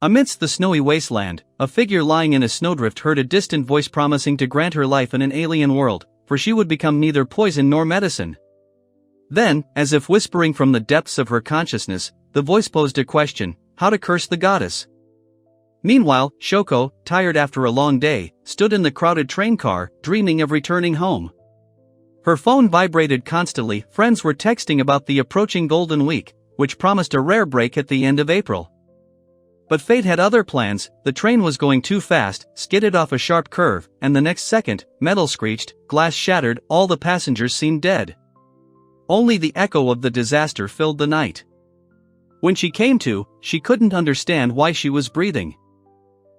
Amidst the snowy wasteland, a figure lying in a snowdrift heard a distant voice promising to grant her life in an alien world, for she would become neither poison nor medicine. Then, as if whispering from the depths of her consciousness, the voice posed a question: how to curse the goddess. Meanwhile, Shoko, tired after a long day, stood in the crowded train car, dreaming of returning home. Her phone vibrated constantly. Friends were texting about the approaching Golden Week, which promised a rare break at the end of April. But fate had other plans. The train was going too fast, skidded off a sharp curve, and the next second, metal screeched, glass shattered, all the passengers seemed dead. Only the echo of the disaster filled the night. When she came to, she couldn't understand why she was breathing.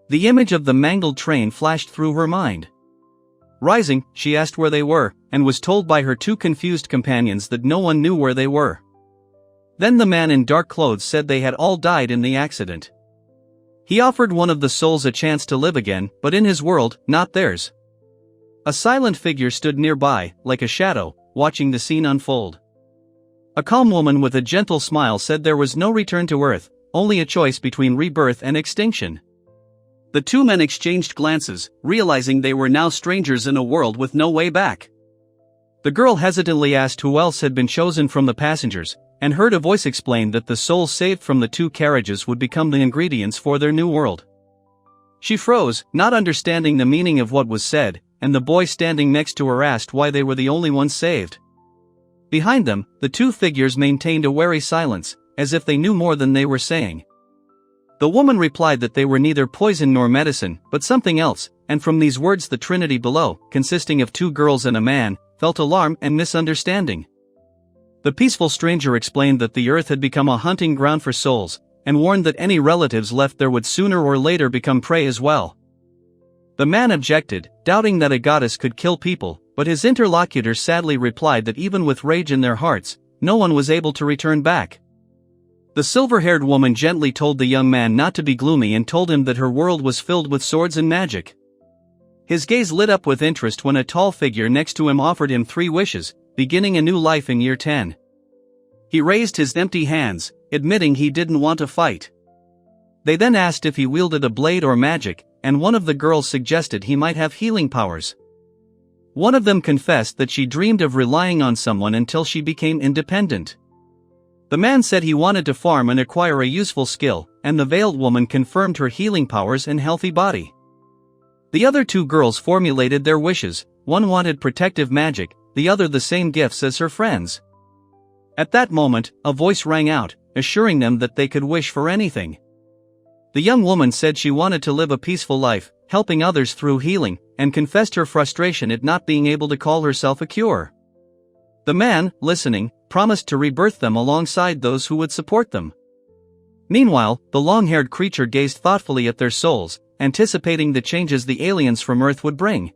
The image of the mangled train flashed through her mind. Rising, she asked where they were, and was told by her two confused companions that no one knew where they were. Then the man in dark clothes said they had all died in the accident. He offered one of the souls a chance to live again, but in his world, not theirs. A silent figure stood nearby, like a shadow, watching the scene unfold. A calm woman with a gentle smile said there was no return to Earth, only a choice between rebirth and extinction. The two men exchanged glances, realizing they were now strangers in a world with no way back. The girl hesitantly asked who else had been chosen from the passengers, and heard a voice explain that the souls saved from the two carriages would become the ingredients for their new world. She froze, not understanding the meaning of what was said, and the boy standing next to her asked why they were the only ones saved. Behind them, the two figures maintained a wary silence, as if they knew more than they were saying. The woman replied that they were neither poison nor medicine, but something else, and from these words the trinity below, consisting of two girls and a man, felt alarm and misunderstanding. The peaceful stranger explained that the earth had become a hunting ground for souls, and warned that any relatives left there would sooner or later become prey as well. The man objected, doubting that a goddess could kill people, but his interlocutor sadly replied that even with rage in their hearts, no one was able to return back. The silver-haired woman gently told the young man not to be gloomy and told him that her world was filled with swords and magic. His gaze lit up with interest when a tall figure next to him offered him 3 wishes, beginning a new life in year 10. He raised his empty hands, admitting he didn't want to fight. They then asked if he wielded a blade or magic, and one of the girls suggested he might have healing powers. One of them confessed that she dreamed of relying on someone until she became independent. The man said he wanted to farm and acquire a useful skill, and the veiled woman confirmed her healing powers and healthy body. The other 2 girls formulated their wishes. One wanted protective magic, the other the same gifts as her friends. At that moment, a voice rang out, assuring them that they could wish for anything. The young woman said she wanted to live a peaceful life, helping others through healing, and confessed her frustration at not being able to call herself a cure. The man, listening, promised to rebirth them alongside those who would support them. Meanwhile, the long-haired creature gazed thoughtfully at their souls, anticipating the changes the aliens from Earth would bring.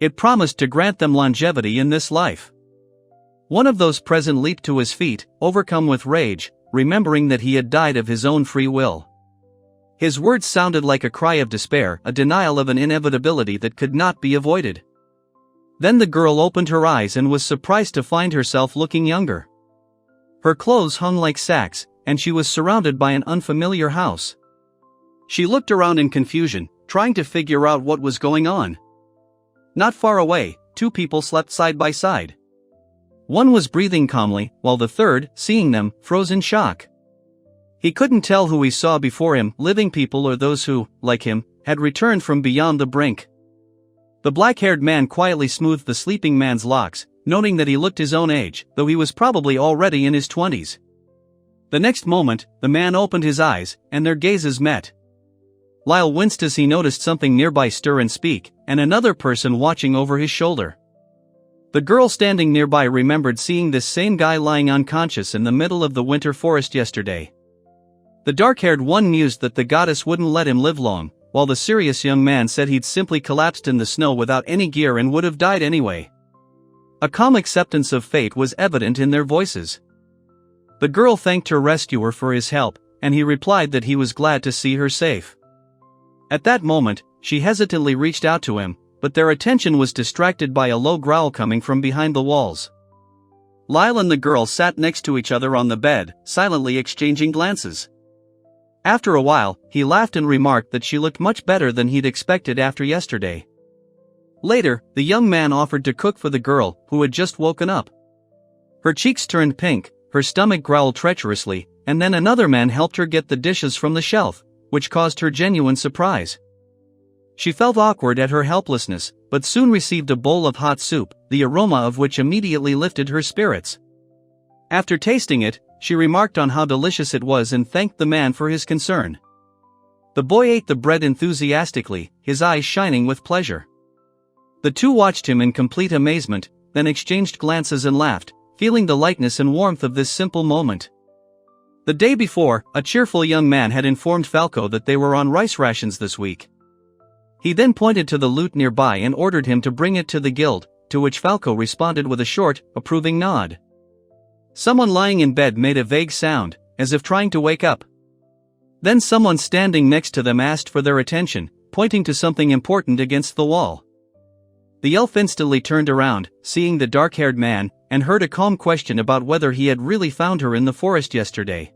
It promised to grant them longevity in this life. One of those present leaped to his feet, overcome with rage, remembering that he had died of his own free will. His words sounded like a cry of despair, a denial of an inevitability that could not be avoided. Then the girl opened her eyes and was surprised to find herself looking younger. Her clothes hung like sacks, and she was surrounded by an unfamiliar house. She looked around in confusion, trying to figure out what was going on. Not far away, 2 people slept side by side. One was breathing calmly, while the third, seeing them, froze in shock. He couldn't tell who he saw before him, living people or those who, like him, had returned from beyond the brink. The black-haired man quietly smoothed the sleeping man's locks, noting that he looked his own age, though he was probably already in his 20s. The next moment, the man opened his eyes, and their gazes met. Lyle winced as he noticed something nearby stir and speak, and another person watching over his shoulder. The girl standing nearby remembered seeing this same guy lying unconscious in the middle of the winter forest yesterday. The dark-haired one mused that the goddess wouldn't let him live long, while the serious young man said he'd simply collapsed in the snow without any gear and would have died anyway. A calm acceptance of fate was evident in their voices. The girl thanked her rescuer for his help, and he replied that he was glad to see her safe. At that moment, she hesitantly reached out to him, but their attention was distracted by a low growl coming from behind the walls. Lyle and the girl sat next to each other on the bed, silently exchanging glances. After a while, he laughed and remarked that she looked much better than he'd expected after yesterday. Later, the young man offered to cook for the girl, who had just woken up. Her cheeks turned pink, her stomach growled treacherously, and then another man helped her get the dishes from the shelf, which caused her genuine surprise. She felt awkward at her helplessness, but soon received a bowl of hot soup, the aroma of which immediately lifted her spirits. After tasting it, she remarked on how delicious it was and thanked the man for his concern. The boy ate the bread enthusiastically, his eyes shining with pleasure. The two watched him in complete amazement, then exchanged glances and laughed, feeling the lightness and warmth of this simple moment. The day before, a cheerful young man had informed Falco that they were on rice rations this week. He then pointed to the loot nearby and ordered him to bring it to the guild, to which Falco responded with a short, approving nod. Someone lying in bed made a vague sound, as if trying to wake up. Then someone standing next to them asked for their attention, pointing to something important against the wall. The elf instantly turned around, seeing the dark-haired man, and heard a calm question about whether he had really found her in the forest yesterday.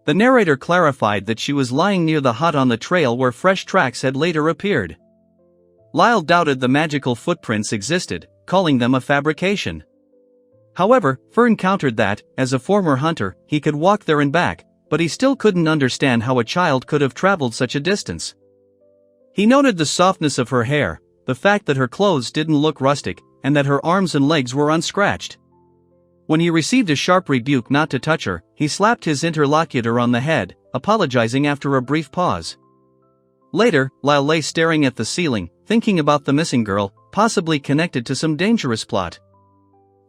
The narrator clarified that she was lying near the hut on the trail where fresh tracks had later appeared. Lyle doubted the magical footprints existed, calling them a fabrication. However, Fern countered that, as a former hunter, he could walk there and back, but he still couldn't understand how a child could have traveled such a distance. He noted the softness of her hair, the fact that her clothes didn't look rustic, and that her arms and legs were unscratched. When he received a sharp rebuke not to touch her, he slapped his interlocutor on the head, apologizing after a brief pause. Later, Lyle lay staring at the ceiling, thinking about the missing girl, possibly connected to some dangerous plot.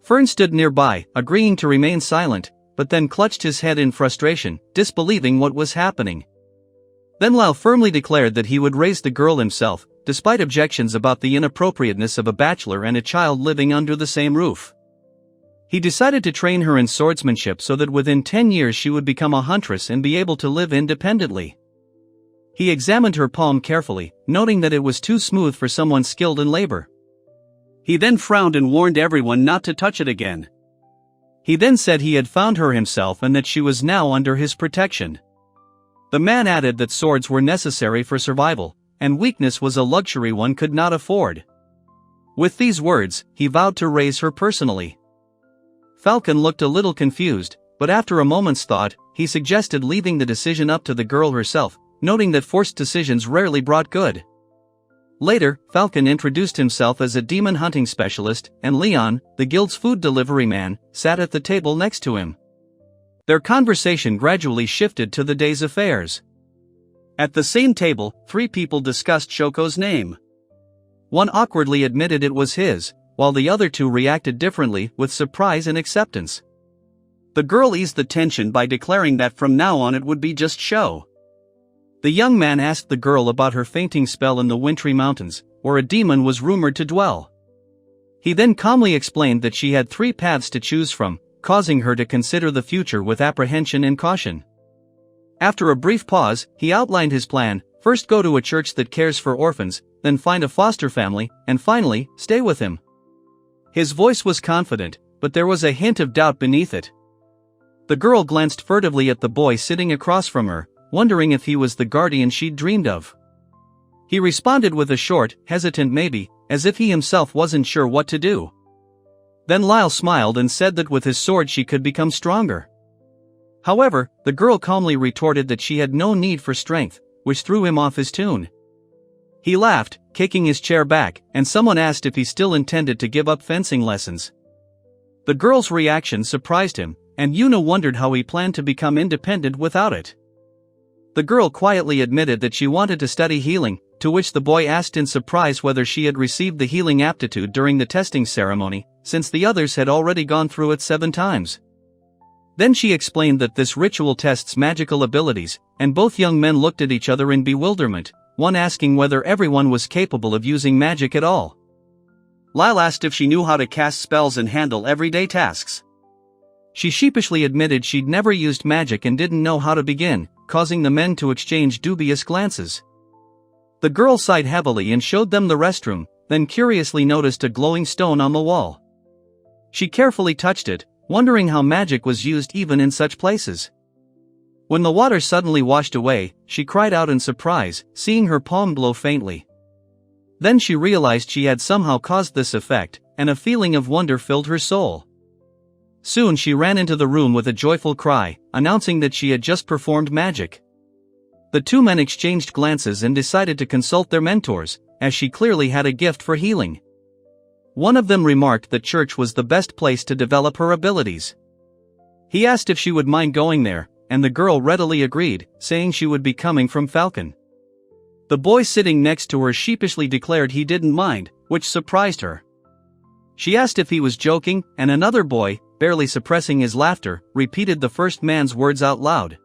Fern stood nearby, agreeing to remain silent, but then clutched his head in frustration, disbelieving what was happening. Then Lyle firmly declared that he would raise the girl himself, despite objections about the inappropriateness of a bachelor and a child living under the same roof. He decided to train her in swordsmanship so that within 10 years she would become a huntress and be able to live independently. He examined her palm carefully, noting that it was too smooth for someone skilled in labor. He then frowned and warned everyone not to touch it again. He then said he had found her himself and that she was now under his protection. The man added that swords were necessary for survival, and weakness was a luxury one could not afford. With these words, he vowed to raise her personally. Falcon looked a little confused, but after a moment's thought, he suggested leaving the decision up to the girl herself, noting that forced decisions rarely brought good. Later, Falcon introduced himself as a demon hunting specialist, and Leon, the guild's food delivery man, sat at the table next to him. Their conversation gradually shifted to the day's affairs. At the same table, 3 people discussed Shoko's name. One awkwardly admitted it was his, while the other 2 reacted differently, with surprise and acceptance. The girl eased the tension by declaring that from now on it would be just Sho. The young man asked the girl about her fainting spell in the wintry mountains, where a demon was rumored to dwell. He then calmly explained that she had 3 paths to choose from, causing her to consider the future with apprehension and caution. After a brief pause, he outlined his plan: first go to a church that cares for orphans, then find a foster family, and finally, stay with him. His voice was confident, but there was a hint of doubt beneath it. The girl glanced furtively at the boy sitting across from her, wondering if he was the guardian she'd dreamed of. He responded with a short, hesitant maybe, as if he himself wasn't sure what to do. Then Lyle smiled and said that with his sword she could become stronger. However, the girl calmly retorted that she had no need for strength, which threw him off his tune. He laughed, kicking his chair back, and someone asked if he still intended to give up fencing lessons. The girl's reaction surprised him, and Yuna wondered how he planned to become independent without it. The girl quietly admitted that she wanted to study healing, to which the boy asked in surprise whether she had received the healing aptitude during the testing ceremony, since the others had already gone through it 7 times. Then she explained that this ritual tests magical abilities, and both young men looked at each other in bewilderment, one asking whether everyone was capable of using magic at all. Lyle asked if she knew how to cast spells and handle everyday tasks. She sheepishly admitted she'd never used magic and didn't know how to begin, causing the men to exchange dubious glances. The girl sighed heavily and showed them the restroom, then curiously noticed a glowing stone on the wall. She carefully touched it, wondering how magic was used even in such places. When the water suddenly washed away, she cried out in surprise, seeing her palm glow faintly. Then she realized she had somehow caused this effect, and a feeling of wonder filled her soul. Soon she ran into the room with a joyful cry, announcing that she had just performed magic. The two men exchanged glances and decided to consult their mentors, as she clearly had a gift for healing. One of them remarked that church was the best place to develop her abilities. He asked if she would mind going there, and the girl readily agreed, saying she would be coming from Falcon. The boy sitting next to her sheepishly declared he didn't mind, which surprised her. She asked if he was joking, and another boy, barely suppressing his laughter, repeated the first man's words out loud.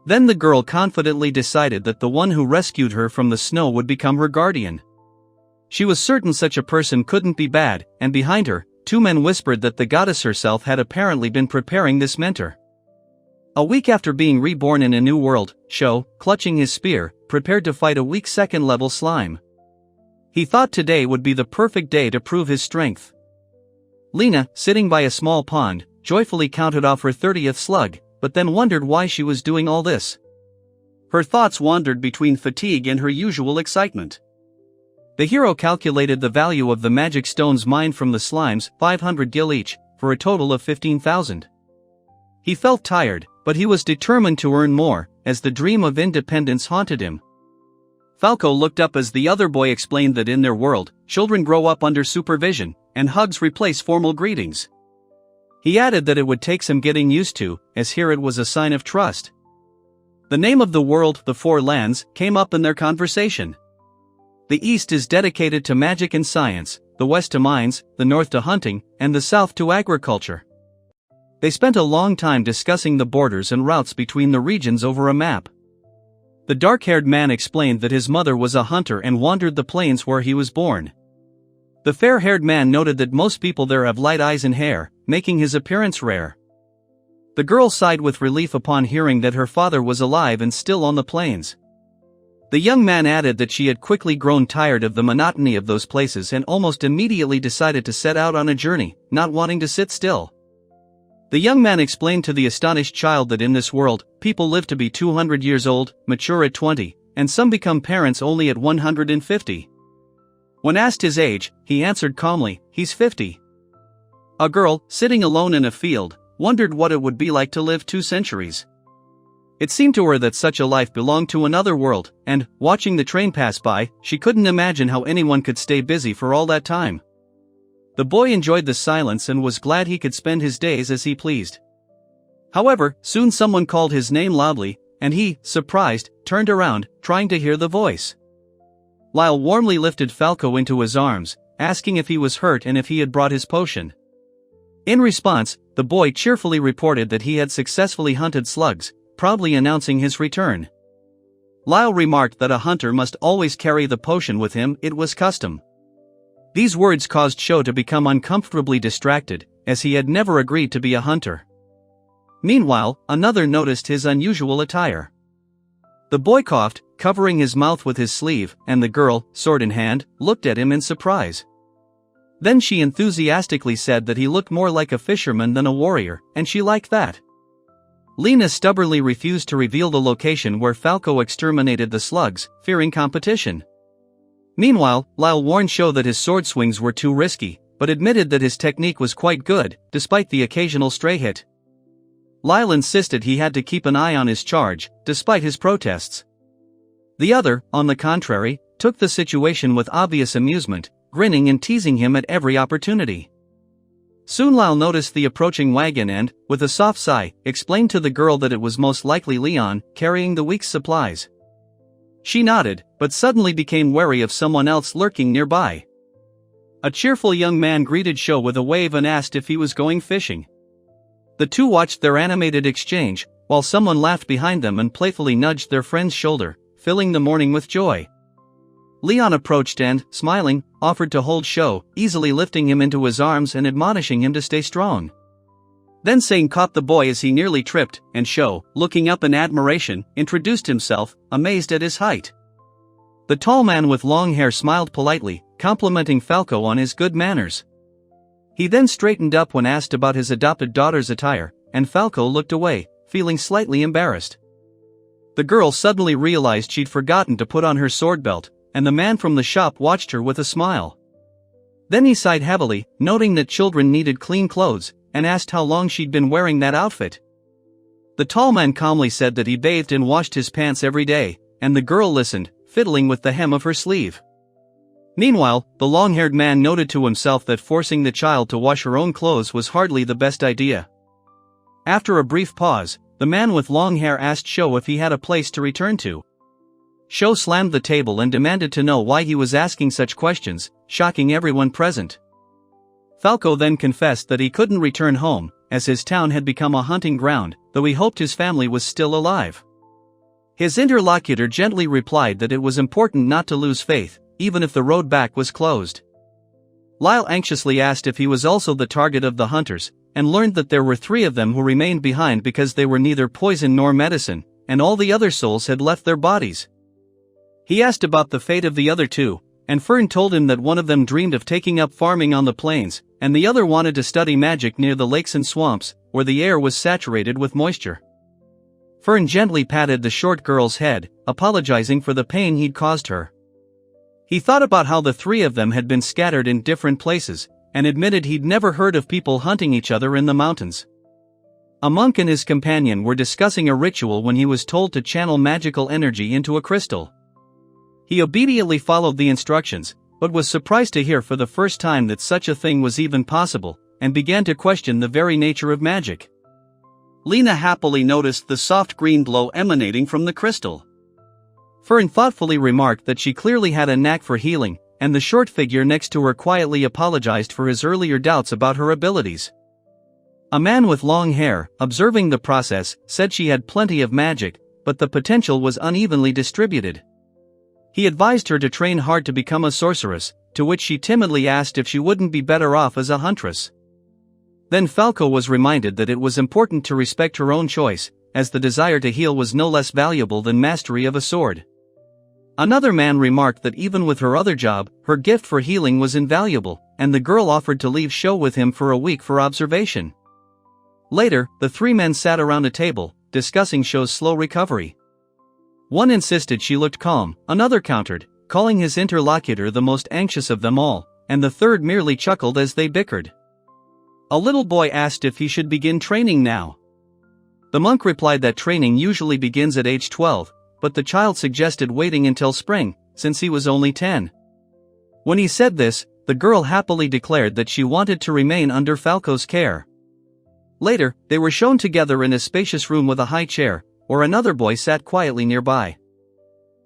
Then the girl confidently decided that the one who rescued her from the snow would become her guardian. She was certain such a person couldn't be bad, and behind her, two men whispered that the goddess herself had apparently been preparing this mentor. A week after being reborn in a new world, Sho, clutching his spear, prepared to fight a weak second-level slime. He thought today would be the perfect day to prove his strength. Lena, sitting by a small pond, joyfully counted off her 30th slug, but then wondered why she was doing all this. Her thoughts wandered between fatigue and her usual excitement. The hero calculated the value of the magic stones mined from the slimes, 500 gil each, for a total of 15,000. He felt tired, but he was determined to earn more, as the dream of independence haunted him. Falco looked up as the other boy explained that in their world, children grow up under supervision, and hugs replace formal greetings. He added that it would take some getting used to, as here it was a sign of trust. The name of the world, the Four Lands, came up in their conversation. The East is dedicated to magic and science, the West to mines, the North to hunting, and the South to agriculture. They spent a long time discussing the borders and routes between the regions over a map. The dark-haired man explained that his mother was a hunter and wandered the plains where he was born. The fair-haired man noted that most people there have light eyes and hair, making his appearance rare. The girl sighed with relief upon hearing that her father was alive and still on the plains. The young man added that she had quickly grown tired of the monotony of those places and almost immediately decided to set out on a journey, not wanting to sit still. The young man explained to the astonished child that in this world, people live to be 200 years old, mature at 20, and some become parents only at 150. When asked his age, he answered calmly, he's 50. A girl, sitting alone in a field, wondered what it would be like to live 2 centuries. It seemed to her that such a life belonged to another world, and, watching the train pass by, she couldn't imagine how anyone could stay busy for all that time. The boy enjoyed the silence and was glad he could spend his days as he pleased. However, soon someone called his name loudly, and he, surprised, turned around, trying to hear the voice. Lyle warmly lifted Falco into his arms, asking if he was hurt and if he had brought his potion. In response, the boy cheerfully reported that he had successfully hunted slugs, proudly announcing his return. Lyle remarked that a hunter must always carry the potion with him, it was custom. These words caused Sho to become uncomfortably distracted, as he had never agreed to be a hunter. Meanwhile, another noticed his unusual attire. The boy coughed, covering his mouth with his sleeve, and the girl, sword in hand, looked at him in surprise. Then she enthusiastically said that he looked more like a fisherman than a warrior, and she liked that. Lena stubbornly refused to reveal the location where Falco exterminated the slugs, fearing competition. Meanwhile, Lyle warned Sho that his sword swings were too risky, but admitted that his technique was quite good, despite the occasional stray hit. Lyle insisted he had to keep an eye on his charge, despite his protests. The other, on the contrary, took the situation with obvious amusement, grinning and teasing him at every opportunity. Soon Lyle noticed the approaching wagon and, with a soft sigh, explained to the girl that it was most likely Leon, carrying the week's supplies. She nodded, but suddenly became wary of someone else lurking nearby. A cheerful young man greeted Sho with a wave and asked if he was going fishing. The two watched their animated exchange, while someone laughed behind them and playfully nudged their friend's shoulder, filling the morning with joy. Leon approached and, smiling, offered to hold Sho, easily lifting him into his arms and admonishing him to stay strong. Then Sane caught the boy as he nearly tripped, and Sho, looking up in admiration, introduced himself, amazed at his height. The tall man with long hair smiled politely, complimenting Falco on his good manners. He then straightened up when asked about his adopted daughter's attire, and Falco looked away, feeling slightly embarrassed. The girl suddenly realized she'd forgotten to put on her sword belt, and the man from the shop watched her with a smile. Then he sighed heavily, noting that children needed clean clothes, and asked how long she'd been wearing that outfit. The tall man calmly said that he bathed and washed his pants every day, and the girl listened, fiddling with the hem of her sleeve. Meanwhile, the long-haired man noted to himself that forcing the child to wash her own clothes was hardly the best idea. After a brief pause, the man with long hair asked Sho if he had a place to return to. Sho slammed the table and demanded to know why he was asking such questions, shocking everyone present. Falco then confessed that he couldn't return home, as his town had become a hunting ground, though he hoped his family was still alive. His interlocutor gently replied that it was important not to lose faith, even if the road back was closed. Lyle anxiously asked if he was also the target of the hunters, and learned that there were 3 of them who remained behind because they were neither poison nor medicine, and all the other souls had left their bodies. He asked about the fate of the other 2, and Fern told him that one of them dreamed of taking up farming on the plains, and the other wanted to study magic near the lakes and swamps, where the air was saturated with moisture. Fern gently patted the short girl's head, apologizing for the pain he'd caused her. He thought about how the 3 of them had been scattered in different places, and admitted he'd never heard of people hunting each other in the mountains. A monk and his companion were discussing a ritual when he was told to channel magical energy into a crystal. He obediently followed the instructions, but was surprised to hear for the first time that such a thing was even possible, and began to question the very nature of magic. Lena happily noticed the soft green glow emanating from the crystal. Fern thoughtfully remarked that she clearly had a knack for healing, and the short figure next to her quietly apologized for his earlier doubts about her abilities. A man with long hair, observing the process, said she had plenty of magic, but the potential was unevenly distributed. He advised her to train hard to become a sorceress, to which she timidly asked if she wouldn't be better off as a huntress. Then Falco was reminded that it was important to respect her own choice, as the desire to heal was no less valuable than mastery of a sword. Another man remarked that even with her other job, her gift for healing was invaluable, and the girl offered to leave Sho with him for a week for observation. Later, the 3 men sat around a table, discussing Sho's slow recovery. One insisted she looked calm, another countered, calling his interlocutor the most anxious of them all, and the third merely chuckled as they bickered. A little boy asked if he should begin training now. The monk replied that training usually begins at age 12, but the child suggested waiting until spring, since he was only 10. When he said this, the girl happily declared that she wanted to remain under Falco's care. Later, they were shown together in a spacious room with a high chair, where another boy sat quietly nearby.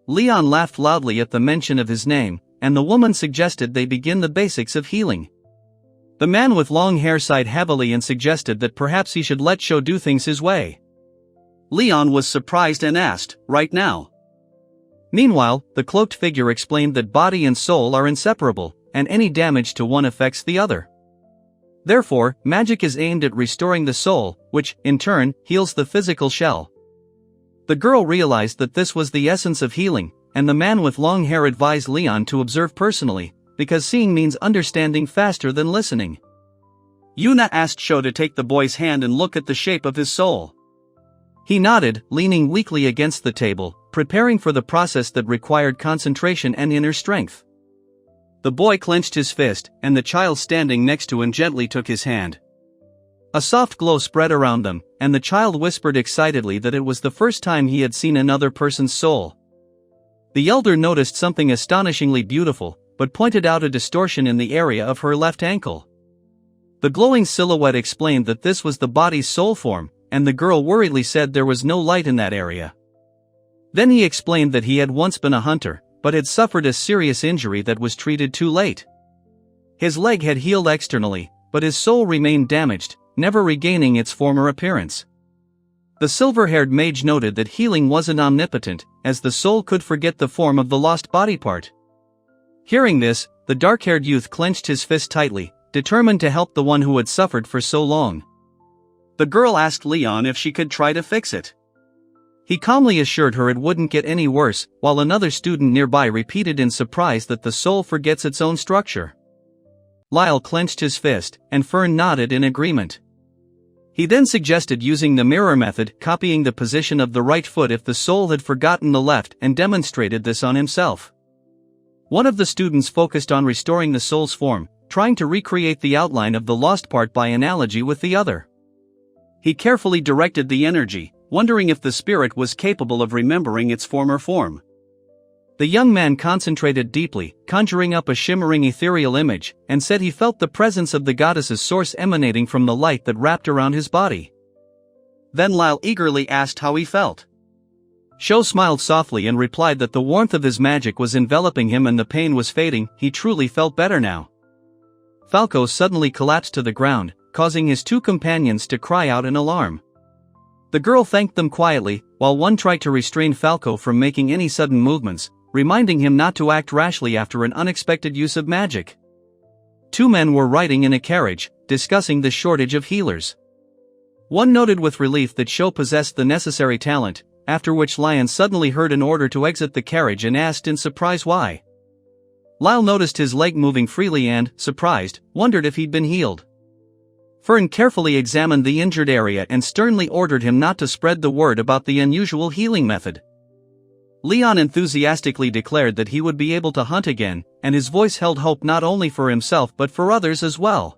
Leon laughed loudly at the mention of his name, and the woman suggested they begin the basics of healing. The man with long hair sighed heavily and suggested that perhaps he should let Sho do things his way. Leon was surprised and asked, "Right now?" Meanwhile, the cloaked figure explained that body and soul are inseparable, and any damage to one affects the other. Therefore, magic is aimed at restoring the soul, which, in turn, heals the physical shell. The girl realized that this was the essence of healing, and the man with long hair advised Leon to observe personally, because seeing means understanding faster than listening. Yuna asked Sho to take the boy's hand and look at the shape of his soul. He nodded, leaning weakly against the table, preparing for the process that required concentration and inner strength. The boy clenched his fist, and the child standing next to him gently took his hand. A soft glow spread around them, and the child whispered excitedly that it was the first time he had seen another person's soul. The elder noticed something astonishingly beautiful, but pointed out a distortion in the area of her left ankle. The glowing silhouette explained that this was the body's soul form, and the girl worriedly said there was no light in that area. Then he explained that he had once been a hunter, but had suffered a serious injury that was treated too late. His leg had healed externally, but his soul remained damaged, never regaining its former appearance. The silver-haired mage noted that healing wasn't omnipotent, as the soul could forget the form of the lost body part. Hearing this, the dark-haired youth clenched his fist tightly, determined to help the one who had suffered for so long. The girl asked Leon if she could try to fix it. He calmly assured her it wouldn't get any worse, while another student nearby repeated in surprise that the soul forgets its own structure. Lyle clenched his fist, and Fern nodded in agreement. He then suggested using the mirror method, copying the position of the right foot if the soul had forgotten the left, and demonstrated this on himself. One of the students focused on restoring the soul's form, trying to recreate the outline of the lost part by analogy with the other. He carefully directed the energy, wondering if the spirit was capable of remembering its former form. The young man concentrated deeply, conjuring up a shimmering ethereal image, and said he felt the presence of the goddess's source emanating from the light that wrapped around his body. Then Lyle eagerly asked how he felt. Sho smiled softly and replied that the warmth of his magic was enveloping him and the pain was fading. He truly felt better now. Falco suddenly collapsed to the ground, causing his two companions to cry out in alarm. The girl thanked them quietly, while one tried to restrain Falco from making any sudden movements, reminding him not to act rashly after an unexpected use of magic. Two men were riding in a carriage, discussing the shortage of healers. One noted with relief that Sho possessed the necessary talent, after which Lion suddenly heard an order to exit the carriage and asked in surprise why. Lyle noticed his leg moving freely and, surprised, wondered if he'd been healed. Fern carefully examined the injured area and sternly ordered him not to spread the word about the unusual healing method. Leon enthusiastically declared that he would be able to hunt again, and his voice held hope not only for himself but for others as well.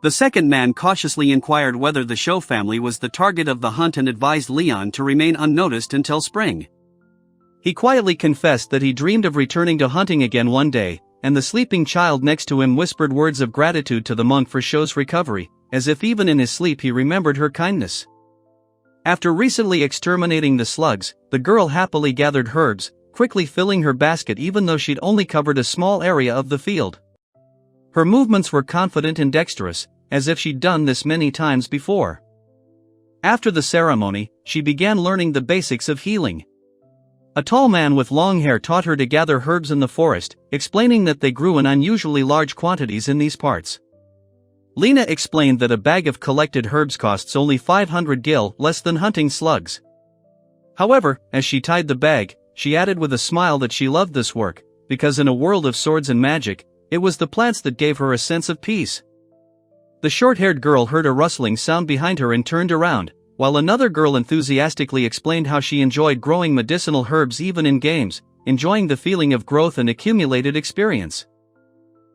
The second man cautiously inquired whether the Sho family was the target of the hunt and advised Leon to remain unnoticed until spring. He quietly confessed that he dreamed of returning to hunting again one day, and the sleeping child next to him whispered words of gratitude to the monk for Sho's recovery, as if even in his sleep he remembered her kindness. After recently exterminating the slugs, the girl happily gathered herbs, quickly filling her basket even though she'd only covered a small area of the field. Her movements were confident and dexterous, as if she'd done this many times before. After the ceremony, she began learning the basics of healing. A tall man with long hair taught her to gather herbs in the forest, explaining that they grew in unusually large quantities in these parts. Lena explained that a bag of collected herbs costs only 500 gil, less than hunting slugs. However, as she tied the bag, she added with a smile that she loved this work, because in a world of swords and magic, it was the plants that gave her a sense of peace. The short-haired girl heard a rustling sound behind her and turned around, while another girl enthusiastically explained how she enjoyed growing medicinal herbs even in games, enjoying the feeling of growth and accumulated experience.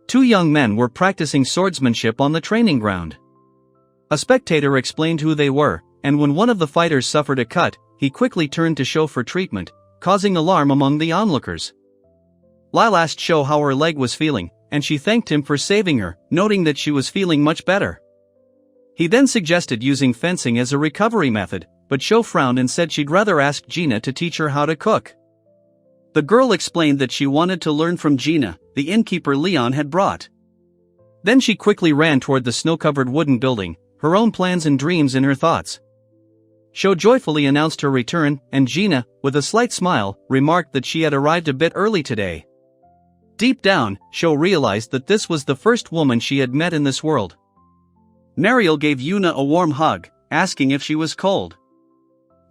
Two young men were practicing swordsmanship on the training ground. A spectator explained who they were, and when one of the fighters suffered a cut, he quickly turned to Sho for treatment, causing alarm among the onlookers. Lyle asked Sho how her leg was feeling, and she thanked him for saving her, noting that she was feeling much better. He then suggested using fencing as a recovery method, but Sho frowned and said she'd rather ask Gina to teach her how to cook. The girl explained that she wanted to learn from Gina, the innkeeper Leon had brought. Then she quickly ran toward the snow-covered wooden building, her own plans and dreams in her thoughts. Sho joyfully announced her return, and Gina, with a slight smile, remarked that she had arrived a bit early today. Deep down, Sho realized that this was the first woman she had met in this world. Mariel gave Yuna a warm hug, asking if she was cold.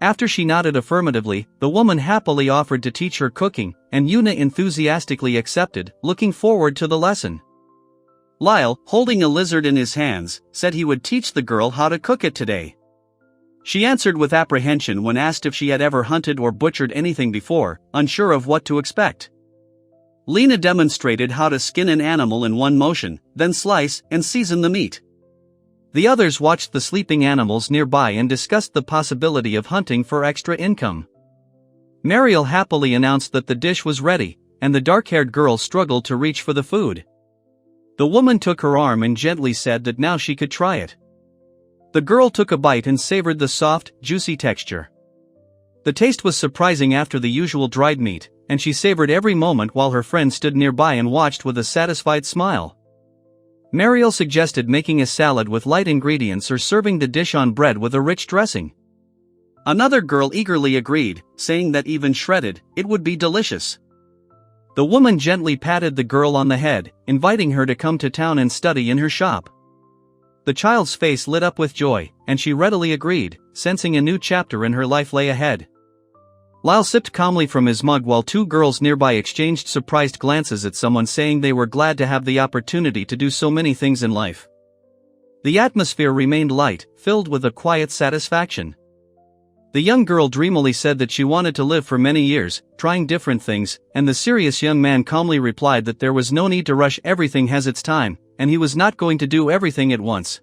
After she nodded affirmatively, the woman happily offered to teach her cooking, and Yuna enthusiastically accepted, looking forward to the lesson. Lyle, holding a lizard in his hands, said he would teach the girl how to cook it today. She answered with apprehension when asked if she had ever hunted or butchered anything before, unsure of what to expect. Lena demonstrated how to skin an animal in one motion, then slice and season the meat. The others watched the sleeping animals nearby and discussed the possibility of hunting for extra income. Mariel happily announced that the dish was ready, and the dark-haired girl struggled to reach for the food. The woman took her arm and gently said that now she could try it. The girl took a bite and savored the soft, juicy texture. The taste was surprising after the usual dried meat, and she savored every moment while her friend stood nearby and watched with a satisfied smile. Mariel suggested making a salad with light ingredients or serving the dish on bread with a rich dressing. Another girl eagerly agreed, saying that even shredded, it would be delicious. The woman gently patted the girl on the head, inviting her to come to town and study in her shop. The child's face lit up with joy, and she readily agreed, sensing a new chapter in her life lay ahead. Lyle sipped calmly from his mug while two girls nearby exchanged surprised glances at someone saying they were glad to have the opportunity to do so many things in life. The atmosphere remained light, filled with a quiet satisfaction. The young girl dreamily said that she wanted to live for many years, trying different things, and the serious young man calmly replied that there was no need to rush, everything has its time, and he was not going to do everything at once.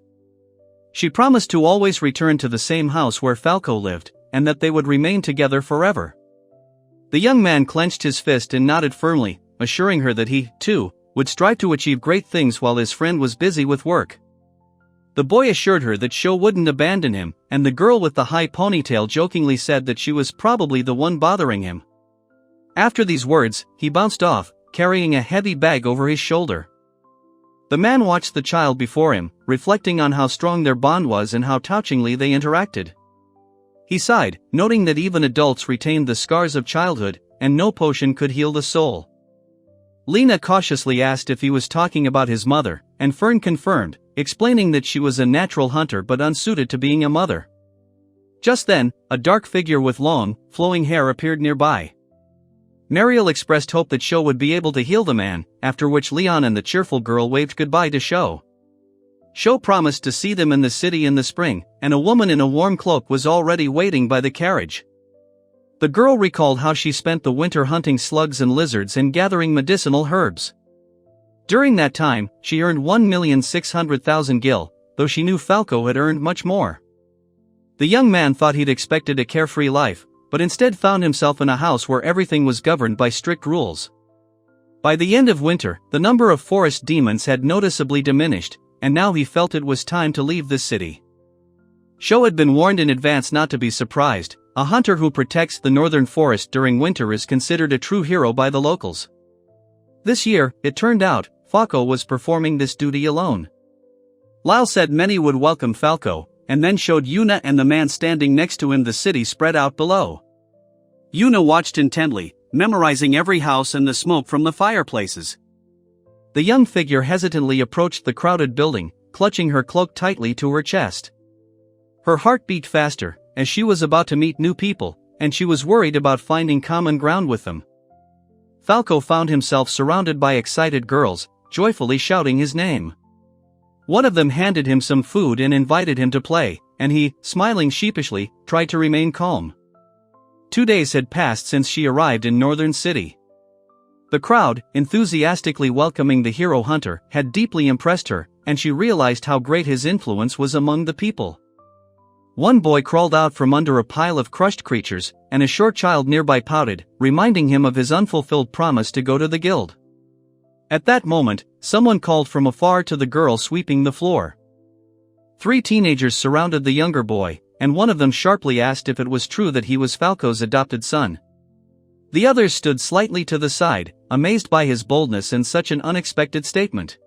She promised to always return to the same house where Falco lived, and that they would remain together forever. The young man clenched his fist and nodded firmly, assuring her that he, too, would strive to achieve great things while his friend was busy with work. The boy assured her that Sho wouldn't abandon him, and the girl with the high ponytail jokingly said that she was probably the one bothering him. After these words, he bounced off, carrying a heavy bag over his shoulder. The man watched the child before him, reflecting on how strong their bond was and how touchingly they interacted. He sighed, noting that even adults retained the scars of childhood, and no potion could heal the soul. Lena cautiously asked if he was talking about his mother, and Fern confirmed, explaining that she was a natural hunter but unsuited to being a mother. Just then, a dark figure with long, flowing hair appeared nearby. Mariel expressed hope that Sho would be able to heal the man, after which Leon and the cheerful girl waved goodbye to Sho. Sho promised to see them in the city in the spring, and a woman in a warm cloak was already waiting by the carriage. The girl recalled how she spent the winter hunting slugs and lizards and gathering medicinal herbs. During that time, she earned 1,600,000 gil, though she knew Falco had earned much more. The young man thought he'd expected a carefree life, but instead found himself in a house where everything was governed by strict rules. By the end of winter, the number of forest demons had noticeably diminished, and now he felt it was time to leave the city. Sho had been warned in advance not to be surprised. A hunter who protects the northern forest during winter is considered a true hero by the locals. This year, it turned out, Falco was performing this duty alone. Lyle said many would welcome Falco, and then showed Yuna and the man standing next to him the city spread out below. Yuna watched intently, memorizing every house and the smoke from the fireplaces. The young figure hesitantly approached the crowded building, clutching her cloak tightly to her chest. Her heart beat faster, as she was about to meet new people, and she was worried about finding common ground with them. Falco found himself surrounded by excited girls, joyfully shouting his name. One of them handed him some food and invited him to play, and he, smiling sheepishly, tried to remain calm. 2 days had passed since she arrived in Northern City. The crowd, enthusiastically welcoming the hero hunter, had deeply impressed her, and she realized how great his influence was among the people. One boy crawled out from under a pile of crushed creatures, and a short child nearby pouted, reminding him of his unfulfilled promise to go to the guild. At that moment, someone called from afar to the girl sweeping the floor. 3 teenagers surrounded the younger boy, and one of them sharply asked if it was true that he was Falco's adopted son. The others stood slightly to the side, amazed by his boldness and such an unexpected statement.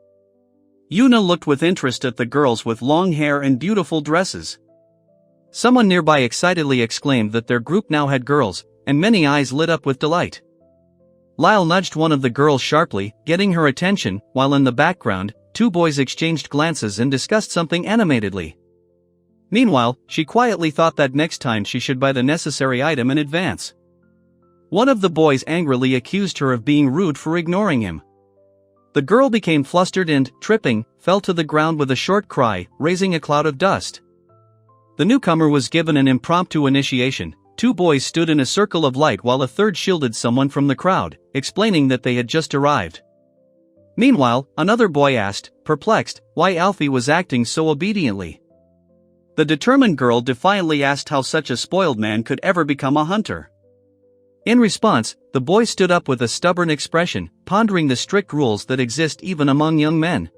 Yuna looked with interest at the girls with long hair and beautiful dresses. Someone nearby excitedly exclaimed that their group now had girls, and many eyes lit up with delight. Lyle nudged one of the girls sharply, getting her attention, while in the background, 2 boys exchanged glances and discussed something animatedly. Meanwhile, she quietly thought that next time she should buy the necessary item in advance. One of the boys angrily accused her of being rude for ignoring him. The girl became flustered and, tripping, fell to the ground with a short cry, raising a cloud of dust. The newcomer was given an impromptu initiation. 2 boys stood in a circle of light while a third shielded someone from the crowd, explaining that they had just arrived. Meanwhile, another boy asked, perplexed, why Alfie was acting so obediently. The determined girl defiantly asked how such a spoiled man could ever become a hunter. In response, the boy stood up with a stubborn expression, pondering the strict rules that exist even among young men.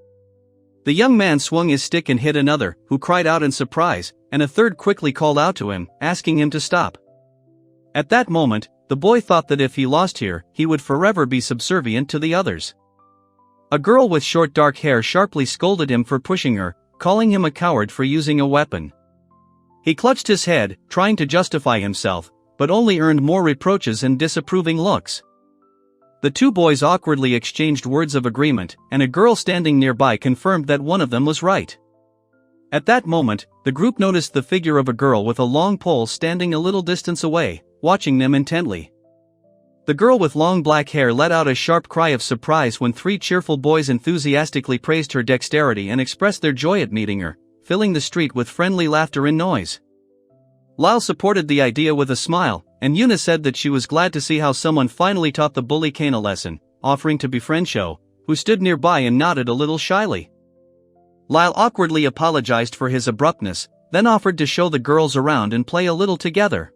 The young man swung his stick and hit another, who cried out in surprise, and a third quickly called out to him, asking him to stop. At that moment, the boy thought that if he lost here, he would forever be subservient to the others. A girl with short dark hair sharply scolded him for pushing her, calling him a coward for using a weapon. He clutched his head, trying to justify himself, but only earned more reproaches and disapproving looks. The 2 boys awkwardly exchanged words of agreement, and a girl standing nearby confirmed that one of them was right. At that moment, the group noticed the figure of a girl with a long pole standing a little distance away, watching them intently. The girl with long black hair let out a sharp cry of surprise when 3 cheerful boys enthusiastically praised her dexterity and expressed their joy at meeting her, filling the street with friendly laughter and noise. Lyle supported the idea with a smile, and Yuna said that she was glad to see how someone finally taught the bully Kane a lesson, offering to befriend Sho, who stood nearby and nodded a little shyly. Lyle awkwardly apologized for his abruptness, then offered to show the girls around and play a little together.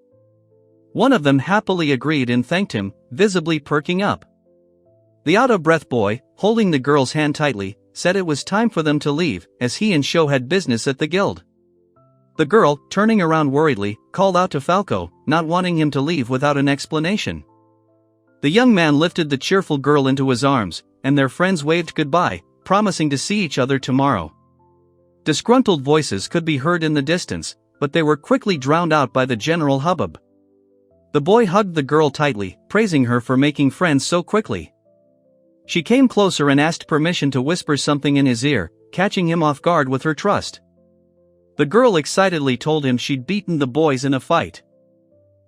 One of them happily agreed and thanked him, visibly perking up. The out-of-breath boy, holding the girl's hand tightly, said it was time for them to leave, as he and Sho had business at the guild. The girl, turning around worriedly, called out to Falco, not wanting him to leave without an explanation. The young man lifted the cheerful girl into his arms, and their friends waved goodbye, promising to see each other tomorrow. Disgruntled voices could be heard in the distance, but they were quickly drowned out by the general hubbub. The boy hugged the girl tightly, praising her for making friends so quickly. She came closer and asked permission to whisper something in his ear, catching him off guard with her trust. The girl excitedly told him she'd beaten the boys in a fight.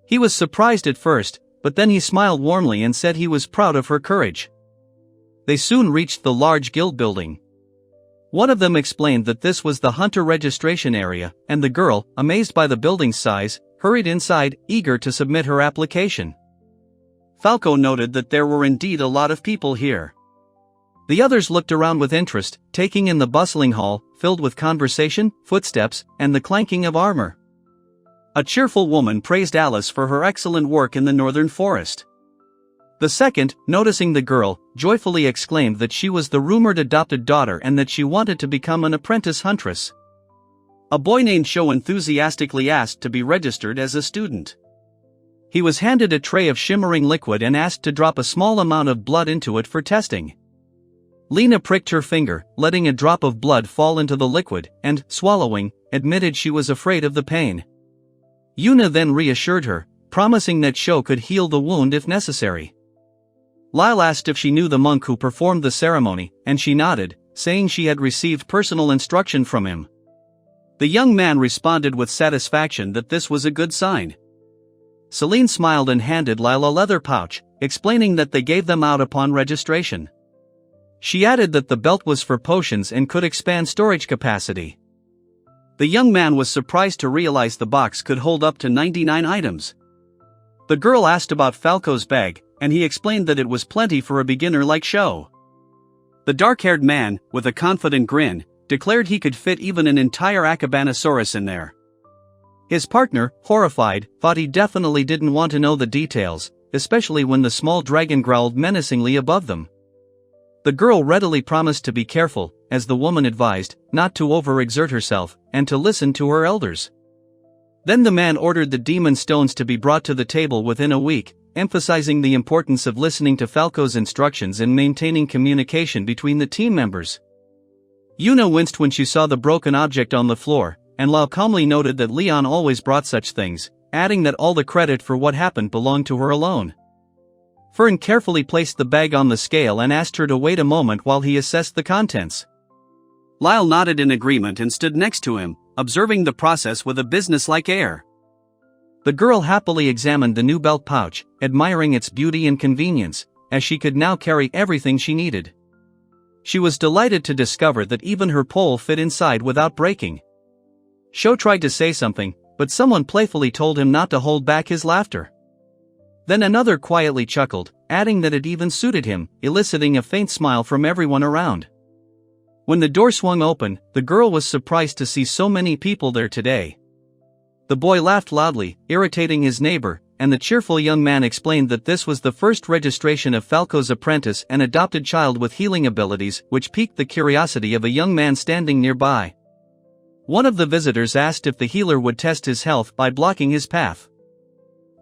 He was surprised at first, but then he smiled warmly and said he was proud of her courage. They soon reached the large guild building. One of them explained that this was the hunter registration area, and the girl, amazed by the building's size, hurried inside, eager to submit her application. Falco noted that there were indeed a lot of people here. The others looked around with interest, taking in the bustling hall, filled with conversation, footsteps, and the clanking of armor. A cheerful woman praised Alice for her excellent work in the northern forest. The second, noticing the girl, joyfully exclaimed that she was the rumored adopted daughter and that she wanted to become an apprentice huntress. A boy named Sho enthusiastically asked to be registered as a student. He was handed a tray of shimmering liquid and asked to drop a small amount of blood into it for testing. Lena pricked her finger, letting a drop of blood fall into the liquid, and, swallowing, admitted she was afraid of the pain. Yuna then reassured her, promising that Sho could heal the wound if necessary. Lyle asked if she knew the monk who performed the ceremony, and she nodded, saying she had received personal instruction from him. The young man responded with satisfaction that this was a good sign. Celine smiled and handed Lyle a leather pouch, explaining that they gave them out upon registration. She added that the belt was for potions and could expand storage capacity. The young man was surprised to realize the box could hold up to 99 items. The girl asked about Falco's bag, and he explained that it was plenty for a beginner like Sho. The dark-haired man, with a confident grin, declared he could fit even an entire Akabanosaurus in there. His partner, horrified, thought he definitely didn't want to know the details, especially when the small dragon growled menacingly above them. The girl readily promised to be careful, as the woman advised, not to overexert herself, and to listen to her elders. Then the man ordered the demon stones to be brought to the table within a week, emphasizing the importance of listening to Falco's instructions and maintaining communication between the team members. Yuna winced when she saw the broken object on the floor, and Lau calmly noted that Leon always brought such things, adding that all the credit for what happened belonged to her alone. Fern carefully placed the bag on the scale and asked her to wait a moment while he assessed the contents. Lyle nodded in agreement and stood next to him, observing the process with a businesslike air. The girl happily examined the new belt pouch, admiring its beauty and convenience, as she could now carry everything she needed. She was delighted to discover that even her pole fit inside without breaking. Sho tried to say something, but someone playfully told him not to hold back his laughter. Then another quietly chuckled, adding that it even suited him, eliciting a faint smile from everyone around. When the door swung open, the girl was surprised to see so many people there today. The boy laughed loudly, irritating his neighbor, and the cheerful young man explained that this was the first registration of Falco's apprentice and adopted child with healing abilities, which piqued the curiosity of a young man standing nearby. One of the visitors asked if the healer would test his health by blocking his path.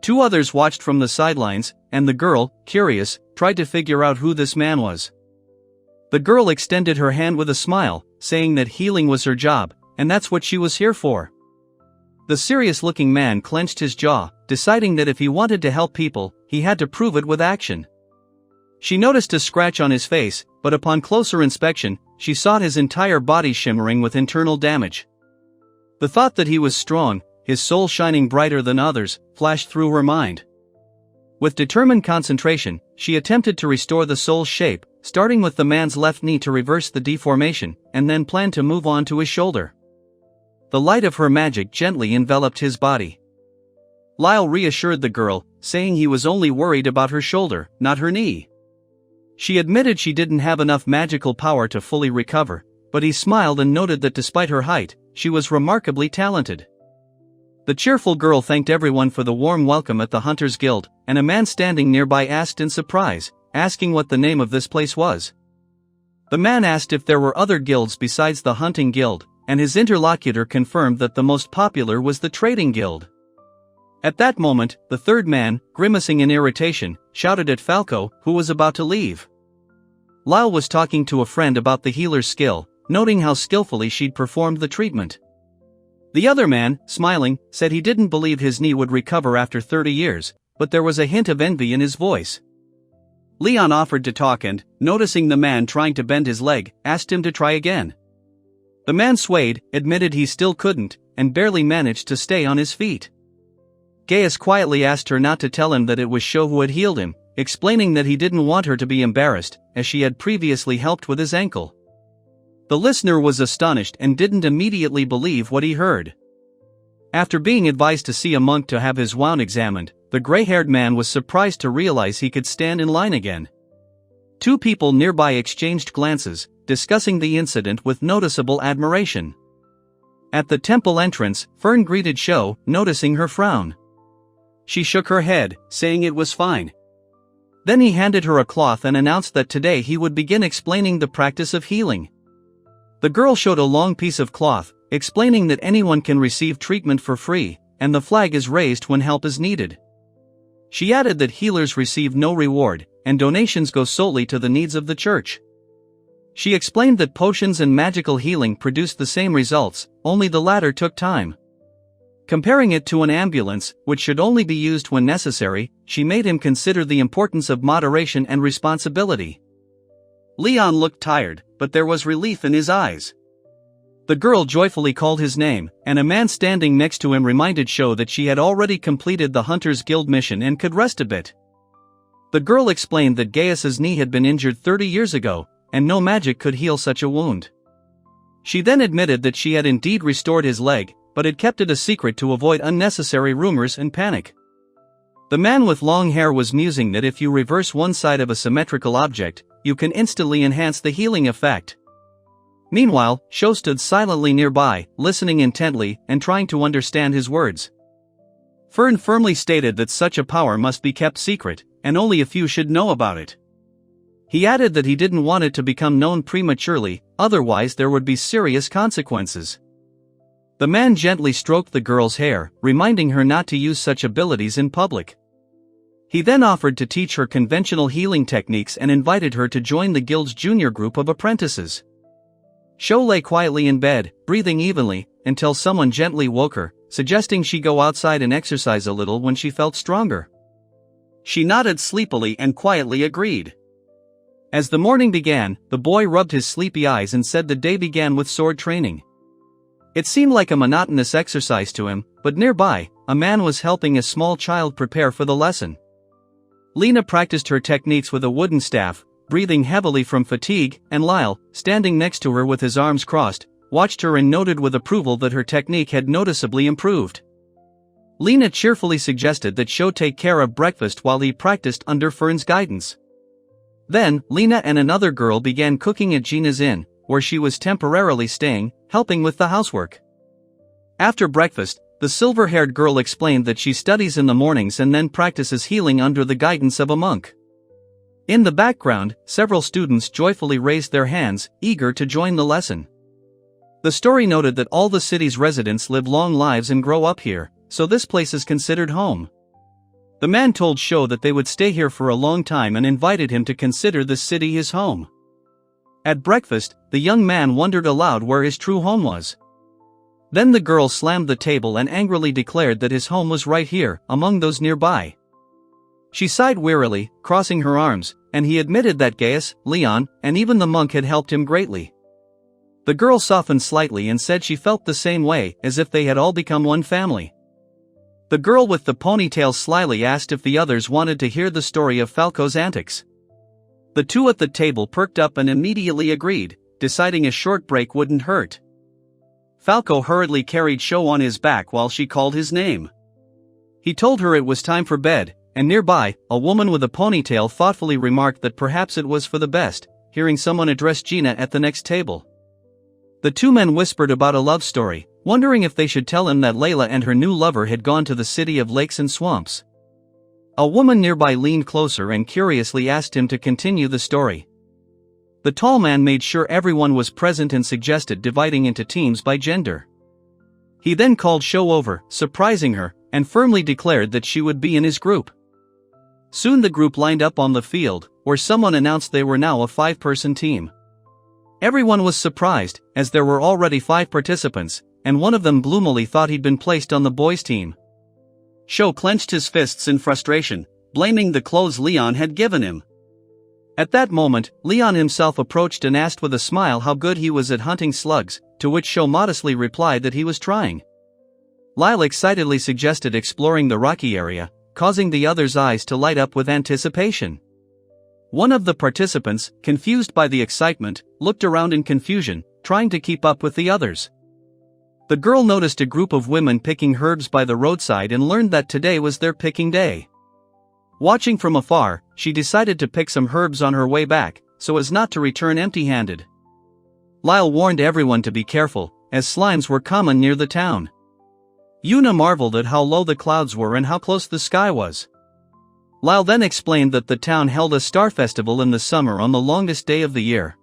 Two others watched from the sidelines, and the girl, curious, tried to figure out who this man was. The girl extended her hand with a smile, saying that healing was her job, and that's what she was here for. The serious-looking man clenched his jaw, deciding that if he wanted to help people, he had to prove it with action. She noticed a scratch on his face, but upon closer inspection, she saw his entire body shimmering with internal damage. The thought that he was strong, his soul shining brighter than others, flashed through her mind. With determined concentration, she attempted to restore the soul's shape, starting with the man's left knee to reverse the deformation, and then planned to move on to his shoulder. the light of her magic gently enveloped his body. Lyle reassured the girl, saying he was only worried about her shoulder, not her knee. She admitted she didn't have enough magical power to fully recover, but he smiled and noted that despite her height, she was remarkably talented. The cheerful girl thanked everyone for the warm welcome at the Hunters Guild, and a man standing nearby asked in surprise, asking what the name of this place was. The man asked if there were other guilds besides the Hunting Guild, and his interlocutor confirmed that the most popular was the Trading Guild. At that moment, the third man, grimacing in irritation, shouted at Falco, who was about to leave. Lyle was talking to a friend about the healer's skill, noting how skillfully she'd performed the treatment. The other man, smiling, said he didn't believe his knee would recover after 30 years, but there was a hint of envy in his voice. Leon offered to talk and, noticing the man trying to bend his leg, asked him to try again. The man swayed, admitted he still couldn't, and barely managed to stay on his feet. Gaius quietly asked her not to tell him that it was Sho who had healed him, explaining that he didn't want her to be embarrassed, as she had previously helped with his ankle. The listener was astonished and didn't immediately believe what he heard. After being advised to see a monk to have his wound examined, the gray-haired man was surprised to realize he could stand in line again. Two people nearby exchanged glances, discussing the incident with noticeable admiration. At the temple entrance, Fern greeted Sho, noticing her frown. She shook her head, saying it was fine. Then he handed her a cloth and announced that today he would begin explaining the practice of healing. The girl showed a long piece of cloth, explaining that anyone can receive treatment for free, and the flag is raised when help is needed. She added that healers receive no reward, and donations go solely to the needs of the church. She explained that potions and magical healing produce the same results, only the latter took time. Comparing it to an ambulance, which should only be used when necessary, she made him consider the importance of moderation and responsibility. Leon looked tired, but there was relief in his eyes. The girl joyfully called his name, and a man standing next to him reminded Sho that she had already completed the Hunters Guild mission and could rest a bit. The girl explained that Gaius's knee had been injured 30 years ago, and no magic could heal such a wound. She then admitted that she had indeed restored his leg, but had kept it a secret to avoid unnecessary rumors and panic. The man with long hair was musing that if you reverse one side of a symmetrical object, you can instantly enhance the healing effect. Meanwhile, Sho stood silently nearby, listening intently and trying to understand his words. Fern firmly stated that such a power must be kept secret, and only a few should know about it. He added that he didn't want it to become known prematurely, otherwise there would be serious consequences. The man gently stroked the girl's hair, reminding her not to use such abilities in public. He then offered to teach her conventional healing techniques and invited her to join the guild's junior group of apprentices. Sho lay quietly in bed, breathing evenly, until someone gently woke her, suggesting she go outside and exercise a little when she felt stronger. She nodded sleepily and quietly agreed. As the morning began, the boy rubbed his sleepy eyes and said the day began with sword training. It seemed like a monotonous exercise to him, but nearby, a man was helping a small child prepare for the lesson. Lena practiced her techniques with a wooden staff, breathing heavily from fatigue, and Lyle, standing next to her with his arms crossed, watched her and noted with approval that her technique had noticeably improved. Lena cheerfully suggested that Sho take care of breakfast while he practiced under Fern's guidance. Then, Lena and another girl began cooking at Gina's inn, where she was temporarily staying, helping with the housework. After breakfast, the silver-haired girl explained that she studies in the mornings and then practices healing under the guidance of a monk. In the background, several students joyfully raised their hands, eager to join the lesson. The story noted that all the city's residents live long lives and grow up here, so this place is considered home. The man told Sho that they would stay here for a long time and invited him to consider this city his home. At breakfast, the young man wondered aloud where his true home was. Then the girl slammed the table and angrily declared that his home was right here, among those nearby. She sighed wearily, crossing her arms, and he admitted that Gaius, Leon, and even the monk had helped him greatly. The girl softened slightly and said she felt the same way, as if they had all become one family. The girl with the ponytail slyly asked if the others wanted to hear the story of Falco's antics. The two at the table perked up and immediately agreed, deciding a short break wouldn't hurt. Falco hurriedly carried Shou on his back while she called his name. He told her it was time for bed, and nearby, a woman with a ponytail thoughtfully remarked that perhaps it was for the best, hearing someone address Gina at the next table. The two men whispered about a love story, wondering if they should tell him that Layla and her new lover had gone to the city of lakes and swamps. A woman nearby leaned closer and curiously asked him to continue the story. The tall man made sure everyone was present and suggested dividing into teams by gender. He then called Shou over, surprising her, and firmly declared that she would be in his group. Soon the group lined up on the field, where someone announced they were now a 5-person team. Everyone was surprised, as there were already 5 participants, and one of them gloomily thought he'd been placed on the boys' team. Shou clenched his fists in frustration, blaming the clothes Leon had given him. At that moment, Leon himself approached and asked with a smile how good he was at hunting slugs, to which Shou modestly replied that he was trying. Lyle excitedly suggested exploring the rocky area, causing the others' eyes to light up with anticipation. One of the participants, confused by the excitement, looked around in confusion, trying to keep up with the others. The girl noticed a group of women picking herbs by the roadside and learned that today was their picking day. Watching from afar, she decided to pick some herbs on her way back, so as not to return empty-handed. Lyle warned everyone to be careful, as slimes were common near the town. Yuna marveled at how low the clouds were and how close the sky was. Lyle then explained that the town held a star festival in the summer on the longest day of the year.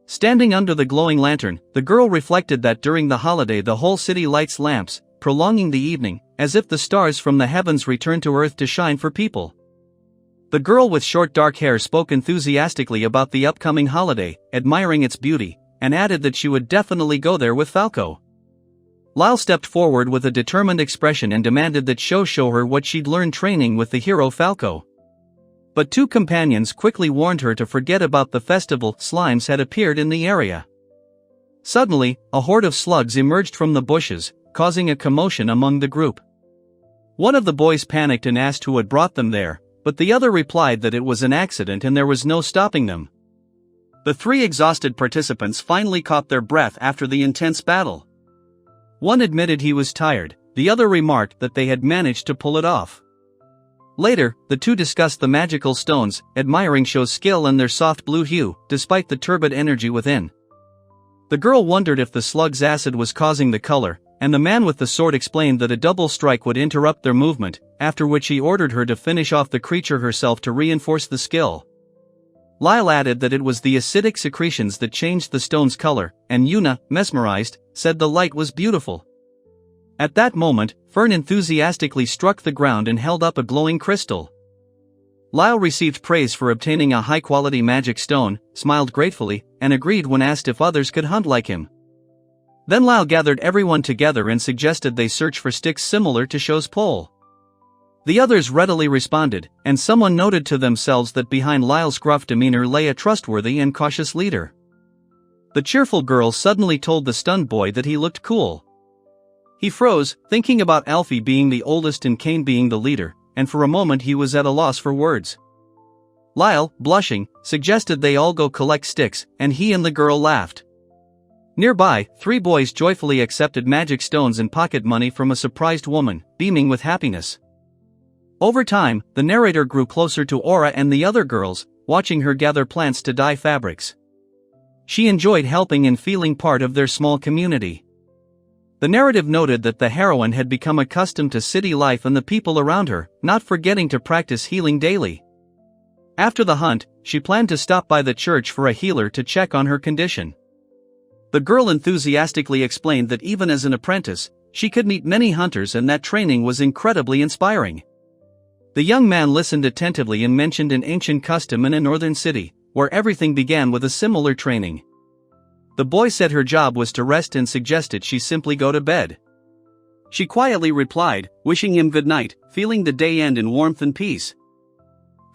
Standing under the glowing lantern, the girl reflected that during the holiday the whole city lights lamps, prolonging the evening, as if the stars from the heavens returned to earth to shine for people. The girl with short dark hair spoke enthusiastically about the upcoming holiday, admiring its beauty, and added that she would definitely go there with Falco. Lyle stepped forward with a determined expression and demanded that Shou show her what she'd learned training with the hero Falco. But 2 companions quickly warned her to forget about the festival. Slimes had appeared in the area. Suddenly, a horde of slugs emerged from the bushes, causing a commotion among the group. One of the boys panicked and asked who had brought them there, but the other replied that it was an accident and there was no stopping them. The 3 exhausted participants finally caught their breath after the intense battle. One admitted he was tired, the other remarked that they had managed to pull it off. Later, the 2 discussed the magical stones, admiring Shou's skill and their soft blue hue, despite the turbid energy within. The girl wondered if the slug's acid was causing the color, and the man with the sword explained that a double strike would interrupt their movement, after which he ordered her to finish off the creature herself to reinforce the skill. Lyle added that it was the acidic secretions that changed the stone's color, and Yuna, mesmerized, said the light was beautiful. At that moment, Fern enthusiastically struck the ground and held up a glowing crystal. Lyle received praise for obtaining a high-quality magic stone, smiled gratefully, and agreed when asked if others could hunt like him. Then Lyle gathered everyone together and suggested they search for sticks similar to Shou's pole. The others readily responded, and someone noted to themselves that behind Lyle's gruff demeanor lay a trustworthy and cautious leader. The cheerful girl suddenly told the stunned boy that he looked cool. He froze, thinking about Alfie being the oldest and Kane being the leader, and for a moment he was at a loss for words. Lyle, blushing, suggested they all go collect sticks, and he and the girl laughed. Nearby, 3 boys joyfully accepted magic stones and pocket money from a surprised woman, beaming with happiness. Over time, the narrator grew closer to Aura and the other girls, watching her gather plants to dye fabrics. She enjoyed helping and feeling part of their small community. The narrative noted that the heroine had become accustomed to city life and the people around her, not forgetting to practice healing daily. After the hunt, she planned to stop by the church for a healer to check on her condition. The girl enthusiastically explained that even as an apprentice, she could meet many hunters and that training was incredibly inspiring. The young man listened attentively and mentioned an ancient custom in a northern city, where everything began with a similar training. The boy said her job was to rest and suggested she simply go to bed. She quietly replied, wishing him good night, feeling the day end in warmth and peace.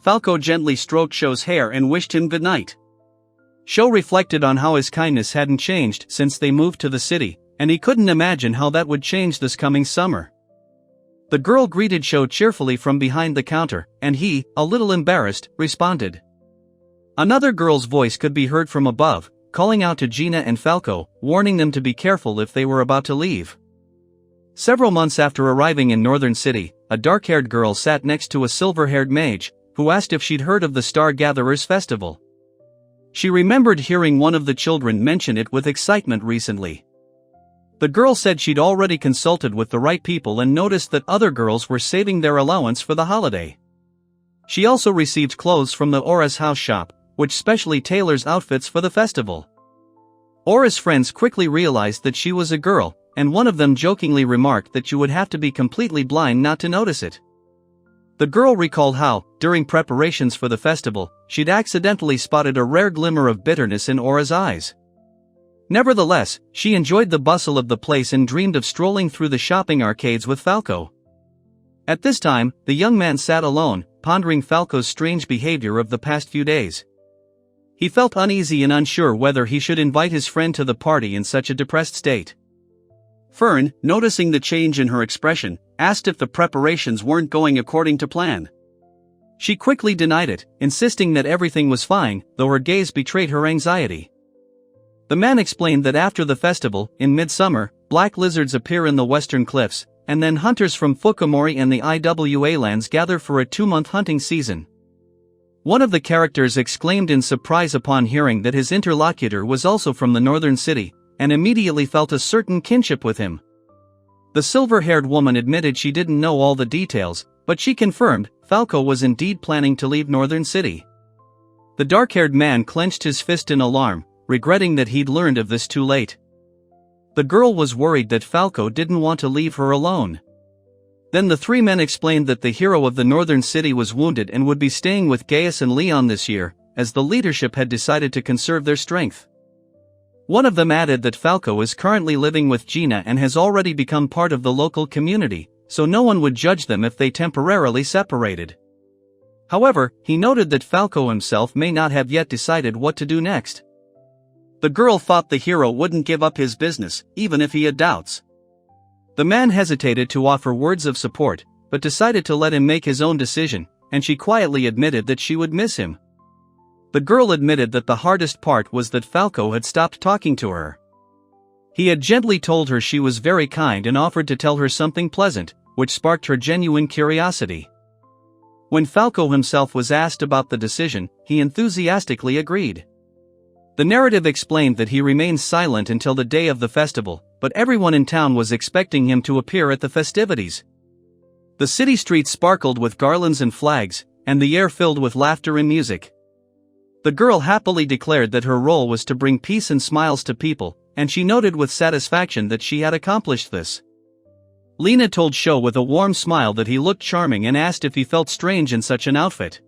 Falco gently stroked Shou's hair and wished him good night. Shou reflected on how his kindness hadn't changed since they moved to the city, and he couldn't imagine how that would change this coming summer. The girl greeted Shou cheerfully from behind the counter, and he, a little embarrassed, responded. Another girl's voice could be heard from above, calling out to Gina and Falco, warning them to be careful if they were about to leave. Several months after arriving in Northern City, a dark-haired girl sat next to a silver-haired mage, who asked if she'd heard of the Star Gatherers Festival. She remembered hearing one of the children mention it with excitement recently. The girl said she'd already consulted with the right people and noticed that other girls were saving their allowance for the holiday. She also received clothes from the Aura's house shop, which specially tailors outfits for the festival. Aura's friends quickly realized that she was a girl, and one of them jokingly remarked that you would have to be completely blind not to notice it. The girl recalled how, during preparations for the festival, she'd accidentally spotted a rare glimmer of bitterness in Aura's eyes. Nevertheless, she enjoyed the bustle of the place and dreamed of strolling through the shopping arcades with Falco. At this time, the young man sat alone, pondering Falco's strange behavior of the past few days. He felt uneasy and unsure whether he should invite his friend to the party in such a depressed state. Fern, noticing the change in her expression, asked if the preparations weren't going according to plan. She quickly denied it, insisting that everything was fine, though her gaze betrayed her anxiety. The man explained that after the festival, in midsummer, black lizards appear in the western cliffs, and then hunters from Fukumori and the Iwa lands gather for a 2-month hunting season. One of the characters exclaimed in surprise upon hearing that his interlocutor was also from the northern city, and immediately felt a certain kinship with him. The silver-haired woman admitted she didn't know all the details, but she confirmed Falco was indeed planning to leave Northern City. The dark-haired man clenched his fist in alarm, regretting that he'd learned of this too late. The girl was worried that Falco didn't want to leave her alone. Then the three men explained that the hero of the Northern City was wounded and would be staying with Gaius and Leon this year, as the leadership had decided to conserve their strength. One of them added that Falco is currently living with Gina and has already become part of the local community, so no one would judge them if they temporarily separated. However, he noted that Falco himself may not have yet decided what to do next. The girl thought the hero wouldn't give up his business, even if he had doubts. The man hesitated to offer words of support, but decided to let him make his own decision, and she quietly admitted that she would miss him. The girl admitted that the hardest part was that Falco had stopped talking to her. He had gently told her she was very kind and offered to tell her something pleasant, which sparked her genuine curiosity. When Falco himself was asked about the decision, he enthusiastically agreed. The narrative explained that he remained silent until the day of the festival, but everyone in town was expecting him to appear at the festivities. The city streets sparkled with garlands and flags, and the air filled with laughter and music. The girl happily declared that her role was to bring peace and smiles to people, and she noted with satisfaction that she had accomplished this. Lena told Sho with a warm smile that he looked charming and asked if he felt strange in such an outfit.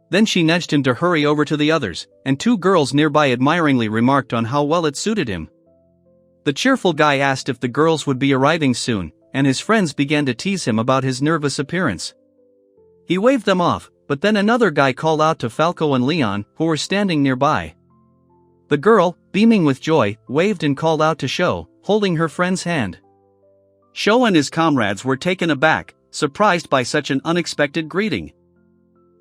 Then she nudged him to hurry over to the others, and 2 girls nearby admiringly remarked on how well it suited him. The cheerful guy asked if the girls would be arriving soon, and his friends began to tease him about his nervous appearance. He waved them off, but then another guy called out to Falco and Leon, who were standing nearby. The girl, beaming with joy, waved and called out to Sho, holding her friend's hand. Sho and his comrades were taken aback, surprised by such an unexpected greeting.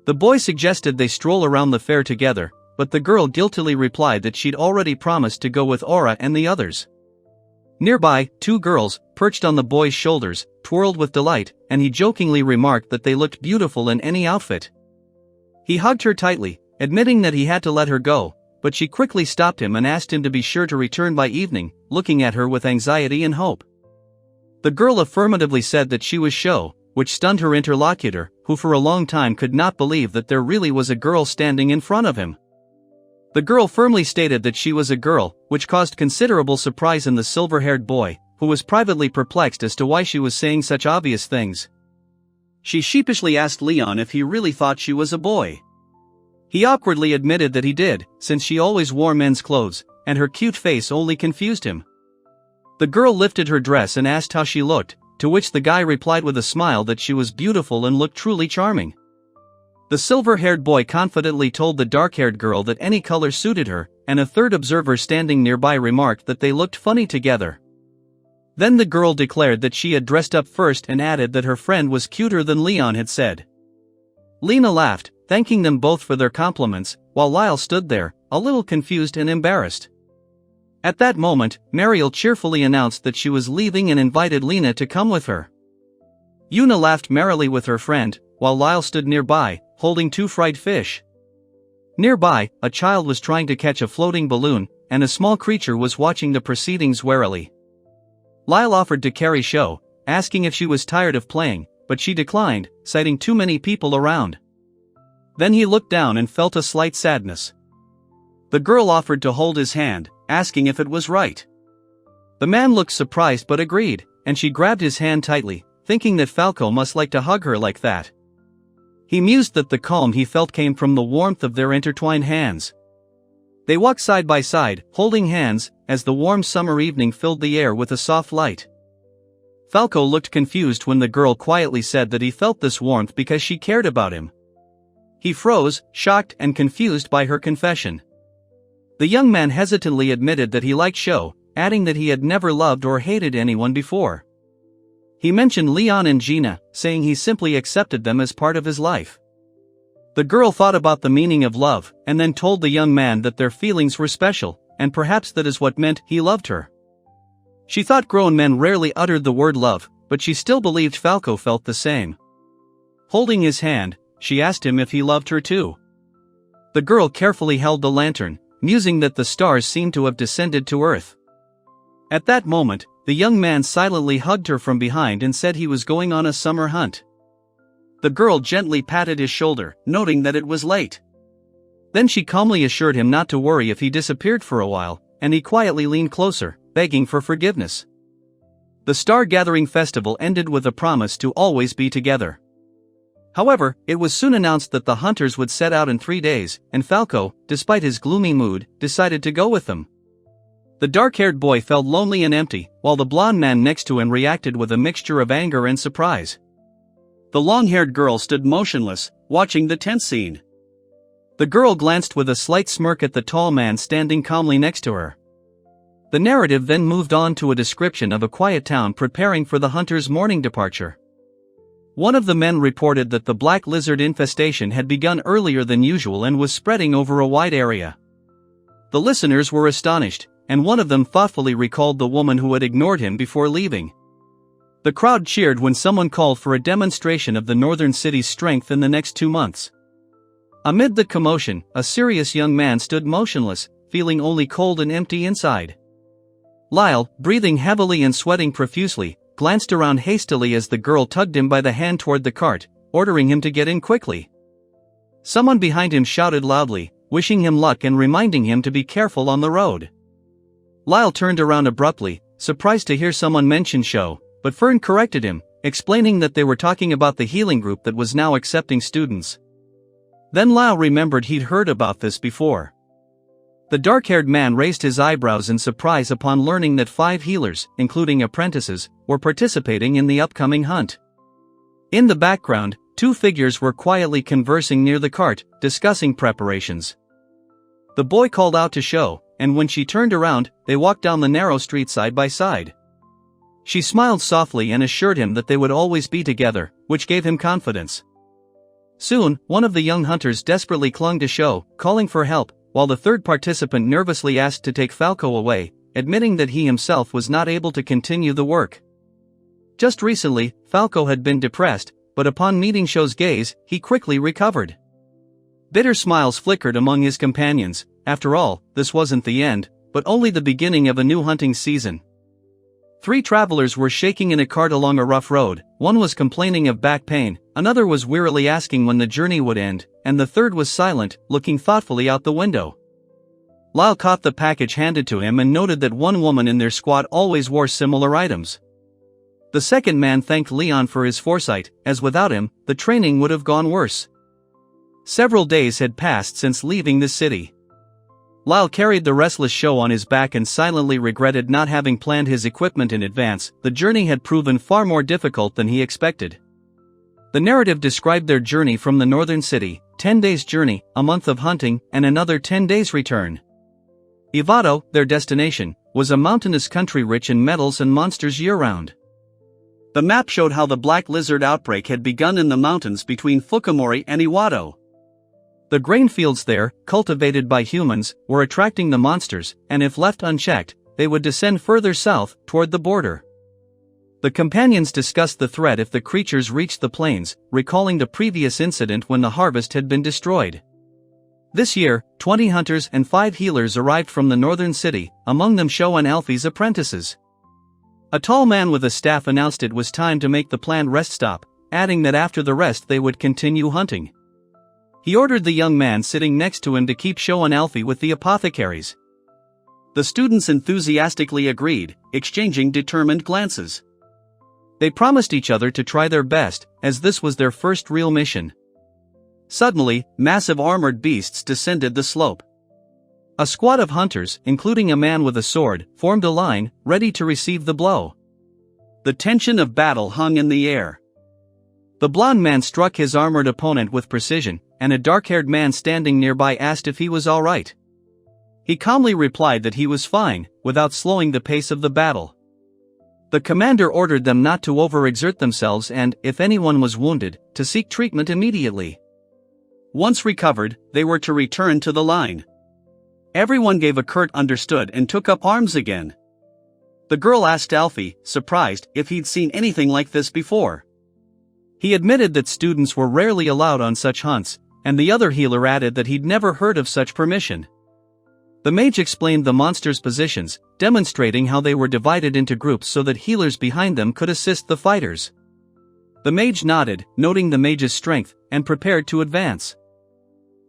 The boy suggested they stroll around the fair together, but the girl guiltily replied that she'd already promised to go with Aura and the others. Nearby, 2 girls, perched on the boy's shoulders, twirled with delight, and he jokingly remarked that they looked beautiful in any outfit. He hugged her tightly, admitting that he had to let her go, but she quickly stopped him and asked him to be sure to return by evening, looking at her with anxiety and hope. The girl affirmatively said that she was Sho, which stunned her interlocutor, who for a long time could not believe that there really was a girl standing in front of him. The girl firmly stated that she was a girl, which caused considerable surprise in the silver-haired boy, who was privately perplexed as to why she was saying such obvious things. She sheepishly asked Leon if he really thought she was a boy. He awkwardly admitted that he did, since she always wore men's clothes, and her cute face only confused him. The girl lifted her dress and asked how she looked, to which the guy replied with a smile that she was beautiful and looked truly charming. The silver-haired boy confidently told the dark-haired girl that any color suited her, and a third observer standing nearby remarked that they looked funny together. Then the girl declared that she had dressed up first and added that her friend was cuter than Leon had said. Lena laughed, thanking them both for their compliments, while Lyle stood there, a little confused and embarrassed. At that moment, Mariel cheerfully announced that she was leaving and invited Lena to come with her. Yuna laughed merrily with her friend, while Lyle stood nearby, holding 2 fried fish. Nearby, a child was trying to catch a floating balloon, and a small creature was watching the proceedings warily. Lyle offered to carry Sho, asking if she was tired of playing, but she declined, citing too many people around. Then he looked down and felt a slight sadness. The girl offered to hold his hand, asking if it was right. The man looked surprised but agreed, and she grabbed his hand tightly, thinking that Falco must like to hug her like that. He mused that the calm he felt came from the warmth of their intertwined hands. They walked side by side, holding hands, as the warm summer evening filled the air with a soft light. Falco looked confused when the girl quietly said that he felt this warmth because she cared about him. He froze, shocked and confused by her confession. The young man hesitantly admitted that he liked Sho, adding that he had never loved or hated anyone before. He mentioned Leon and Gina, saying he simply accepted them as part of his life. The girl thought about the meaning of love, and then told the young man that their feelings were special, and perhaps that is what meant he loved her. She thought grown men rarely uttered the word love, but she still believed Falco felt the same. Holding his hand, she asked him if he loved her too. The girl carefully held the lantern, musing that the stars seemed to have descended to earth. At that moment, the young man silently hugged her from behind and said he was going on a summer hunt. The girl gently patted his shoulder, noting that it was late. Then she calmly assured him not to worry if he disappeared for a while, and he quietly leaned closer, begging for forgiveness. The star-gathering festival ended with a promise to always be together. However, it was soon announced that the hunters would set out in 3 days, and Falco, despite his gloomy mood, decided to go with them. The dark-haired boy felt lonely and empty, while the blonde man next to him reacted with a mixture of anger and surprise. The long-haired girl stood motionless, watching the tense scene. The girl glanced with a slight smirk at the tall man standing calmly next to her. The narrative then moved on to a description of a quiet town preparing for the hunters' morning departure. One of the men reported that the black lizard infestation had begun earlier than usual and was spreading over a wide area. The listeners were astonished, and one of them thoughtfully recalled the woman who had ignored him before leaving. The crowd cheered when someone called for a demonstration of the northern city's strength in the next 2 months. Amid the commotion, a serious young man stood motionless, feeling only cold and empty inside. Lyle, breathing heavily and sweating profusely, glanced around hastily as the girl tugged him by the hand toward the cart, ordering him to get in quickly. Someone behind him shouted loudly, wishing him luck and reminding him to be careful on the road. Lyle turned around abruptly, surprised to hear someone mention Sho, but Fern corrected him, explaining that they were talking about the healing group that was now accepting students. Then Lyle remembered he'd heard about this before. The dark-haired man raised his eyebrows in surprise upon learning that 5 healers, including apprentices, were participating in the upcoming hunt. In the background, 2 figures were quietly conversing near the cart, discussing preparations. The boy called out to Sho, and when she turned around, they walked down the narrow street side by side. She smiled softly and assured him that they would always be together, which gave him confidence. Soon, one of the young hunters desperately clung to Sho, calling for help, while the third participant nervously asked to take Falco away, admitting that he himself was not able to continue the work. Just recently, Falco had been depressed, but upon meeting Sho's gaze, he quickly recovered. Bitter smiles flickered among his companions. After all, this wasn't the end, but only the beginning of a new hunting season. 3 travelers were shaking in a cart along a rough road. One was complaining of back pain, another was wearily asking when the journey would end, and the third was silent, looking thoughtfully out the window. Lyle caught the package handed to him and noted that one woman in their squad always wore similar items. The second man thanked Leon for his foresight, as without him, the training would have gone worse. Several days had passed since leaving the city. Lyle carried the restless Sho on his back and silently regretted not having planned his equipment in advance. The journey had proven far more difficult than he expected. The narrative described their journey from the northern city, 10 days journey, a month of hunting, and another 10 days return. Ivado, their destination, was a mountainous country rich in metals and monsters year-round. The map showed how the black lizard outbreak had begun in the mountains between Fukumori and Iwado. The grain fields there, cultivated by humans, were attracting the monsters, and if left unchecked, they would descend further south, toward the border. The companions discussed the threat if the creatures reached the plains, recalling the previous incident when the harvest had been destroyed. This year, 20 hunters and 5 healers arrived from the northern city, among them Sho and Alfie's apprentices. A tall man with a staff announced it was time to make the planned rest stop, adding that after the rest they would continue hunting. He ordered the young man sitting next to him to keep Sho and Alfie with the apothecaries. The students enthusiastically agreed, exchanging determined glances. They promised each other to try their best, as this was their first real mission. Suddenly, massive armored beasts descended the slope. A squad of hunters, including a man with a sword, formed a line, ready to receive the blow. The tension of battle hung in the air. The blond man struck his armored opponent with precision, and a dark-haired man standing nearby asked if he was all right. He calmly replied that he was fine, without slowing the pace of the battle. The commander ordered them not to overexert themselves and, if anyone was wounded, to seek treatment immediately. Once recovered, they were to return to the line. Everyone gave a curt understood and took up arms again. The girl asked Alfie, surprised, if he'd seen anything like this before. He admitted that students were rarely allowed on such hunts, and the other healer added that he'd never heard of such permission. The mage explained the monsters' positions, demonstrating how they were divided into groups so that healers behind them could assist the fighters. The mage nodded, noting the mage's strength, and prepared to advance.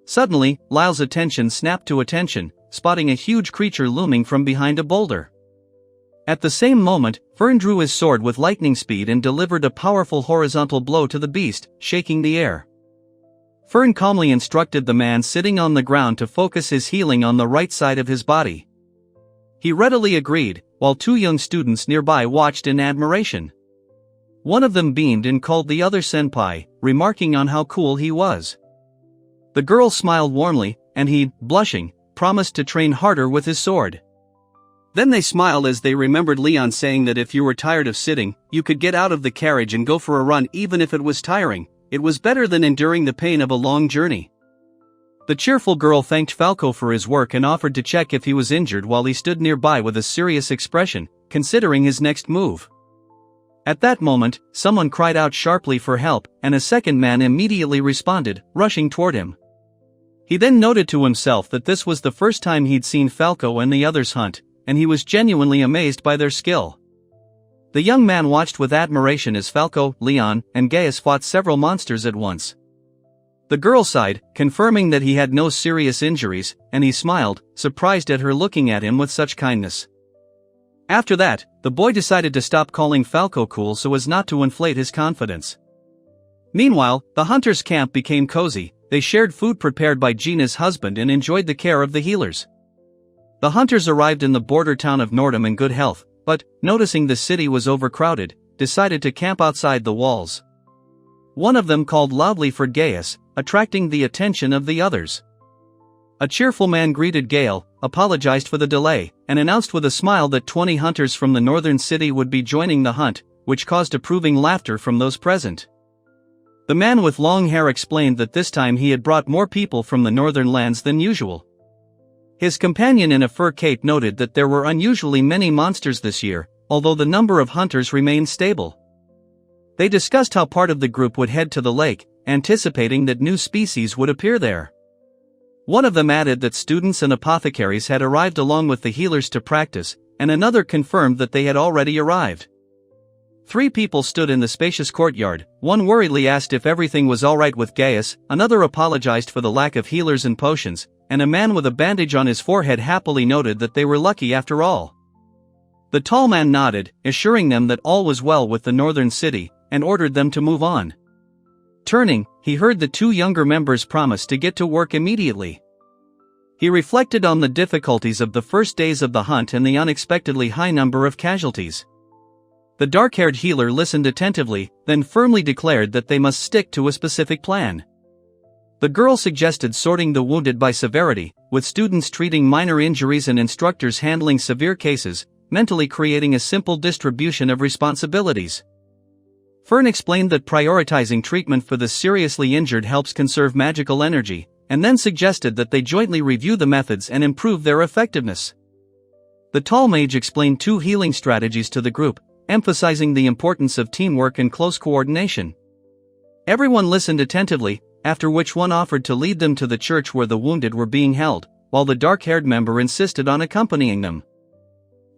Suddenly, Lyle's attention snapped to attention, spotting a huge creature looming from behind a boulder. At the same moment, Fern drew his sword with lightning speed and delivered a powerful horizontal blow to the beast, shaking the air. Fern calmly instructed the man sitting on the ground to focus his healing on the right side of his body. He readily agreed, while 2 young students nearby watched in admiration. One of them beamed and called the other senpai, remarking on how cool he was. The girl smiled warmly, and he, blushing, promised to train harder with his sword. Then they smiled as they remembered Leon saying that if you were tired of sitting, you could get out of the carriage and go for a run even if it was tiring. It was better than enduring the pain of a long journey. The cheerful girl thanked Falco for his work and offered to check if he was injured while he stood nearby with a serious expression, considering his next move. At that moment, someone cried out sharply for help, and a second man immediately responded, rushing toward him. He then noted to himself that this was the first time he'd seen Falco and the others hunt, and he was genuinely amazed by their skill. The young man watched with admiration as Falco, Leon, and Gaius fought several monsters at once. The girl sighed, confirming that he had no serious injuries, and he smiled, surprised at her looking at him with such kindness. After that, the boy decided to stop calling Falco cool so as not to inflate his confidence. Meanwhile, the hunters' camp became cozy. They shared food prepared by Gina's husband and enjoyed the care of the healers. The hunters arrived in the border town of Nordham in good health, but, noticing the city was overcrowded, decided to camp outside the walls. One of them called loudly for Gaius, attracting the attention of the others. A cheerful man greeted Gale, apologized for the delay, and announced with a smile that 20 hunters from the northern city would be joining the hunt, which caused approving laughter from those present. The man with long hair explained that this time he had brought more people from the northern lands than usual. His companion in a fur cape noted that there were unusually many monsters this year, although the number of hunters remained stable. They discussed how part of the group would head to the lake, anticipating that new species would appear there. One of them added that students and apothecaries had arrived along with the healers to practice, and another confirmed that they had already arrived. 3 people stood in the spacious courtyard. One worriedly asked if everything was alright with Gaius, another apologized for the lack of healers and potions, and a man with a bandage on his forehead happily noted that they were lucky after all. The tall man nodded, assuring them that all was well with the northern city, and ordered them to move on. Turning, he heard the 2 younger members promise to get to work immediately. He reflected on the difficulties of the first days of the hunt and the unexpectedly high number of casualties. The dark-haired healer listened attentively, then firmly declared that they must stick to a specific plan. The girl suggested sorting the wounded by severity, with students treating minor injuries and instructors handling severe cases, mentally creating a simple distribution of responsibilities. Fern explained that prioritizing treatment for the seriously injured helps conserve magical energy, and then suggested that they jointly review the methods and improve their effectiveness. The tall mage explained 2 healing strategies to the group, emphasizing the importance of teamwork and close coordination. Everyone listened attentively, after which one offered to lead them to the church where the wounded were being held, while the dark-haired member insisted on accompanying them.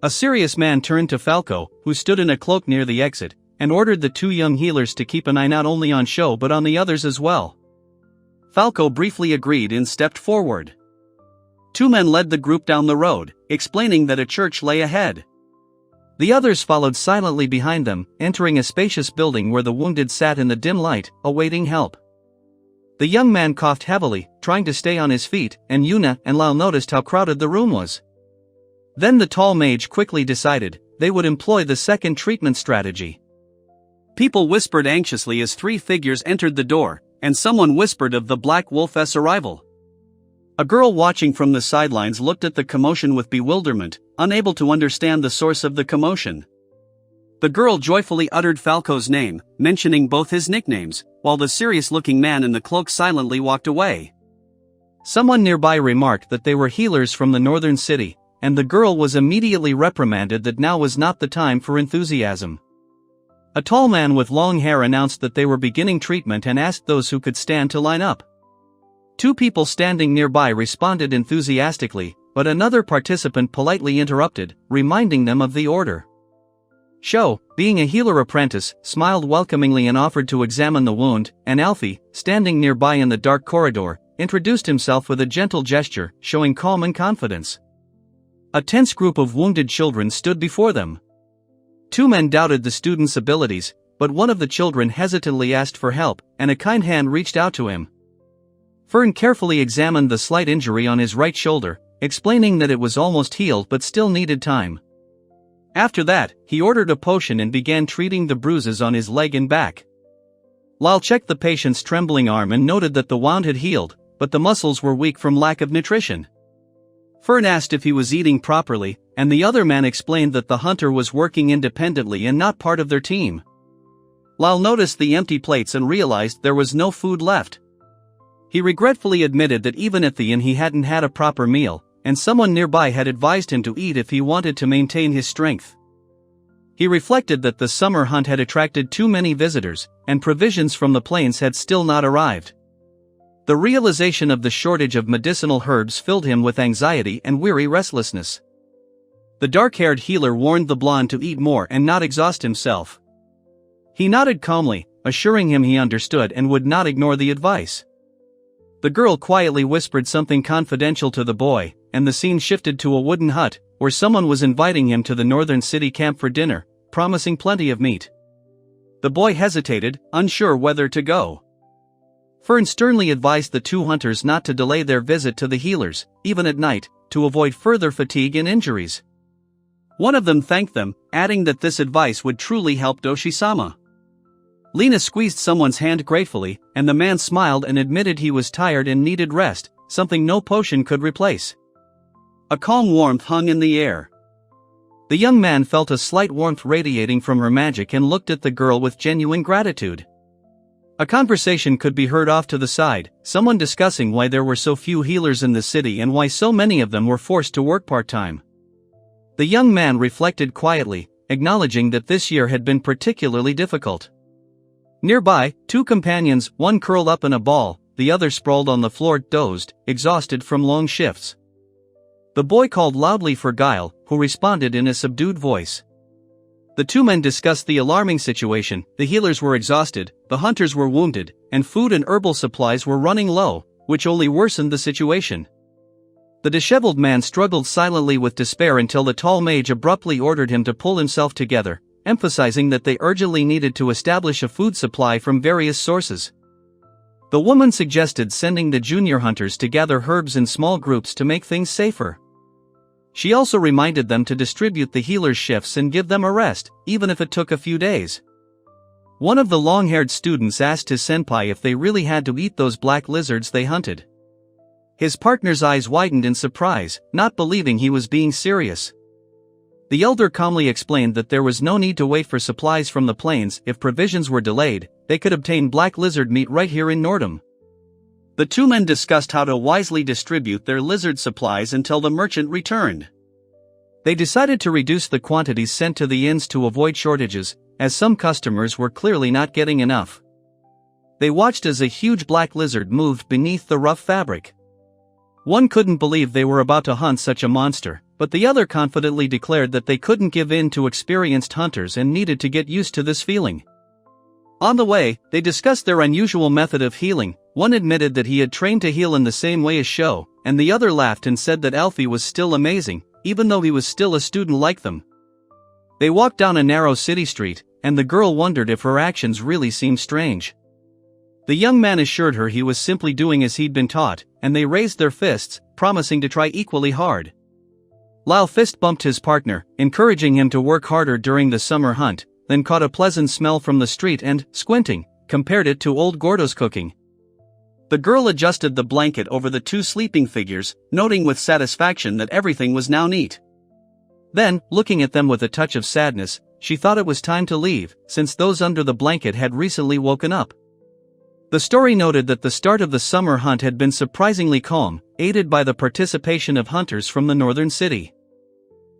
A serious man turned to Falco, who stood in a cloak near the exit, and ordered the 2 young healers to keep an eye not only on Sho but on the others as well. Falco briefly agreed and stepped forward. 2 men led the group down the road, explaining that a church lay ahead. The others followed silently behind them, entering a spacious building where the wounded sat in the dim light, awaiting help. The young man coughed heavily, trying to stay on his feet, and Yuna and Lao noticed how crowded the room was. Then the tall mage quickly decided they would employ the second treatment strategy. People whispered anxiously as 3 figures entered the door, and someone whispered of the Black Wolf's arrival. A girl watching from the sidelines looked at the commotion with bewilderment, unable to understand the source of the commotion. The girl joyfully uttered Falco's name, mentioning both his nicknames, while the serious-looking man in the cloak silently walked away. Someone nearby remarked that they were healers from the northern city, and the girl was immediately reprimanded that now was not the time for enthusiasm. A tall man with long hair announced that they were beginning treatment and asked those who could stand to line up. 2 people standing nearby responded enthusiastically, but another participant politely interrupted, reminding them of the order. Sho, being a healer apprentice, smiled welcomingly and offered to examine the wound, and Alfie, standing nearby in the dark corridor, introduced himself with a gentle gesture, showing calm and confidence. A tense group of wounded children stood before them. 2 men doubted the student's abilities, but one of the children hesitantly asked for help, and a kind hand reached out to him. Fern carefully examined the slight injury on his right shoulder, explaining that it was almost healed but still needed time. After that, he ordered a potion and began treating the bruises on his leg and back. Lal checked the patient's trembling arm and noted that the wound had healed, but the muscles were weak from lack of nutrition. Fern asked if he was eating properly, and the other man explained that the hunter was working independently and not part of their team. Lal noticed the empty plates and realized there was no food left. He regretfully admitted that even at the inn he hadn't had a proper meal, and someone nearby had advised him to eat if he wanted to maintain his strength. He reflected that the summer hunt had attracted too many visitors, and provisions from the plains had still not arrived. The realization of the shortage of medicinal herbs filled him with anxiety and weary restlessness. The dark-haired healer warned the blonde to eat more and not exhaust himself. He nodded calmly, assuring him he understood and would not ignore the advice. The girl quietly whispered something confidential to the boy, and the scene shifted to a wooden hut, where someone was inviting him to the northern city camp for dinner, promising plenty of meat. The boy hesitated, unsure whether to go. Fern sternly advised the 2 hunters not to delay their visit to the healers, even at night, to avoid further fatigue and injuries. One of them thanked them, adding that this advice would truly help Doshi-sama. Lena squeezed someone's hand gratefully, and the man smiled and admitted he was tired and needed rest, something no potion could replace. A calm warmth hung in the air. The young man felt a slight warmth radiating from her magic and looked at the girl with genuine gratitude. A conversation could be heard off to the side, someone discussing why there were so few healers in the city and why so many of them were forced to work part-time. The young man reflected quietly, acknowledging that this year had been particularly difficult. Nearby, 2 companions, one curled up in a ball, the other sprawled on the floor, dozed, exhausted from long shifts. The boy called loudly for Guile, who responded in a subdued voice. The 2 men discussed the alarming situation. The healers were exhausted, the hunters were wounded, and food and herbal supplies were running low, which only worsened the situation. The disheveled man struggled silently with despair until the tall mage abruptly ordered him to pull himself together, emphasizing that they urgently needed to establish a food supply from various sources. The woman suggested sending the junior hunters to gather herbs in small groups to make things safer. She also reminded them to distribute the healers' shifts and give them a rest, even if it took a few days. One of the long-haired students asked his senpai if they really had to eat those black lizards they hunted. His partner's eyes widened in surprise, not believing he was being serious. The elder calmly explained that there was no need to wait for supplies from the plains. If provisions were delayed, they could obtain black lizard meat right here in Nordum. The two men discussed how to wisely distribute their lizard supplies until the merchant returned. They decided to reduce the quantities sent to the inns to avoid shortages, as some customers were clearly not getting enough. They watched as a huge black lizard moved beneath the rough fabric. One couldn't believe they were about to hunt such a monster, but the other confidently declared that they couldn't give in to experienced hunters and needed to get used to this feeling. On the way, they discussed their unusual method of healing. One admitted that he had trained to heal in the same way as Sho, and the other laughed and said that Alfie was still amazing, even though he was still a student like them. They walked down a narrow city street, and the girl wondered if her actions really seemed strange. The young man assured her he was simply doing as he'd been taught, and they raised their fists, promising to try equally hard. Lyle fist bumped his partner, encouraging him to work harder during the summer hunt, then caught a pleasant smell from the street and, squinting, compared it to old Gordo's cooking. The girl adjusted the blanket over the two sleeping figures, noting with satisfaction that everything was now neat. Then, looking at them with a touch of sadness, she thought it was time to leave, since those under the blanket had recently woken up. The story noted that the start of the summer hunt had been surprisingly calm, aided by the participation of hunters from the northern city.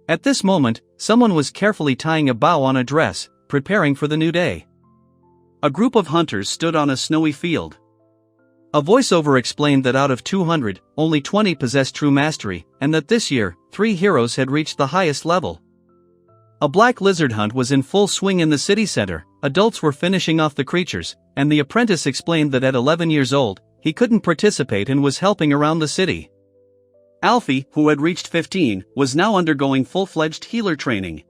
At this moment, someone was carefully tying a bow on a dress, preparing for the new day. A group of hunters stood on a snowy field. A voiceover explained that out of 200, only 20 possessed true mastery, and that this year, 3 heroes had reached the highest level. A black lizard hunt was in full swing in the city center. Adults were finishing off the creatures, and the apprentice explained that at 11 years old, he couldn't participate and was helping around the city. Alfie, who had reached 15, was now undergoing full-fledged healer training.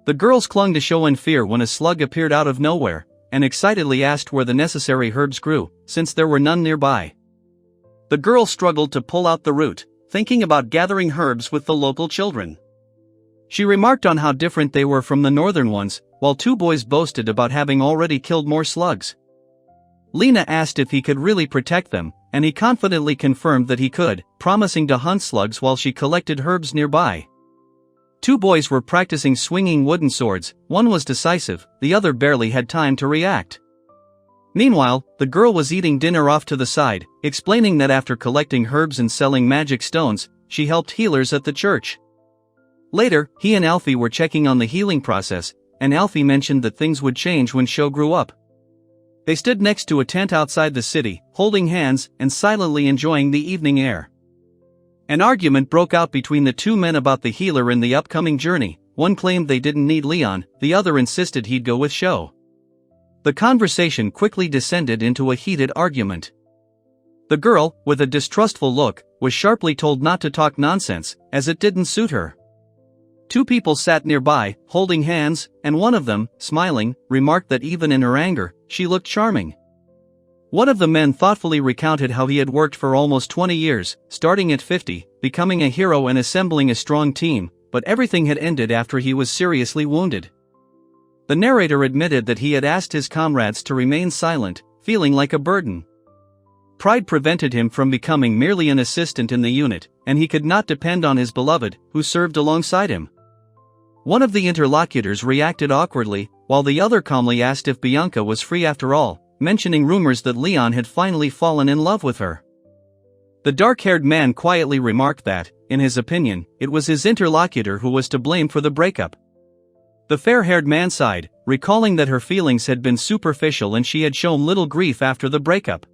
The girls clung to Sho in fear when a slug appeared out of nowhere, and excitedly asked where the necessary herbs grew, since there were none nearby. The girl struggled to pull out the root, thinking about gathering herbs with the local children. She remarked on how different they were from the northern ones, while 2 boys boasted about having already killed more slugs. Lena asked if he could really protect them, and he confidently confirmed that he could, promising to hunt slugs while she collected herbs nearby. 2 boys were practicing swinging wooden swords. One was decisive, the other barely had time to react. Meanwhile, the girl was eating dinner off to the side, explaining that after collecting herbs and selling magic stones, she helped healers at the church. Later, he and Alfie were checking on the healing process, and Alfie mentioned that things would change when Sho grew up. They stood next to a tent outside the city, holding hands and silently enjoying the evening air. An argument broke out between the 2 men about the healer in the upcoming journey. One claimed they didn't need Leon, the other insisted he'd go with Sho. The conversation quickly descended into a heated argument. The girl, with a distrustful look, was sharply told not to talk nonsense, as it didn't suit her. 2 people sat nearby, holding hands, and one of them, smiling, remarked that even in her anger, she looked charming. One of the men thoughtfully recounted how he had worked for almost 20 years, starting at 50, becoming a hero and assembling a strong team, but everything had ended after he was seriously wounded. The narrator admitted that he had asked his comrades to remain silent, feeling like a burden. Pride prevented him from becoming merely an assistant in the unit, and he could not depend on his beloved, who served alongside him. One of the interlocutors reacted awkwardly, while the other calmly asked if Bianca was free after all, mentioning rumors that Leon had finally fallen in love with her. The dark-haired man quietly remarked that, in his opinion, it was his interlocutor who was to blame for the breakup. The fair-haired man sighed, recalling that her feelings had been superficial and she had shown little grief after the breakup.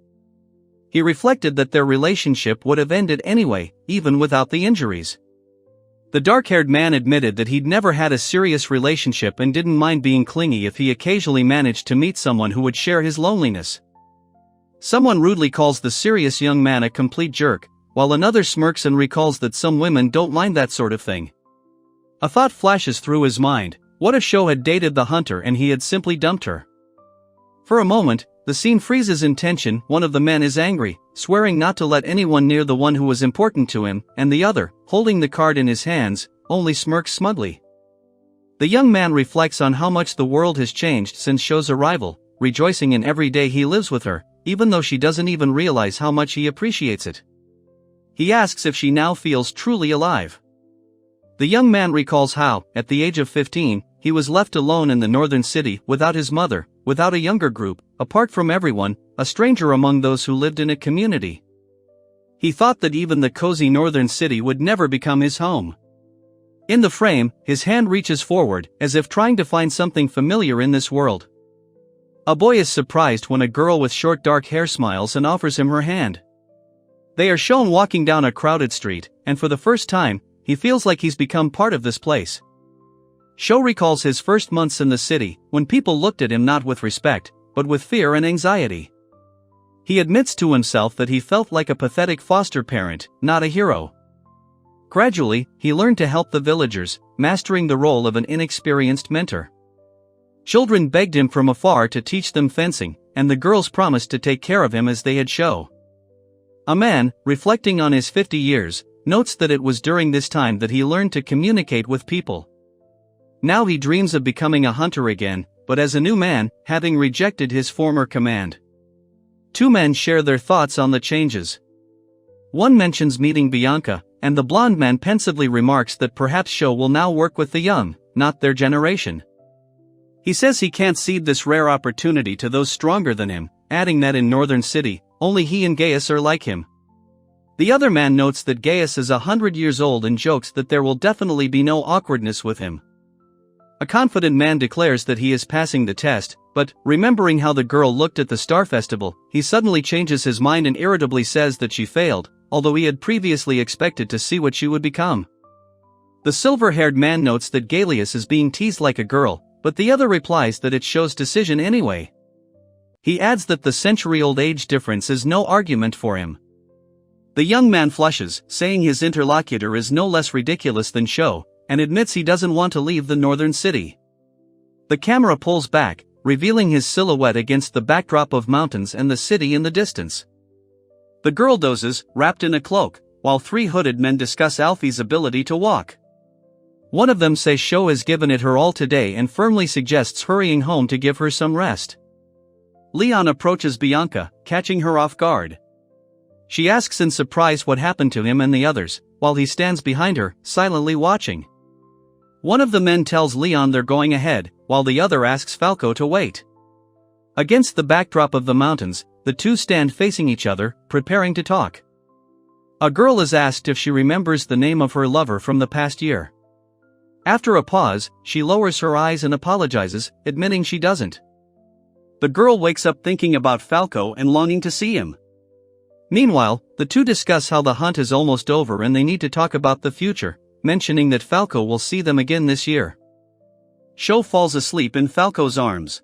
He reflected that their relationship would have ended anyway, even without the injuries. The dark-haired man admitted that he'd never had a serious relationship and didn't mind being clingy if he occasionally managed to meet someone who would share his loneliness. Someone rudely calls the serious young man a complete jerk, while another smirks and recalls that some women don't mind that sort of thing. A thought flashes through his mind: what if Sho had dated the hunter and he had simply dumped her? For a moment, the scene freezes in tension. One of the men is angry, swearing not to let anyone near the one who was important to him, and the other, holding the card in his hands, only smirks smugly. The young man reflects on how much the world has changed since Sho's arrival, rejoicing in every day he lives with her, even though she doesn't even realize how much he appreciates it. He asks if she now feels truly alive. The young man recalls how, at the age of 15, he was left alone in the northern city without his mother, without a younger group, apart from everyone, a stranger among those who lived in a community. He thought that even the cozy northern city would never become his home. In the frame, his hand reaches forward, as if trying to find something familiar in this world. A boy is surprised when a girl with short dark hair smiles and offers him her hand. They are shown walking down a crowded street, and for the first time, he feels like he's become part of this place. Sho recalls his first months in the city, when people looked at him not with respect, but with fear and anxiety. He admits to himself that he felt like a pathetic foster parent, not a hero. Gradually, he learned to help the villagers, mastering the role of an inexperienced mentor. Children begged him from afar to teach them fencing, and the girls promised to take care of him as they had Sho. A man, reflecting on his 50 years, notes that it was during this time that he learned to communicate with people. Now he dreams of becoming a hunter again, but as a new man, having rejected his former command. Two men share their thoughts on the changes. One mentions meeting Bianca, and the blonde man pensively remarks that perhaps Sho will now work with the young, not their generation. He says he can't cede this rare opportunity to those stronger than him, adding that in Northern City, only he and Gaius are like him. The other man notes that Gaius is 100 years old and jokes that there will definitely be no awkwardness with him. A confident man declares that he is passing the test, but, remembering how the girl looked at the Star Festival, he suddenly changes his mind and irritably says that she failed, although he had previously expected to see what she would become. The silver-haired man notes that Gaius is being teased like a girl, but the other replies that it shows decision anyway. He adds that the century-old age difference is no argument for him. The young man flushes, saying his interlocutor is no less ridiculous than Sho, and admits he doesn't want to leave the northern city. The camera pulls back, revealing his silhouette against the backdrop of mountains and the city in the distance. The girl dozes, wrapped in a cloak, while three hooded men discuss Alfie's ability to walk. One of them says Sho has given it her all today and firmly suggests hurrying home to give her some rest. Leon approaches Bianca, catching her off guard. She asks in surprise what happened to him and the others, while he stands behind her, silently watching. One of the men tells Leon they're going ahead, while the other asks Falco to wait. Against the backdrop of the mountains, the two stand facing each other, preparing to talk. A girl is asked if she remembers the name of her lover from the past year. After a pause, she lowers her eyes and apologizes, admitting she doesn't. The girl wakes up thinking about Falco and longing to see him. Meanwhile, the two discuss how the hunt is almost over and they need to talk about the future, mentioning that Falco will see them again this year. Sho falls asleep in Falco's arms.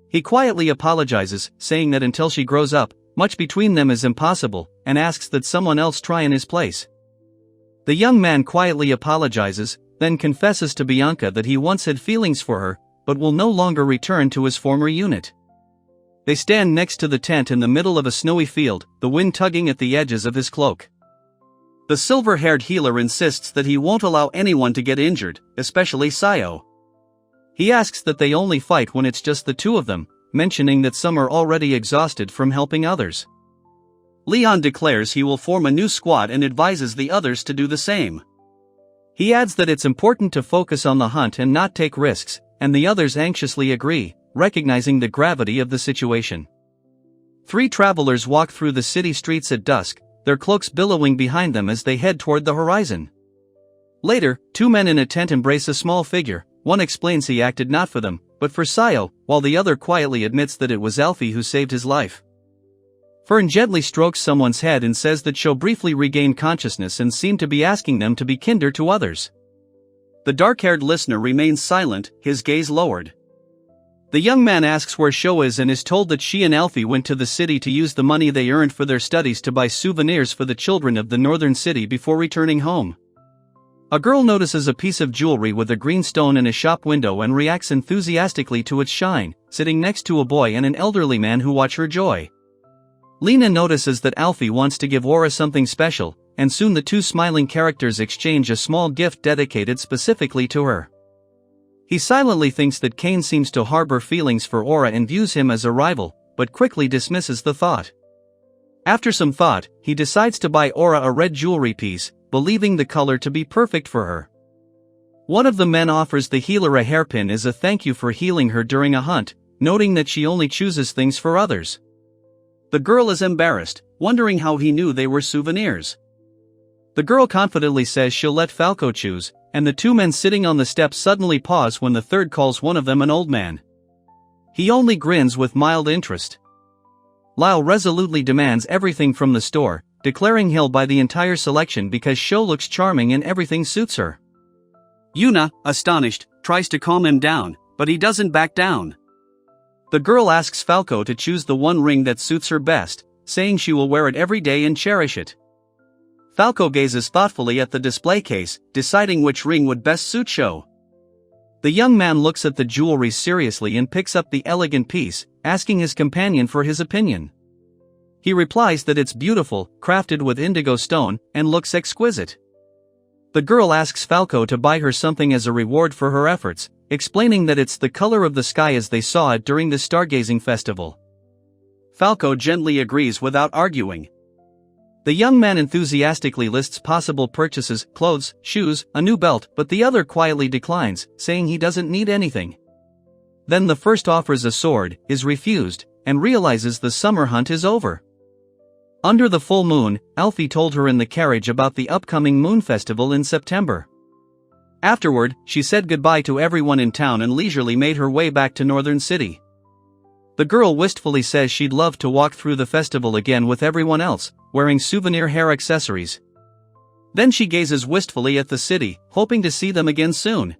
He quietly apologizes, saying that until she grows up, much between them is impossible, and asks that someone else try in his place. The young man quietly apologizes, then confesses to Bianca that he once had feelings for her, but will no longer return to his former unit. They stand next to the tent in the middle of a snowy field, the wind tugging at the edges of his cloak. The silver-haired healer insists that he won't allow anyone to get injured, especially Sayo. He asks that they only fight when it's just the two of them, mentioning that some are already exhausted from helping others. Leon declares he will form a new squad and advises the others to do the same. He adds that it's important to focus on the hunt and not take risks, and the others anxiously agree, recognizing the gravity of the situation. Three travelers walk through the city streets at dusk, their cloaks billowing behind them as they head toward the horizon. Later, two men in a tent embrace a small figure. One explains he acted not for them, but for Sayo, while the other quietly admits that it was Alfie who saved his life. Fern gently strokes someone's head and says that Sho briefly regained consciousness and seemed to be asking them to be kinder to others. The dark-haired listener remains silent, his gaze lowered. The young man asks where Sho is and is told that she and Alfie went to the city to use the money they earned for their studies to buy souvenirs for the children of the northern city before returning home. A girl notices a piece of jewelry with a green stone in a shop window and reacts enthusiastically to its shine, sitting next to a boy and an elderly man who watch her joy. Lena notices that Alfie wants to give Aura something special, and soon the two smiling characters exchange a small gift dedicated specifically to her. He silently thinks that Kane seems to harbor feelings for Aura and views him as a rival, but quickly dismisses the thought. After some thought, he decides to buy Aura a red jewelry piece, believing the color to be perfect for her. One of the men offers the healer a hairpin as a thank you for healing her during a hunt, noting that she only chooses things for others. The girl is embarrassed, wondering how he knew they were souvenirs. The girl confidently says she'll let Falco choose, and the two men sitting on the steps suddenly pause when the third calls one of them an old man. He only grins with mild interest. Lyle resolutely demands everything from the store, declaring he'll buy the entire selection because Sho looks charming and everything suits her. Yuna, astonished, tries to calm him down, but he doesn't back down. The girl asks Falco to choose the one ring that suits her best, saying she will wear it every day and cherish it. Falco gazes thoughtfully at the display case, deciding which ring would best suit Sho. The young man looks at the jewelry seriously and picks up the elegant piece, asking his companion for his opinion. He replies that it's beautiful, crafted with indigo stone, and looks exquisite. The girl asks Falco to buy her something as a reward for her efforts, explaining that it's the color of the sky as they saw it during the stargazing festival. Falco gently agrees without arguing. The young man enthusiastically lists possible purchases: clothes, shoes, a new belt, but the other quietly declines, saying he doesn't need anything. Then the first offers a sword, is refused, and realizes the summer hunt is over. Under the full moon, Alfie told her in the carriage about the upcoming moon festival in September. Afterward, she said goodbye to everyone in town and leisurely made her way back to Northern City. The girl wistfully says she'd love to walk through the festival again with everyone else, wearing souvenir hair accessories. Then she gazes wistfully at the city, hoping to see them again soon.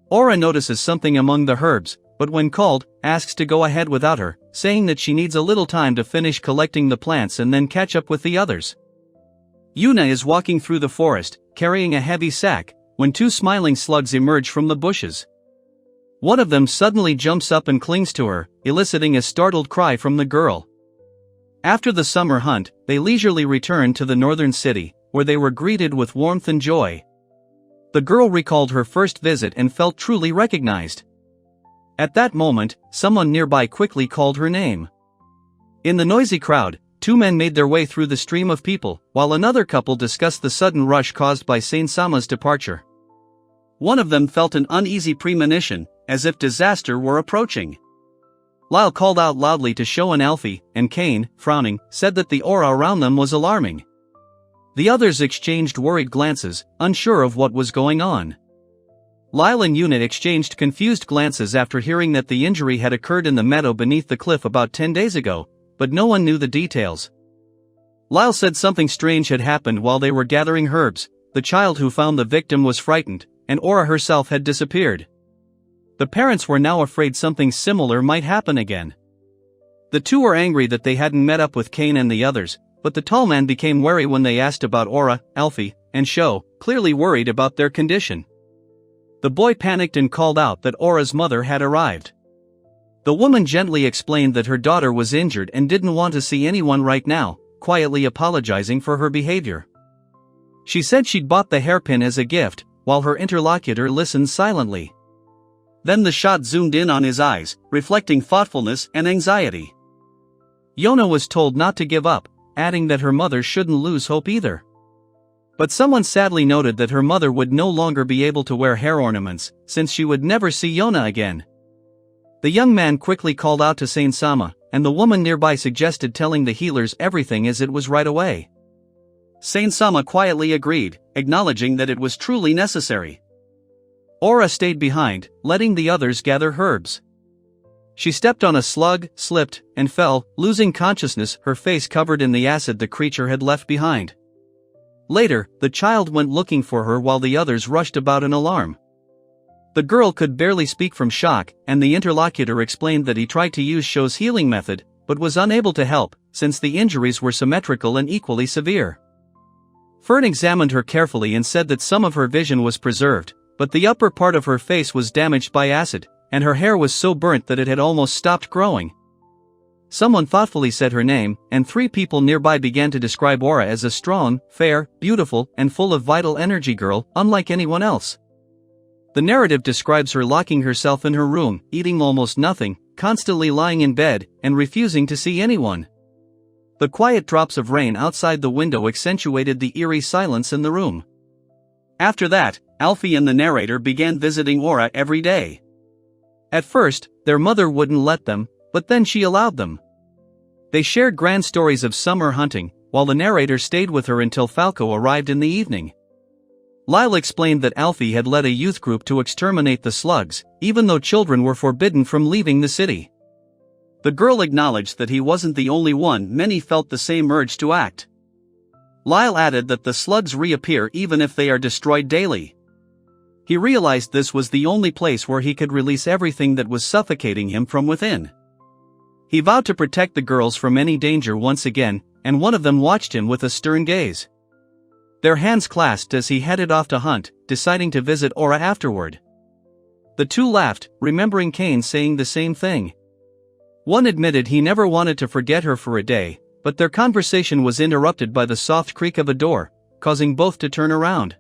Aura notices something among the herbs, but when called, asks to go ahead without her, saying that she needs a little time to finish collecting the plants and then catch up with the others. Yuna is walking through the forest, carrying a heavy sack, when two smiling slugs emerge from the bushes. One of them suddenly jumps up and clings to her, eliciting a startled cry from the girl. After the summer hunt, they leisurely return to the northern city, where they were greeted with warmth and joy. The girl recalled her first visit and felt truly recognized. At that moment, someone nearby quickly called her name. In the noisy crowd, two men made their way through the stream of people, while another couple discussed the sudden rush caused by Sain-sama's departure. One of them felt an uneasy premonition, as if disaster were approaching. Lyle called out loudly to Sho and Alfie, and Kane, frowning, said that the aura around them was alarming. The others exchanged worried glances, unsure of what was going on. Lyle and Yuna exchanged confused glances after hearing that the injury had occurred in the meadow beneath the cliff about 10 days ago, but no one knew the details. Lyle said something strange had happened while they were gathering herbs. The child who found the victim was frightened, and Aura herself had disappeared. The parents were now afraid something similar might happen again. The two were angry that they hadn't met up with Kane and the others, but the tall man became wary when they asked about Aura, Alfie, and Sho, clearly worried about their condition. The boy panicked and called out that Aura's mother had arrived. The woman gently explained that her daughter was injured and didn't want to see anyone right now, quietly apologizing for her behavior. She said she'd bought the hairpin as a gift, while her interlocutor listened silently. Then the shot zoomed in on his eyes, reflecting thoughtfulness and anxiety. Yona was told not to give up, adding that her mother shouldn't lose hope either. But someone sadly noted that her mother would no longer be able to wear hair ornaments, since she would never see Yona again. The young man quickly called out to Sain-sama, and the woman nearby suggested telling the healers everything as it was right away. Sain-sama quietly agreed, acknowledging that it was truly necessary. Aura stayed behind, letting the others gather herbs. She stepped on a slug, slipped, and fell, losing consciousness, her face covered in the acid the creature had left behind. Later, the child went looking for her while the others rushed about in alarm. The girl could barely speak from shock, and the interlocutor explained that he tried to use Sho's healing method, but was unable to help, since the injuries were symmetrical and equally severe. Fern examined her carefully and said that some of her vision was preserved, but the upper part of her face was damaged by acid, and her hair was so burnt that it had almost stopped growing. Someone thoughtfully said her name, and 3 people nearby began to describe Aura as a strong, fair, beautiful, and full of vital energy girl, unlike anyone else. The narrative describes her locking herself in her room, eating almost nothing, constantly lying in bed, and refusing to see anyone. The quiet drops of rain outside the window accentuated the eerie silence in the room. After that, Alfie and the narrator began visiting Aura every day. At first, their mother wouldn't let them, but then she allowed them. They shared grand stories of summer hunting, while the narrator stayed with her until Falco arrived in the evening. Lyle explained that Alfie had led a youth group to exterminate the slugs, even though children were forbidden from leaving the city. The girl acknowledged that he wasn't the only one, many felt the same urge to act. Lyle added that the slugs reappear even if they are destroyed daily. He realized this was the only place where he could release everything that was suffocating him from within. He vowed to protect the girls from any danger once again, and one of them watched him with a stern gaze. Their hands clasped as he headed off to hunt, deciding to visit Aura afterward. The two laughed, remembering Kane saying the same thing. One admitted he never wanted to forget her for a day, but their conversation was interrupted by the soft creak of a door, causing both to turn around.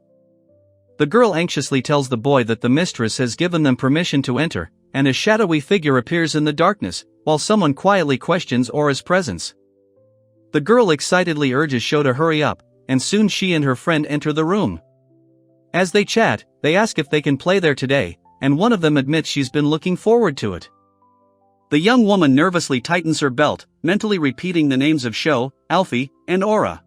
The girl anxiously tells the boy that the mistress has given them permission to enter, and a shadowy figure appears in the darkness, while someone quietly questions Aura's presence. The girl excitedly urges Sho to hurry up, and soon she and her friend enter the room. As they chat, they ask if they can play there today, and one of them admits she's been looking forward to it. The young woman nervously tightens her belt, mentally repeating the names of Sho, Alfie, and Aura.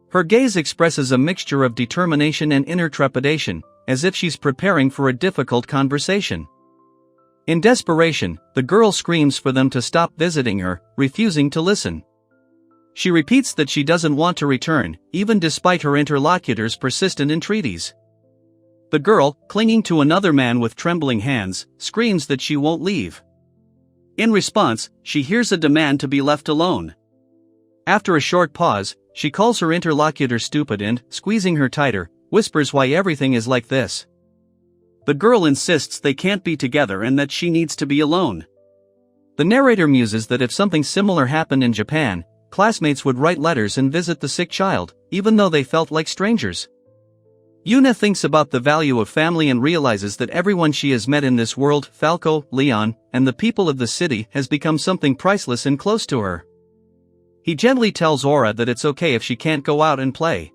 Her gaze expresses a mixture of determination and inner trepidation, as if she's preparing for a difficult conversation. In desperation, the girl screams for them to stop visiting her, refusing to listen. She repeats that she doesn't want to return, even despite her interlocutor's persistent entreaties. The girl, clinging to another man with trembling hands, screams that she won't leave. In response, she hears a demand to be left alone. After a short pause, she calls her interlocutor stupid and, squeezing her tighter, whispers why everything is like this. The girl insists they can't be together and that she needs to be alone. The narrator muses that if something similar happened in Japan, classmates would write letters and visit the sick child, even though they felt like strangers. Yuna thinks about the value of family and realizes that everyone she has met in this world, Falco, Leon, and the people of the city, has become something priceless and close to her. He gently tells Aura that it's okay if she can't go out and play.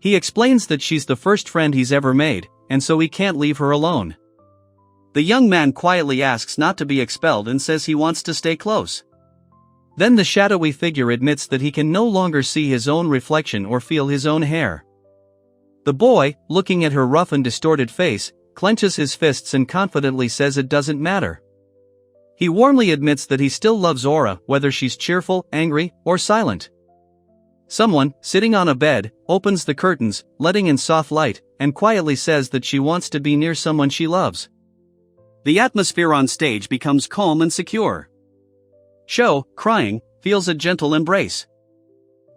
He explains that she's the first friend he's ever made, and so he can't leave her alone. The young man quietly asks not to be expelled and says he wants to stay close. Then the shadowy figure admits that he can no longer see his own reflection or feel his own hair. The boy, looking at her rough and distorted face, clenches his fists and confidently says it doesn't matter. He warmly admits that he still loves Aura, whether she's cheerful, angry, or silent. Someone, sitting on a bed, opens the curtains, letting in soft light, and quietly says that she wants to be near someone she loves. The atmosphere on stage becomes calm and secure. Sho, crying, feels a gentle embrace.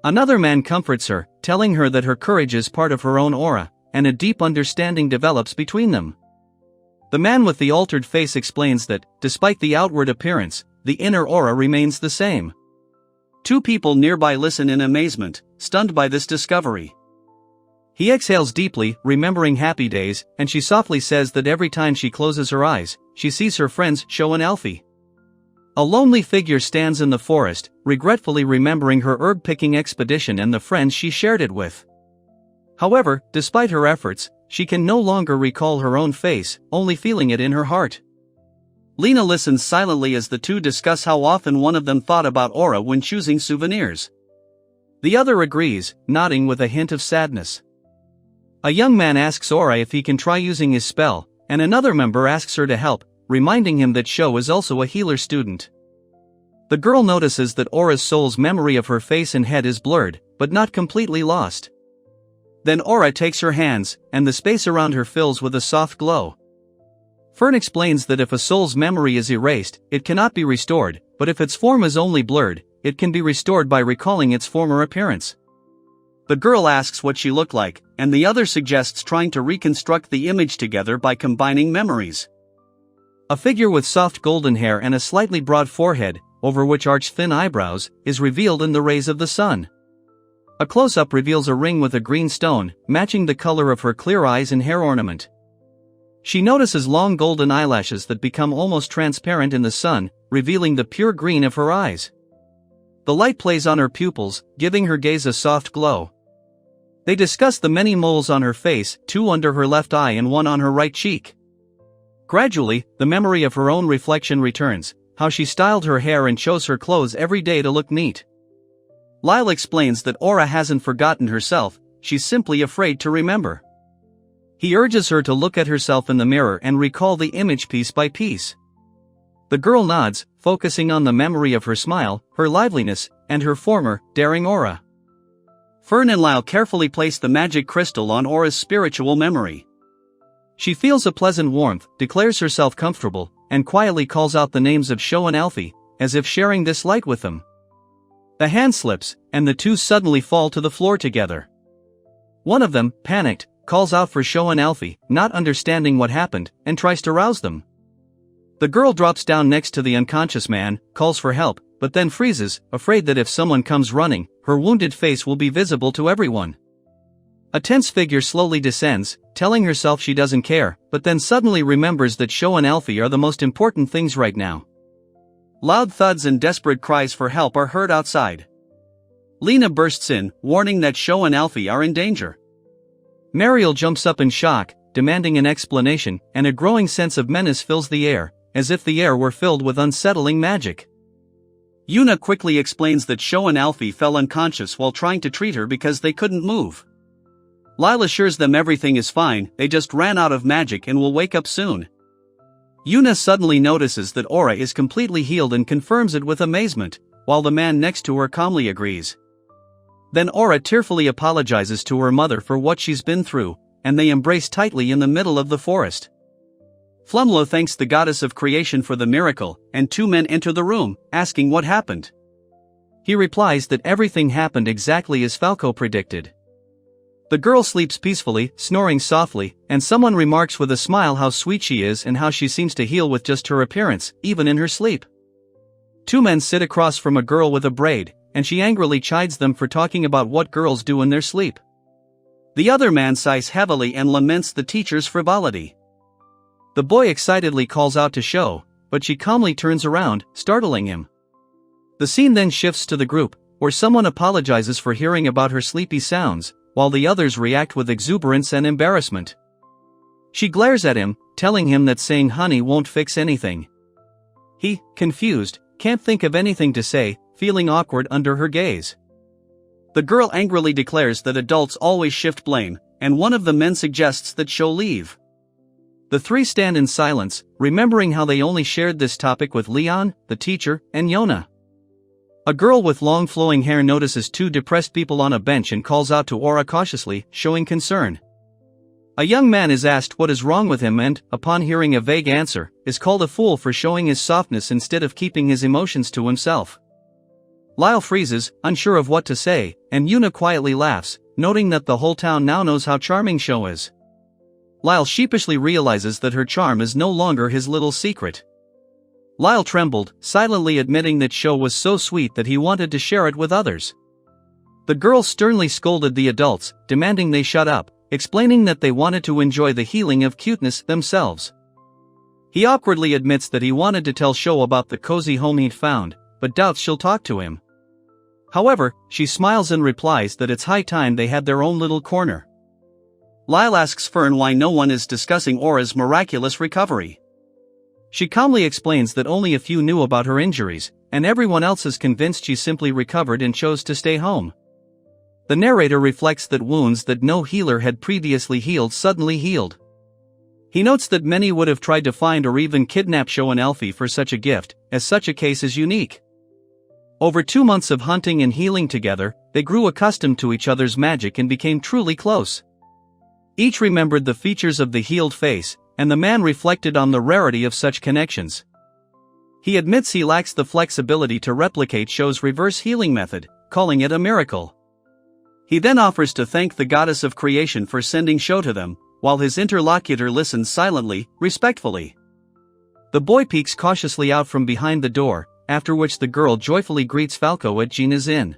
Another man comforts her, telling her that her courage is part of her own aura, and a deep understanding develops between them. The man with the altered face explains that, despite the outward appearance, the inner aura remains the same. Two people nearby listen in amazement, stunned by this discovery. He exhales deeply, remembering happy days, and she softly says that every time she closes her eyes, she sees her friends Sho and Alfie. A lonely figure stands in the forest, regretfully remembering her herb-picking expedition and the friends she shared it with. However, despite her efforts, she can no longer recall her own face, only feeling it in her heart. Lena listens silently as the two discuss how often one of them thought about Aura when choosing souvenirs. The other agrees, nodding with a hint of sadness. A young man asks Aura if he can try using his spell, and another member asks her to help, reminding him that Sho is also a healer student. The girl notices that Aura's soul's memory of her face and head is blurred, but not completely lost. Then Aura takes her hands, and the space around her fills with a soft glow. Fern explains that if a soul's memory is erased, it cannot be restored, but if its form is only blurred, it can be restored by recalling its former appearance. The girl asks what she looked like, and the other suggests trying to reconstruct the image together by combining memories. A figure with soft golden hair and a slightly broad forehead, over which arch thin eyebrows, is revealed in the rays of the sun. A close-up reveals a ring with a green stone, matching the color of her clear eyes and hair ornament. She notices long golden eyelashes that become almost transparent in the sun, revealing the pure green of her eyes. The light plays on her pupils, giving her gaze a soft glow. They discuss the many moles on her face, 2 under her left eye and 1 on her right cheek. Gradually, the memory of her own reflection returns, how she styled her hair and chose her clothes every day to look neat. Lyle explains that Aura hasn't forgotten herself, she's simply afraid to remember. He urges her to look at herself in the mirror and recall the image piece by piece. The girl nods, focusing on the memory of her smile, her liveliness, and her former, daring aura. Fern and Lyle carefully place the magic crystal on Aura's spiritual memory. She feels a pleasant warmth, declares herself comfortable, and quietly calls out the names of Sho and Alfie, as if sharing this light with them. The hand slips, and the two suddenly fall to the floor together. One of them, panicked, calls out for Sho and Alfie, not understanding what happened, and tries to rouse them. The girl drops down next to the unconscious man, calls for help, but then freezes, afraid that if someone comes running, her wounded face will be visible to everyone. A tense figure slowly descends, telling herself she doesn't care, but then suddenly remembers that Sho and Alfie are the most important things right now. Loud thuds and desperate cries for help are heard outside. Lena bursts in, warning that Sho and Alfie are in danger. Mariel jumps up in shock, demanding an explanation, and a growing sense of menace fills the air, as if the air were filled with unsettling magic. Yuna quickly explains that Sho and Alfie fell unconscious while trying to treat her because they couldn't move. Lyle assures them everything is fine, they just ran out of magic and will wake up soon. Yuna suddenly notices that Aura is completely healed and confirms it with amazement, while the man next to her calmly agrees. Then Aura tearfully apologizes to her mother for what she's been through, and they embrace tightly in the middle of the forest. Flumlo thanks the goddess of creation for the miracle, and two men enter the room, asking what happened. He replies that everything happened exactly as Falco predicted. The girl sleeps peacefully, snoring softly, and someone remarks with a smile how sweet she is and how she seems to heal with just her appearance, even in her sleep. Two men sit across from a girl with a braid, and she angrily chides them for talking about what girls do in their sleep. The other man sighs heavily and laments the teacher's frivolity. The boy excitedly calls out to Sho, but she calmly turns around, startling him. The scene then shifts to the group, where someone apologizes for hearing about her sleepy sounds, while the others react with exuberance and embarrassment. She glares at him, telling him that saying honey won't fix anything. He, confused, can't think of anything to say, feeling awkward under her gaze. The girl angrily declares that adults always shift blame, and one of the men suggests that Sho leave. The three stand in silence, remembering how they only shared this topic with Leon, the teacher, and Yona. A girl with long flowing hair notices two depressed people on a bench and calls out to Aura cautiously, showing concern. A young man is asked what is wrong with him and, upon hearing a vague answer, is called a fool for showing his softness instead of keeping his emotions to himself. Lyle freezes, unsure of what to say, and Yuna quietly laughs, noting that the whole town now knows how charming Sho is. Lyle sheepishly realizes that her charm is no longer his little secret. Lyle trembled, silently admitting that Sho was so sweet that he wanted to share it with others. The girl sternly scolded the adults, demanding they shut up, explaining that they wanted to enjoy the healing of cuteness themselves. He awkwardly admits that he wanted to tell Sho about the cozy home he'd found, but doubts she'll talk to him. However, she smiles and replies that it's high time they had their own little corner. Lyle asks Fern why no one is discussing Aura's miraculous recovery. She calmly explains that only a few knew about her injuries, and everyone else is convinced she simply recovered and chose to stay home. The narrator reflects that wounds that no healer had previously healed suddenly healed. He notes that many would have tried to find or even kidnap Sho and Alfie for such a gift, as such a case is unique. Over 2 months of hunting and healing together, they grew accustomed to each other's magic and became truly close. Each remembered the features of the healed face, and the man reflected on the rarity of such connections. He admits he lacks the flexibility to replicate Sho's reverse healing method, calling it a miracle. He then offers to thank the goddess of creation for sending Sho to them, while his interlocutor listens silently, respectfully. The boy peeks cautiously out from behind the door, after which the girl joyfully greets Falco at Gina's inn.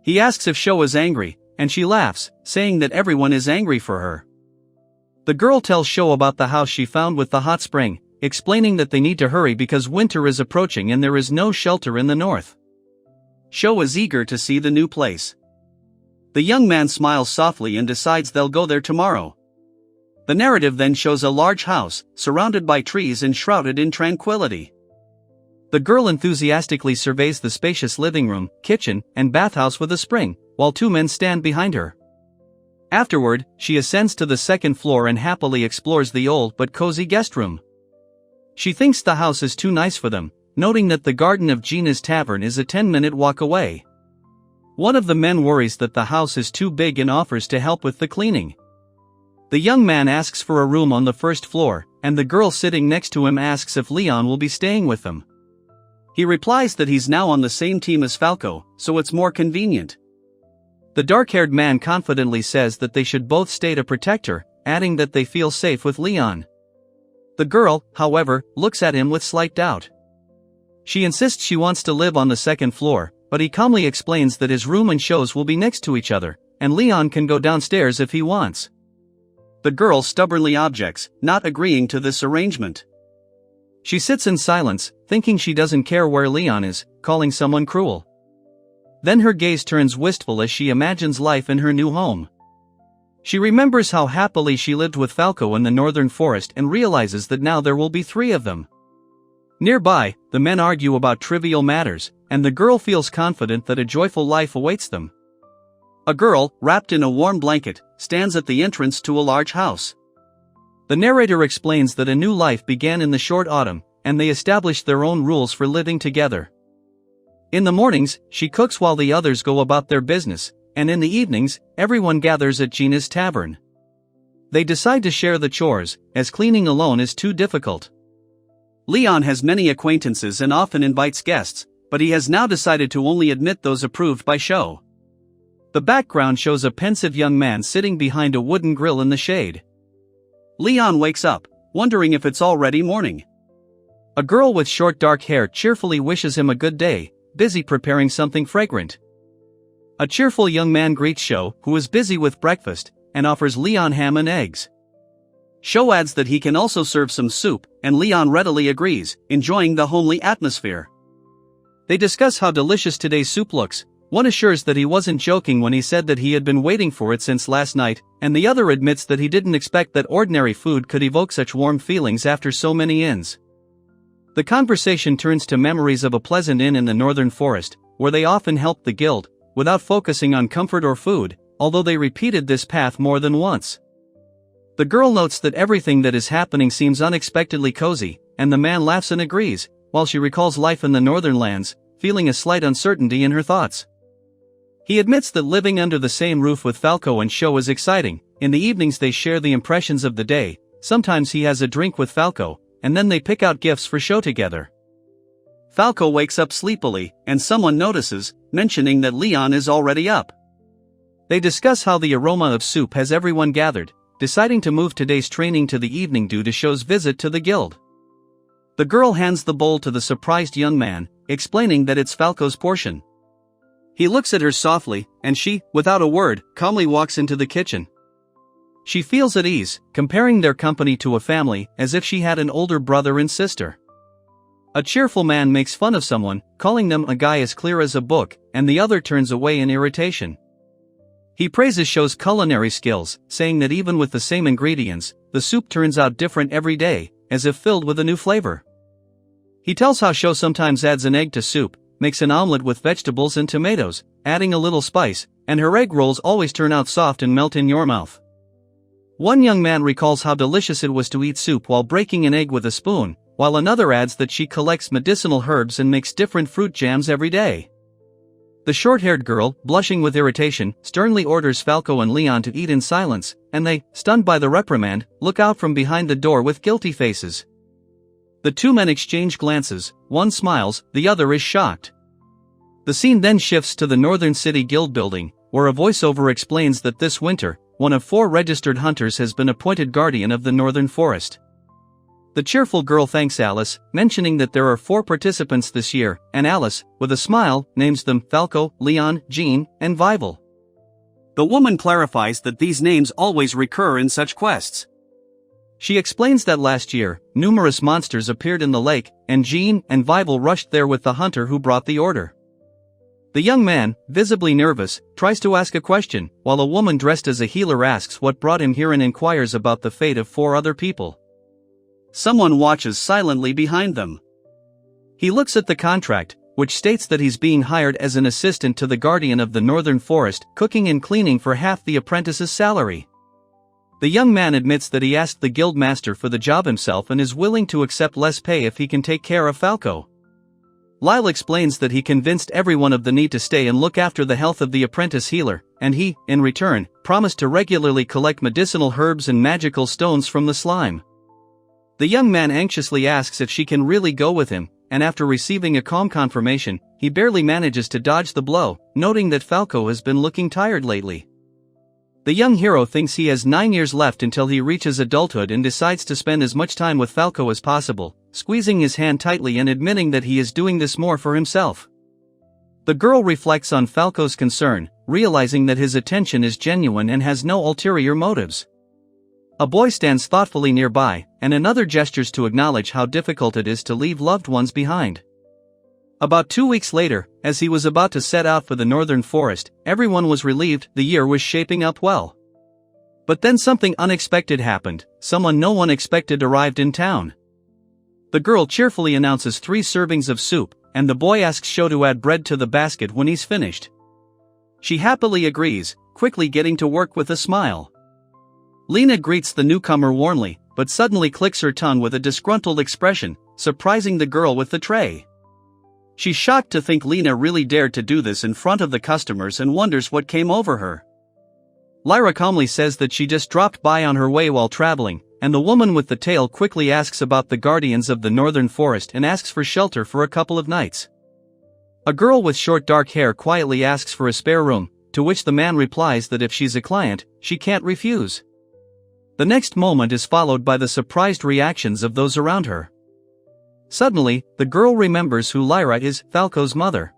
He asks if Sho is angry, and she laughs, saying that everyone is angry for her. The girl tells Sho about the house she found with the hot spring, explaining that they need to hurry because winter is approaching and there is no shelter in the north. Sho is eager to see the new place. The young man smiles softly and decides they'll go there tomorrow. The narrative then shows a large house, surrounded by trees and shrouded in tranquility. The girl enthusiastically surveys the spacious living room, kitchen, and bathhouse with a spring, while two men stand behind her. Afterward, she ascends to the second floor and happily explores the old but cozy guest room. She thinks the house is too nice for them, noting that the garden of Gina's tavern is a 10-minute walk away. One of the men worries that the house is too big and offers to help with the cleaning. The young man asks for a room on the first floor, and the girl sitting next to him asks if Leon will be staying with them. He replies that he's now on the same team as Falco, so it's more convenient. The dark-haired man confidently says that they should both stay to protect her, adding that they feel safe with Leon. The girl, however, looks at him with slight doubt. She insists she wants to live on the second floor, but he calmly explains that his room and shows will be next to each other, and Leon can go downstairs if he wants. The girl stubbornly objects, not agreeing to this arrangement. She sits in silence, thinking she doesn't care where Leon is, calling someone cruel. Then her gaze turns wistful as she imagines life in her new home. She remembers how happily she lived with Falco in the northern forest and realizes that now there will be 3 of them. Nearby, the men argue about trivial matters, and the girl feels confident that a joyful life awaits them. A girl, wrapped in a warm blanket, stands at the entrance to a large house. The narrator explains that a new life began in the short autumn, and they established their own rules for living together. In the mornings, she cooks while the others go about their business, and in the evenings, everyone gathers at Gina's tavern. They decide to share the chores, as cleaning alone is too difficult. Leon has many acquaintances and often invites guests, but he has now decided to only admit those approved by Sho. The background shows a pensive young man sitting behind a wooden grill in the shade. Leon wakes up, wondering if it's already morning. A girl with short dark hair cheerfully wishes him a good day, busy preparing something fragrant. A cheerful young man greets Sho, who is busy with breakfast, and offers Leon ham and eggs. Sho adds that he can also serve some soup, and Leon readily agrees, enjoying the homely atmosphere. They discuss how delicious today's soup looks. One assures that he wasn't joking when he said that he had been waiting for it since last night, and the other admits that he didn't expect that ordinary food could evoke such warm feelings after so many inns. The conversation turns to memories of a pleasant inn in the northern forest, where they often helped the guild, without focusing on comfort or food, although they repeated this path more than once. The girl notes that everything that is happening seems unexpectedly cozy, and the man laughs and agrees, while she recalls life in the northern lands, feeling a slight uncertainty in her thoughts. He admits that living under the same roof with Falco and Sho is exciting. In the evenings they share the impressions of the day, sometimes he has a drink with Falco, and then they pick out gifts for Sho together. Falco wakes up sleepily, and someone notices, mentioning that Leon is already up. They discuss how the aroma of soup has everyone gathered, deciding to move today's training to the evening due to Sho's visit to the guild. The girl hands the bowl to the surprised young man, explaining that it's Falco's portion. He looks at her softly, and she, without a word, calmly walks into the kitchen. She feels at ease, comparing their company to a family, as if she had an older brother and sister. A cheerful man makes fun of someone, calling them a guy as clear as a book, and the other turns away in irritation. He praises Sho's culinary skills, saying that even with the same ingredients, the soup turns out different every day, as if filled with a new flavor. He tells how Sho sometimes adds an egg to soup, makes an omelet with vegetables and tomatoes, adding a little spice, and her egg rolls always turn out soft and melt in your mouth. One young man recalls how delicious it was to eat soup while breaking an egg with a spoon, while another adds that she collects medicinal herbs and makes different fruit jams every day. The short-haired girl, blushing with irritation, sternly orders Falco and Leon to eat in silence, and they, stunned by the reprimand, look out from behind the door with guilty faces. The two men exchange glances, one smiles, the other is shocked. The scene then shifts to the Northern City Guild building, where a voiceover explains that this winter, one of 4 registered hunters has been appointed guardian of the Northern Forest. The cheerful girl thanks Alice, mentioning that there are 4 participants this year, and Alice, with a smile, names them Falco, Leon, Jean, and Vival. The woman clarifies that these names always recur in such quests. She explains that last year, numerous monsters appeared in the lake, and Jean and Vival rushed there with the hunter who brought the order. The young man, visibly nervous, tries to ask a question, while a woman dressed as a healer asks what brought him here and inquires about the fate of 4 other people. Someone watches silently behind them. He looks at the contract, which states that he's being hired as an assistant to the guardian of the northern forest, cooking and cleaning for half the apprentice's salary. The young man admits that he asked the guild master for the job himself and is willing to accept less pay if he can take care of Falco. Lyle explains that he convinced everyone of the need to stay and look after the health of the apprentice healer, and he, in return, promised to regularly collect medicinal herbs and magical stones from the slime. The young man anxiously asks if she can really go with him, and after receiving a calm confirmation, he barely manages to dodge the blow, noting that Falco has been looking tired lately. The young hero thinks he has 9 years left until he reaches adulthood and decides to spend as much time with Falco as possible, squeezing his hand tightly and admitting that he is doing this more for himself. The girl reflects on Falco's concern, realizing that his attention is genuine and has no ulterior motives. A boy stands thoughtfully nearby, and another gestures to acknowledge how difficult it is to leave loved ones behind. About 2 weeks later, as he was about to set out for the northern forest, everyone was relieved the year was shaping up well. But then something unexpected happened. Someone no one expected arrived in town. The girl cheerfully announces 3 servings of soup, and the boy asks Sho to add bread to the basket when he's finished. She happily agrees, quickly getting to work with a smile. Lena greets the newcomer warmly, but suddenly clicks her tongue with a disgruntled expression, surprising the girl with the tray. She's shocked to think Lena really dared to do this in front of the customers and wonders what came over her. Lyra calmly says that she just dropped by on her way while traveling, and the woman with the tail quickly asks about the guardians of the northern forest and asks for shelter for a couple of nights. A girl with short dark hair quietly asks for a spare room, to which the man replies that if she's a client, she can't refuse. The next moment is followed by the surprised reactions of those around her. Suddenly, the girl remembers who Lyra is, Falco's mother.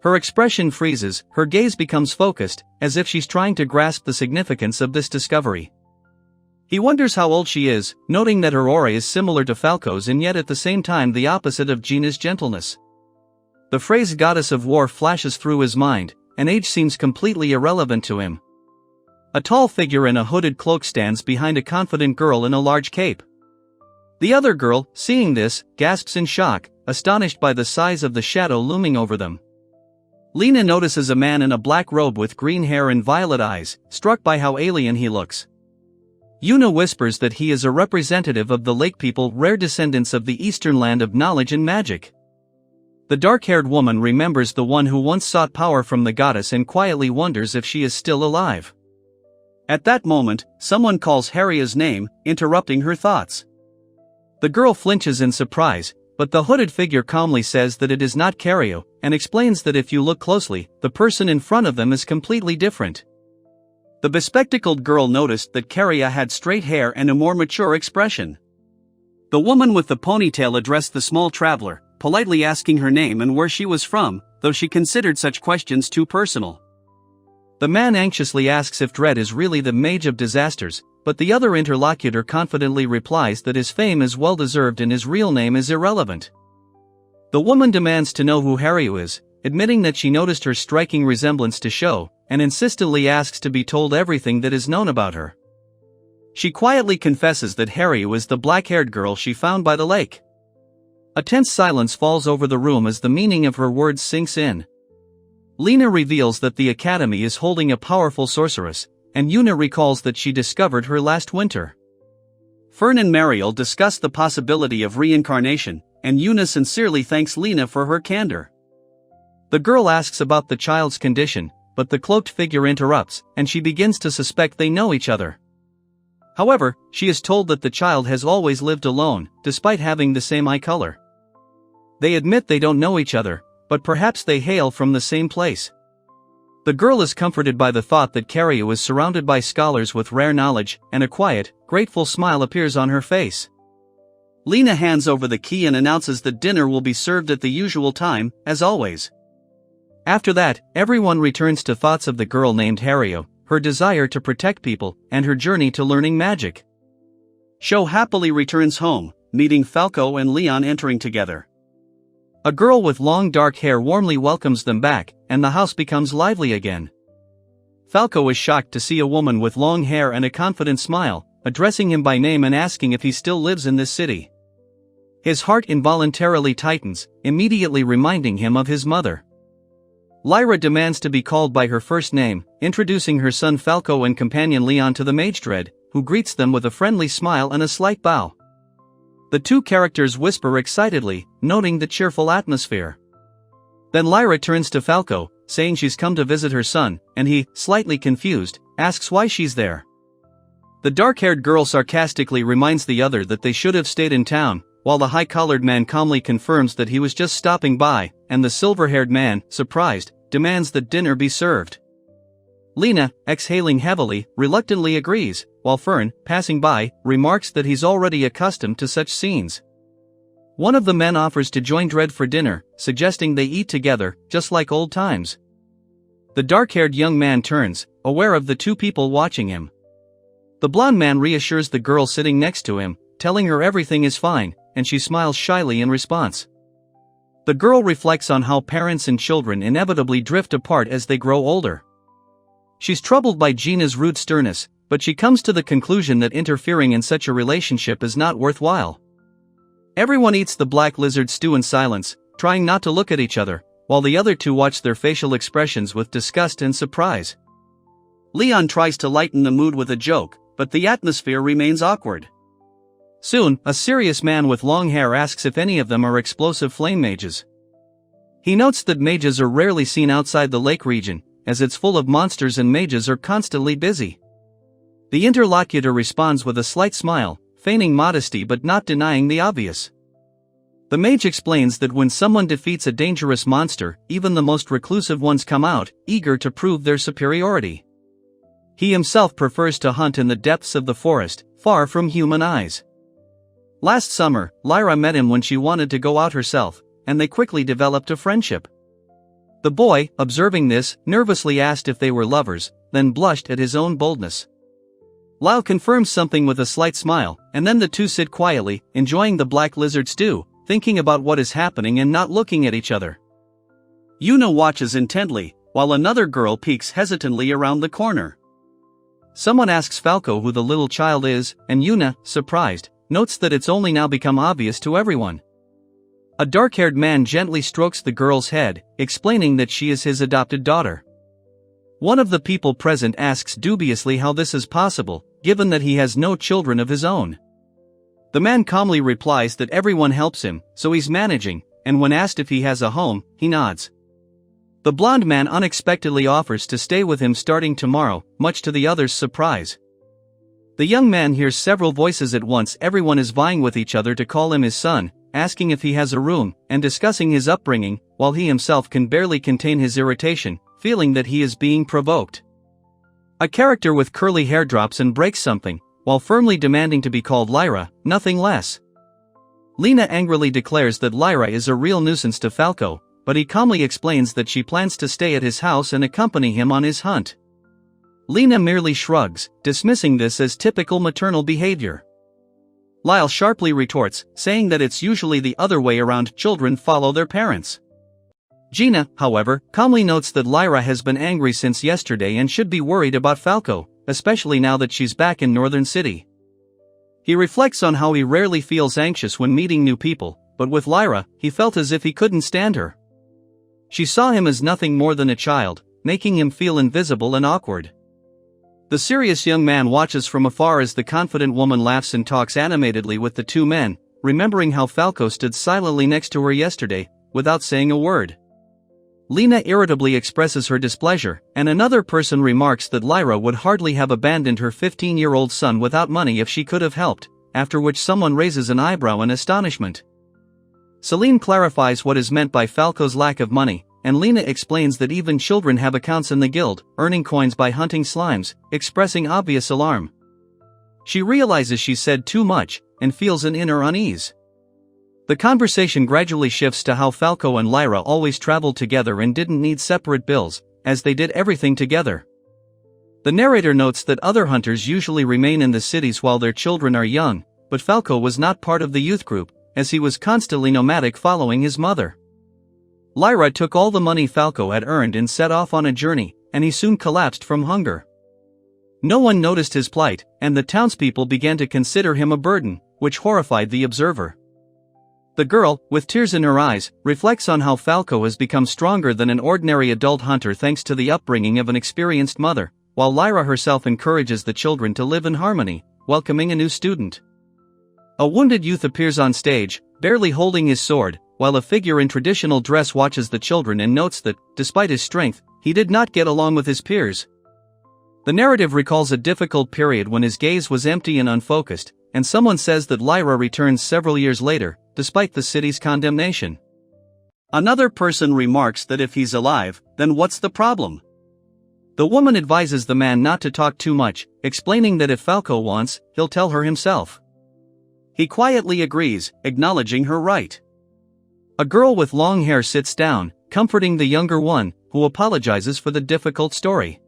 Her expression freezes, her gaze becomes focused, as if she's trying to grasp the significance of this discovery. He wonders how old she is, noting that her aura is similar to Falco's and yet at the same time the opposite of Gina's gentleness. The phrase goddess of war flashes through his mind, and age seems completely irrelevant to him. A tall figure in a hooded cloak stands behind a confident girl in a large cape. The other girl, seeing this, gasps in shock, astonished by the size of the shadow looming over them. Lena notices a man in a black robe with green hair and violet eyes, struck by how alien he looks. Yuna whispers that he is a representative of the lake people, rare descendants of the eastern land of knowledge and magic. The dark-haired woman remembers the one who once sought power from the goddess and quietly wonders if she is still alive. At that moment, someone calls Harria's name, interrupting her thoughts. The girl flinches in surprise, but the hooded figure calmly says that it is not Cario, and explains that if you look closely, the person in front of them is completely different. The bespectacled girl noticed that Caria had straight hair and a more mature expression. The woman with the ponytail addressed the small traveler, politely asking her name and where she was from, though she considered such questions too personal. The man anxiously asks if Dread is really the mage of disasters, but the other interlocutor confidently replies that his fame is well-deserved and his real name is irrelevant. The woman demands to know who Haryu is, admitting that she noticed her striking resemblance to Sho, and insistently asks to be told everything that is known about her. She quietly confesses that Haryu is the black-haired girl she found by the lake. A tense silence falls over the room as the meaning of her words sinks in. Lena reveals that the academy is holding a powerful sorceress, and Yuna recalls that she discovered her last winter. Fern and Mariel discuss the possibility of reincarnation, and Yuna sincerely thanks Lena for her candor. The girl asks about the child's condition, but the cloaked figure interrupts, and she begins to suspect they know each other. However, she is told that the child has always lived alone, despite having the same eye color. They admit they don't know each other, but perhaps they hail from the same place. The girl is comforted by the thought that Karyu is surrounded by scholars with rare knowledge, and a quiet, grateful smile appears on her face. Lena hands over the key and announces that dinner will be served at the usual time, as always. After that, everyone returns to thoughts of the girl named Haryu, her desire to protect people, and her journey to learning magic. Sho happily returns home, meeting Falco and Leon entering together. A girl with long dark hair warmly welcomes them back, and the house becomes lively again. Falco is shocked to see a woman with long hair and a confident smile, addressing him by name and asking if he still lives in this city. His heart involuntarily tightens, immediately reminding him of his mother. Lyra demands to be called by her first name, introducing her son Falco and companion Leon to the mage Dread, who greets them with a friendly smile and a slight bow. The two characters whisper excitedly, noting the cheerful atmosphere. Then Lyra turns to Falco, saying she's come to visit her son, and he, slightly confused, asks why she's there. The dark-haired girl sarcastically reminds the other that they should have stayed in town, while the high-collared man calmly confirms that he was just stopping by, and the silver-haired man, surprised, demands that dinner be served. Lena, exhaling heavily, reluctantly agrees, while Fern, passing by, remarks that he's already accustomed to such scenes. One of the men offers to join Dread for dinner, suggesting they eat together, just like old times. The dark-haired young man turns, aware of the two people watching him. The blonde man reassures the girl sitting next to him, telling her everything is fine, and she smiles shyly in response. The girl reflects on how parents and children inevitably drift apart as they grow older. She's troubled by Gina's rude sternness, but she comes to the conclusion that interfering in such a relationship is not worthwhile. Everyone eats the black lizard stew in silence, trying not to look at each other, while the other two watch their facial expressions with disgust and surprise. Leon tries to lighten the mood with a joke, but the atmosphere remains awkward. Soon, a serious man with long hair asks if any of them are explosive flame mages. He notes that mages are rarely seen outside the lake region, as it's full of monsters and mages are constantly busy. The interlocutor responds with a slight smile, feigning modesty but not denying the obvious. The mage explains that when someone defeats a dangerous monster, even the most reclusive ones come out, eager to prove their superiority. He himself prefers to hunt in the depths of the forest, far from human eyes. Last summer, Lyra met him when she wanted to go out herself, and they quickly developed a friendship. The boy, observing this, nervously asked if they were lovers, then blushed at his own boldness. Lyle confirms something with a slight smile, and then the two sit quietly, enjoying the black lizard stew, thinking about what is happening and not looking at each other. Yuna watches intently, while another girl peeks hesitantly around the corner. Someone asks Falco who the little child is, and Yuna, surprised, notes that it's only now become obvious to everyone. A dark-haired man gently strokes the girl's head, explaining that she is his adopted daughter. One of the people present asks dubiously how this is possible, given that he has no children of his own. The man calmly replies that everyone helps him, so he's managing, and when asked if he has a home, he nods. The blonde man unexpectedly offers to stay with him starting tomorrow, much to the others' surprise. The young man hears several voices at once. Everyone is vying with each other to call him his son, asking if he has a room, and discussing his upbringing, while he himself can barely contain his irritation, feeling that he is being provoked. A character with curly hair drops and breaks something, while firmly demanding to be called Lyra, nothing less. Lena angrily declares that Lyra is a real nuisance to Falco, but he calmly explains that she plans to stay at his house and accompany him on his hunt. Lena merely shrugs, dismissing this as typical maternal behavior. Lyle sharply retorts, saying that it's usually the other way around. Children follow their parents. Gina, however, calmly notes that Lyra has been angry since yesterday and should be worried about Falco, especially now that she's back in Northern City. He reflects on how he rarely feels anxious when meeting new people, but with Lyra, he felt as if he couldn't stand her. She saw him as nothing more than a child, making him feel invisible and awkward. The serious young man watches from afar as the confident woman laughs and talks animatedly with the two men, remembering how Falco stood silently next to her yesterday, without saying a word. Lena irritably expresses her displeasure, and another person remarks that Lyra would hardly have abandoned her 15-year-old son without money if she could have helped, after which someone raises an eyebrow in astonishment. Celine clarifies what is meant by Falco's lack of money, and Lena explains that even children have accounts in the guild, earning coins by hunting slimes, expressing obvious alarm. She realizes she's said too much, and feels an inner unease. The conversation gradually shifts to how Falco and Lyra always traveled together and didn't need separate bills, as they did everything together. The narrator notes that other hunters usually remain in the cities while their children are young, but Falco was not part of the youth group, as he was constantly nomadic following his mother. Lyra took all the money Falco had earned and set off on a journey, and he soon collapsed from hunger. No one noticed his plight, and the townspeople began to consider him a burden, which horrified the observer. The girl, with tears in her eyes, reflects on how Falco has become stronger than an ordinary adult hunter thanks to the upbringing of an experienced mother, while Lyra herself encourages the children to live in harmony, welcoming a new student. A wounded youth appears on stage, barely holding his sword, while a figure in traditional dress watches the children and notes that, despite his strength, he did not get along with his peers. The narrative recalls a difficult period when his gaze was empty and unfocused, and someone says that Lyra returns several years later, despite the city's condemnation. Another person remarks that if he's alive, then what's the problem? The woman advises the man not to talk too much, explaining that if Falco wants, he'll tell her himself. He quietly agrees, acknowledging her right. A girl with long hair sits down, comforting the younger one, who apologizes for the difficult story.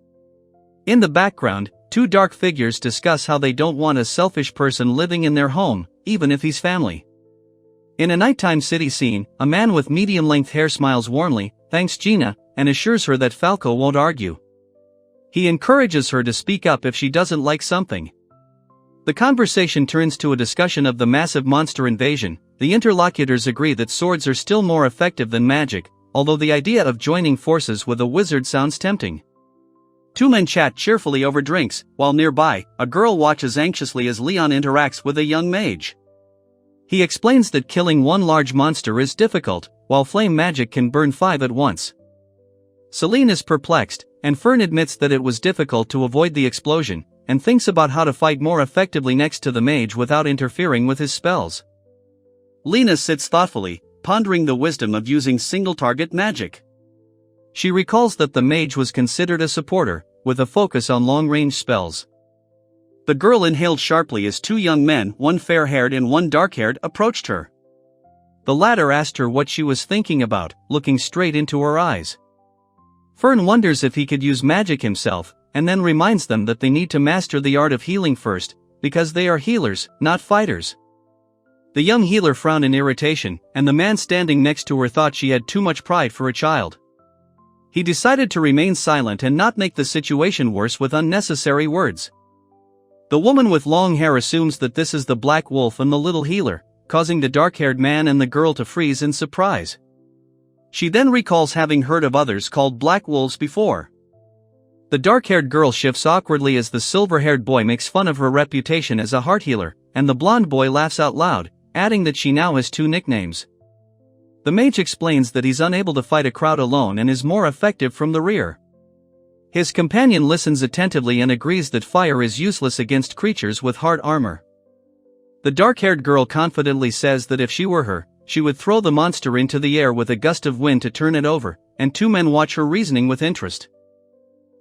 In the background, two dark figures discuss how they don't want a selfish person living in their home, even if he's family. In a nighttime city scene, a man with medium-length hair smiles warmly, thanks Gina, and assures her that Falco won't argue. He encourages her to speak up if she doesn't like something. The conversation turns to a discussion of the massive monster invasion. The interlocutors agree that swords are still more effective than magic, although the idea of joining forces with a wizard sounds tempting. Two men chat cheerfully over drinks, while nearby, a girl watches anxiously as Leon interacts with a young mage. He explains that killing one large monster is difficult, while flame magic can burn 5 at once. Celine is perplexed, and Fern admits that it was difficult to avoid the explosion, and thinks about how to fight more effectively next to the mage without interfering with his spells. Lena sits thoughtfully, pondering the wisdom of using single-target magic. She recalls that the mage was considered a supporter, with a focus on long-range spells. The girl inhaled sharply as two young men, one fair-haired and one dark-haired, approached her. The latter asked her what she was thinking about, looking straight into her eyes. Fern wonders if he could use magic himself, and then reminds them that they need to master the art of healing first, because they are healers, not fighters. The young healer frowned in irritation, and the man standing next to her thought she had too much pride for a child. He decided to remain silent and not make the situation worse with unnecessary words. The woman with long hair assumes that this is the Black Wolf and the little healer, causing the dark-haired man and the girl to freeze in surprise. She then recalls having heard of others called Black Wolves before. The dark-haired girl shifts awkwardly as the silver-haired boy makes fun of her reputation as a heart healer, and the blonde boy laughs out loud, adding that she now has 2 nicknames. The mage explains that he's unable to fight a crowd alone and is more effective from the rear. His companion listens attentively and agrees that fire is useless against creatures with hard armor. The dark-haired girl confidently says that if she were her, she would throw the monster into the air with a gust of wind to turn it over, and 2 men watch her reasoning with interest.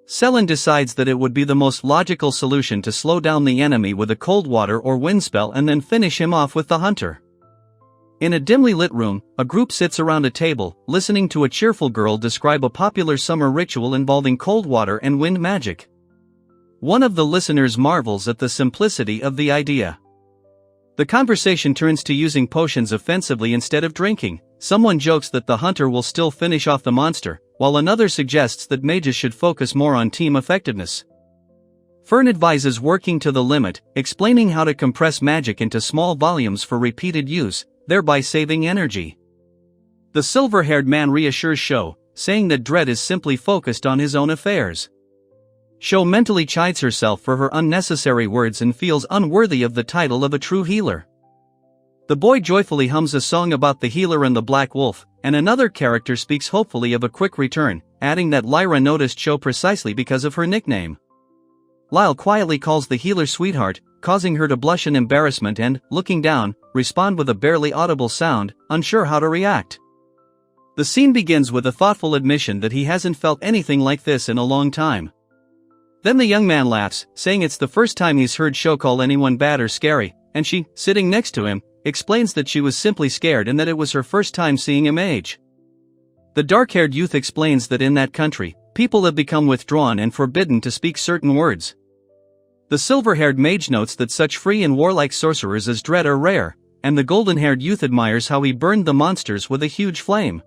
Selin decides that it would be the most logical solution to slow down the enemy with a cold water or wind spell and then finish him off with the hunter. In a dimly lit room, a group sits around a table, listening to a cheerful girl describe a popular summer ritual involving cold water and wind magic. One of the listeners marvels at the simplicity of the idea. The conversation turns to using potions offensively instead of drinking. Someone jokes that the hunter will still finish off the monster, while another suggests that mages should focus more on team effectiveness. Fern advises working to the limit, explaining how to compress magic into small volumes for repeated use, thereby saving energy. The silver-haired man reassures Sho, saying that Dread is simply focused on his own affairs. Sho mentally chides herself for her unnecessary words and feels unworthy of the title of a true healer. The boy joyfully hums a song about the healer and the Black Wolf, and another character speaks hopefully of a quick return, adding that Lyra noticed Sho precisely because of her nickname. Lyle quietly calls the healer sweetheart, causing her to blush in embarrassment and, looking down, respond with a barely audible sound, unsure how to react. The scene begins with a thoughtful admission that he hasn't felt anything like this in a long time. Then the young man laughs, saying it's the first time he's heard Sho call anyone bad or scary, and she, sitting next to him, explains that she was simply scared and that it was her first time seeing a mage. The dark-haired youth explains that in that country, people have become withdrawn and forbidden to speak certain words. The silver-haired mage notes that such free and warlike sorcerers as Dread are rare, and the golden-haired youth admires how he burned the monsters with a huge flame.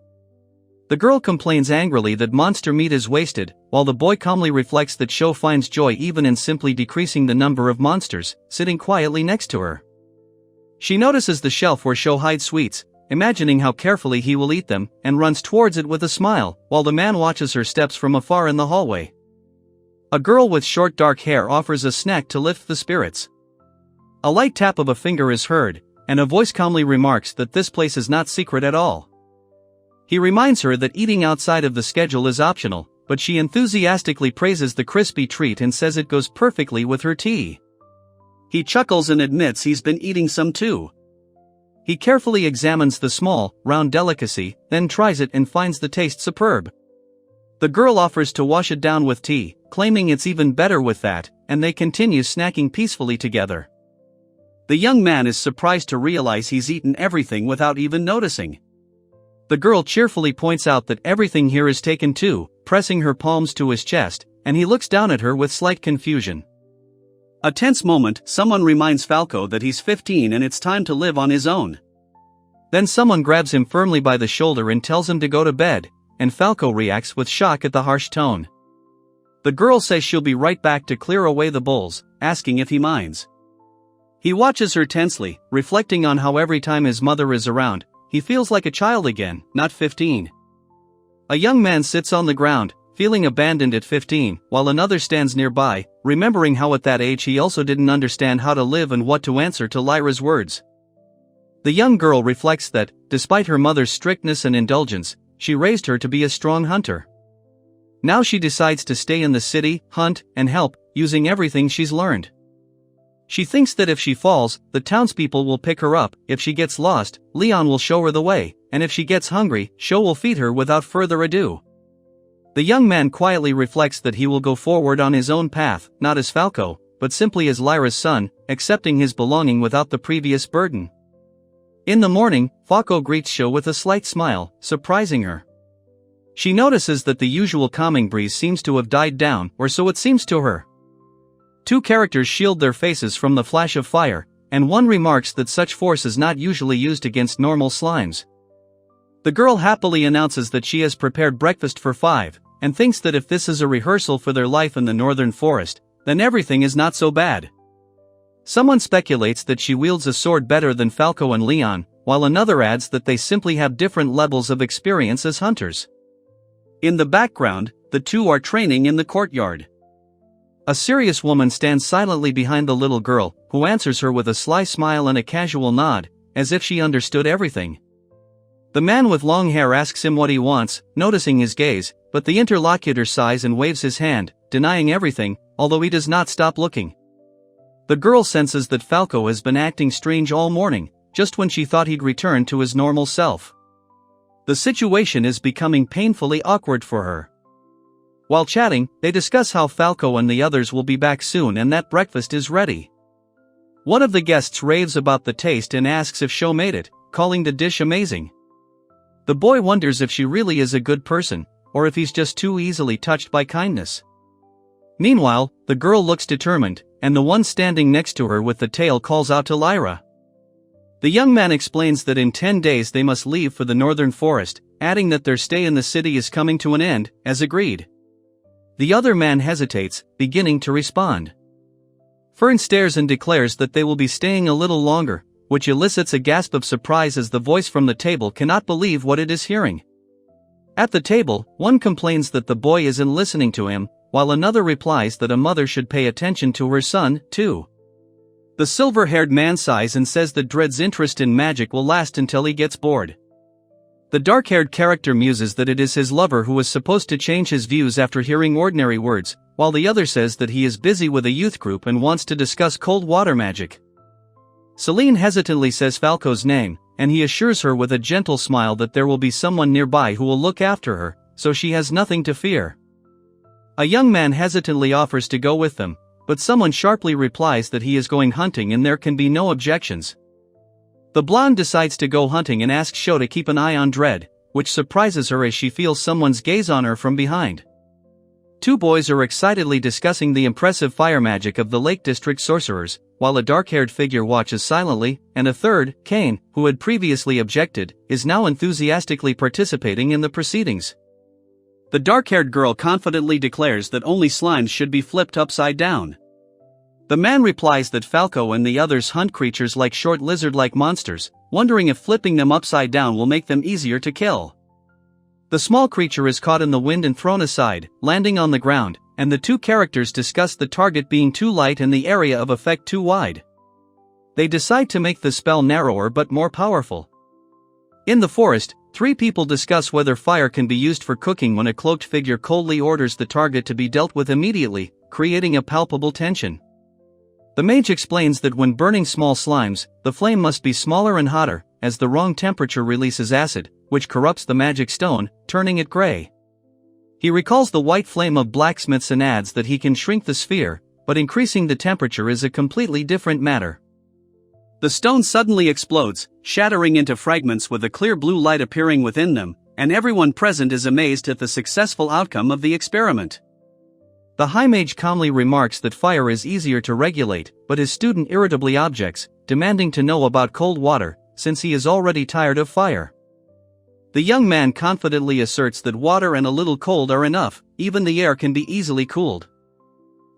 The girl complains angrily that monster meat is wasted, while the boy calmly reflects that Sho finds joy even in simply decreasing the number of monsters, sitting quietly next to her. She notices the shelf where Sho hides sweets, imagining how carefully he will eat them, and runs towards it with a smile, while the man watches her steps from afar in the hallway. A girl with short dark hair offers a snack to lift the spirits. A light tap of a finger is heard, and a voice calmly remarks that this place is not secret at all. He reminds her that eating outside of the schedule is optional, but she enthusiastically praises the crispy treat and says it goes perfectly with her tea. He chuckles and admits he's been eating some too. He carefully examines the small, round delicacy, then tries it and finds the taste superb. The girl offers to wash it down with tea, claiming it's even better with that, and they continue snacking peacefully together. The young man is surprised to realize he's eaten everything without even noticing. The girl cheerfully points out that everything here is taken too, pressing her palms to his chest, and he looks down at her with slight confusion. A tense moment, someone reminds Falco that he's 15 and it's time to live on his own. Then someone grabs him firmly by the shoulder and tells him to go to bed, and Falco reacts with shock at the harsh tone. The girl says she'll be right back to clear away the bowls, asking if he minds. He watches her tensely, reflecting on how every time his mother is around, he feels like a child again, not 15. A young man sits on the ground, feeling abandoned at 15, while another stands nearby, remembering how at that age he also didn't understand how to live and what to answer to Lyra's words. The young girl reflects that, despite her mother's strictness and indulgence, she raised her to be a strong hunter. Now she decides to stay in the city, hunt, and help, using everything she's learned. She thinks that if she falls, the townspeople will pick her up, if she gets lost, Leon will show her the way, and if she gets hungry, Sho will feed her without further ado. The young man quietly reflects that he will go forward on his own path, not as Falco, but simply as Lyra's son, accepting his belonging without the previous burden. In the morning, Falco greets Sho with a slight smile, surprising her. She notices that the usual calming breeze seems to have died down, or so it seems to her. Two characters shield their faces from the flash of fire, and one remarks that such force is not usually used against normal slimes. The girl happily announces that she has prepared breakfast for 5, and thinks that if this is a rehearsal for their life in the northern forest, then everything is not so bad. Someone speculates that she wields a sword better than Falco and Leon, while another adds that they simply have different levels of experience as hunters. In the background, the two are training in the courtyard. A serious woman stands silently behind the little girl, who answers her with a sly smile and a casual nod, as if she understood everything. The man with long hair asks him what he wants, noticing his gaze, but the interlocutor sighs and waves his hand, denying everything, although he does not stop looking. The girl senses that Falco has been acting strange all morning, just when she thought he'd return to his normal self. The situation is becoming painfully awkward for her. While chatting, they discuss how Falco and the others will be back soon and that breakfast is ready. One of the guests raves about the taste and asks if Sho made it, calling the dish amazing. The boy wonders if she really is a good person, or if he's just too easily touched by kindness. Meanwhile, the girl looks determined, and the one standing next to her with the tail calls out to Lyra. The young man explains that in 10 days they must leave for the northern forest, adding that their stay in the city is coming to an end, as agreed. The other man hesitates, beginning to respond. Fern stares and declares that they will be staying a little longer, which elicits a gasp of surprise as the voice from the table cannot believe what it is hearing. At the table, one complains that the boy isn't listening to him, while another replies that a mother should pay attention to her son, too. The silver-haired man sighs and says that Dread's interest in magic will last until he gets bored. The dark-haired character muses that it is his lover who is supposed to change his views after hearing ordinary words, while the other says that he is busy with a youth group and wants to discuss cold water magic. Celine hesitantly says Falco's name, and he assures her with a gentle smile that there will be someone nearby who will look after her, so she has nothing to fear. A young man hesitantly offers to go with them, but someone sharply replies that he is going hunting and there can be no objections. The blonde decides to go hunting and asks Sho to keep an eye on Dread, which surprises her as she feels someone's gaze on her from behind. Two boys are excitedly discussing the impressive fire magic of the Lake District sorcerers, while a dark-haired figure watches silently, and a third, Kane, who had previously objected, is now enthusiastically participating in the proceedings. The dark-haired girl confidently declares that only slimes should be flipped upside down. The man replies that Falco and the others hunt creatures like short lizard-like monsters, wondering if flipping them upside down will make them easier to kill. The small creature is caught in the wind and thrown aside, landing on the ground, and the two characters discuss the target being too light and the area of effect too wide. They decide to make the spell narrower but more powerful. In the forest, three people discuss whether fire can be used for cooking when a cloaked figure coldly orders the target to be dealt with immediately, creating a palpable tension. The mage explains that when burning small slimes, the flame must be smaller and hotter, as the wrong temperature releases acid, which corrupts the magic stone, turning it gray. He recalls the white flame of blacksmiths and adds that he can shrink the sphere, but increasing the temperature is a completely different matter. The stone suddenly explodes, shattering into fragments with a clear blue light appearing within them, and everyone present is amazed at the successful outcome of the experiment. The high mage calmly remarks that fire is easier to regulate, but his student irritably objects, demanding to know about cold water, since he is already tired of fire. The young man confidently asserts that water and a little cold are enough, even the air can be easily cooled.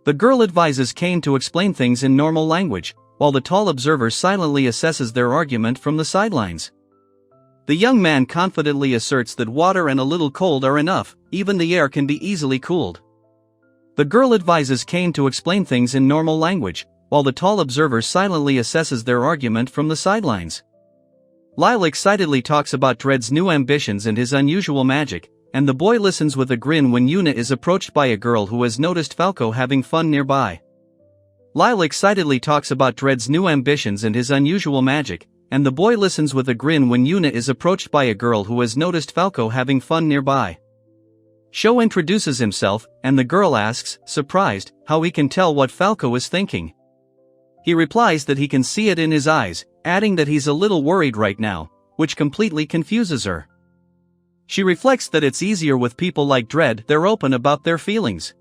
The girl advises Kane to explain things in normal language, while the tall observer silently assesses their argument from the sidelines. The young man confidently asserts that water and a little cold are enough, even the air can be easily cooled. The girl advises Kane to explain things in normal language, while the tall observer silently assesses their argument from the sidelines. Lyle excitedly talks about Dread's new ambitions and his unusual magic, and the boy listens with a grin when Yuna is approached by a girl who has noticed Falco having fun nearby. Lyle excitedly talks about Dread's new ambitions and his unusual magic, and the boy listens with a grin when Yuna is approached by a girl who has noticed Falco having fun nearby. Sho introduces himself, and the girl asks, surprised, how he can tell what Falco is thinking. He replies that he can see it in his eyes, adding that he's a little worried right now, which completely confuses her. She reflects that it's easier with people like Dread, they're open about their feelings.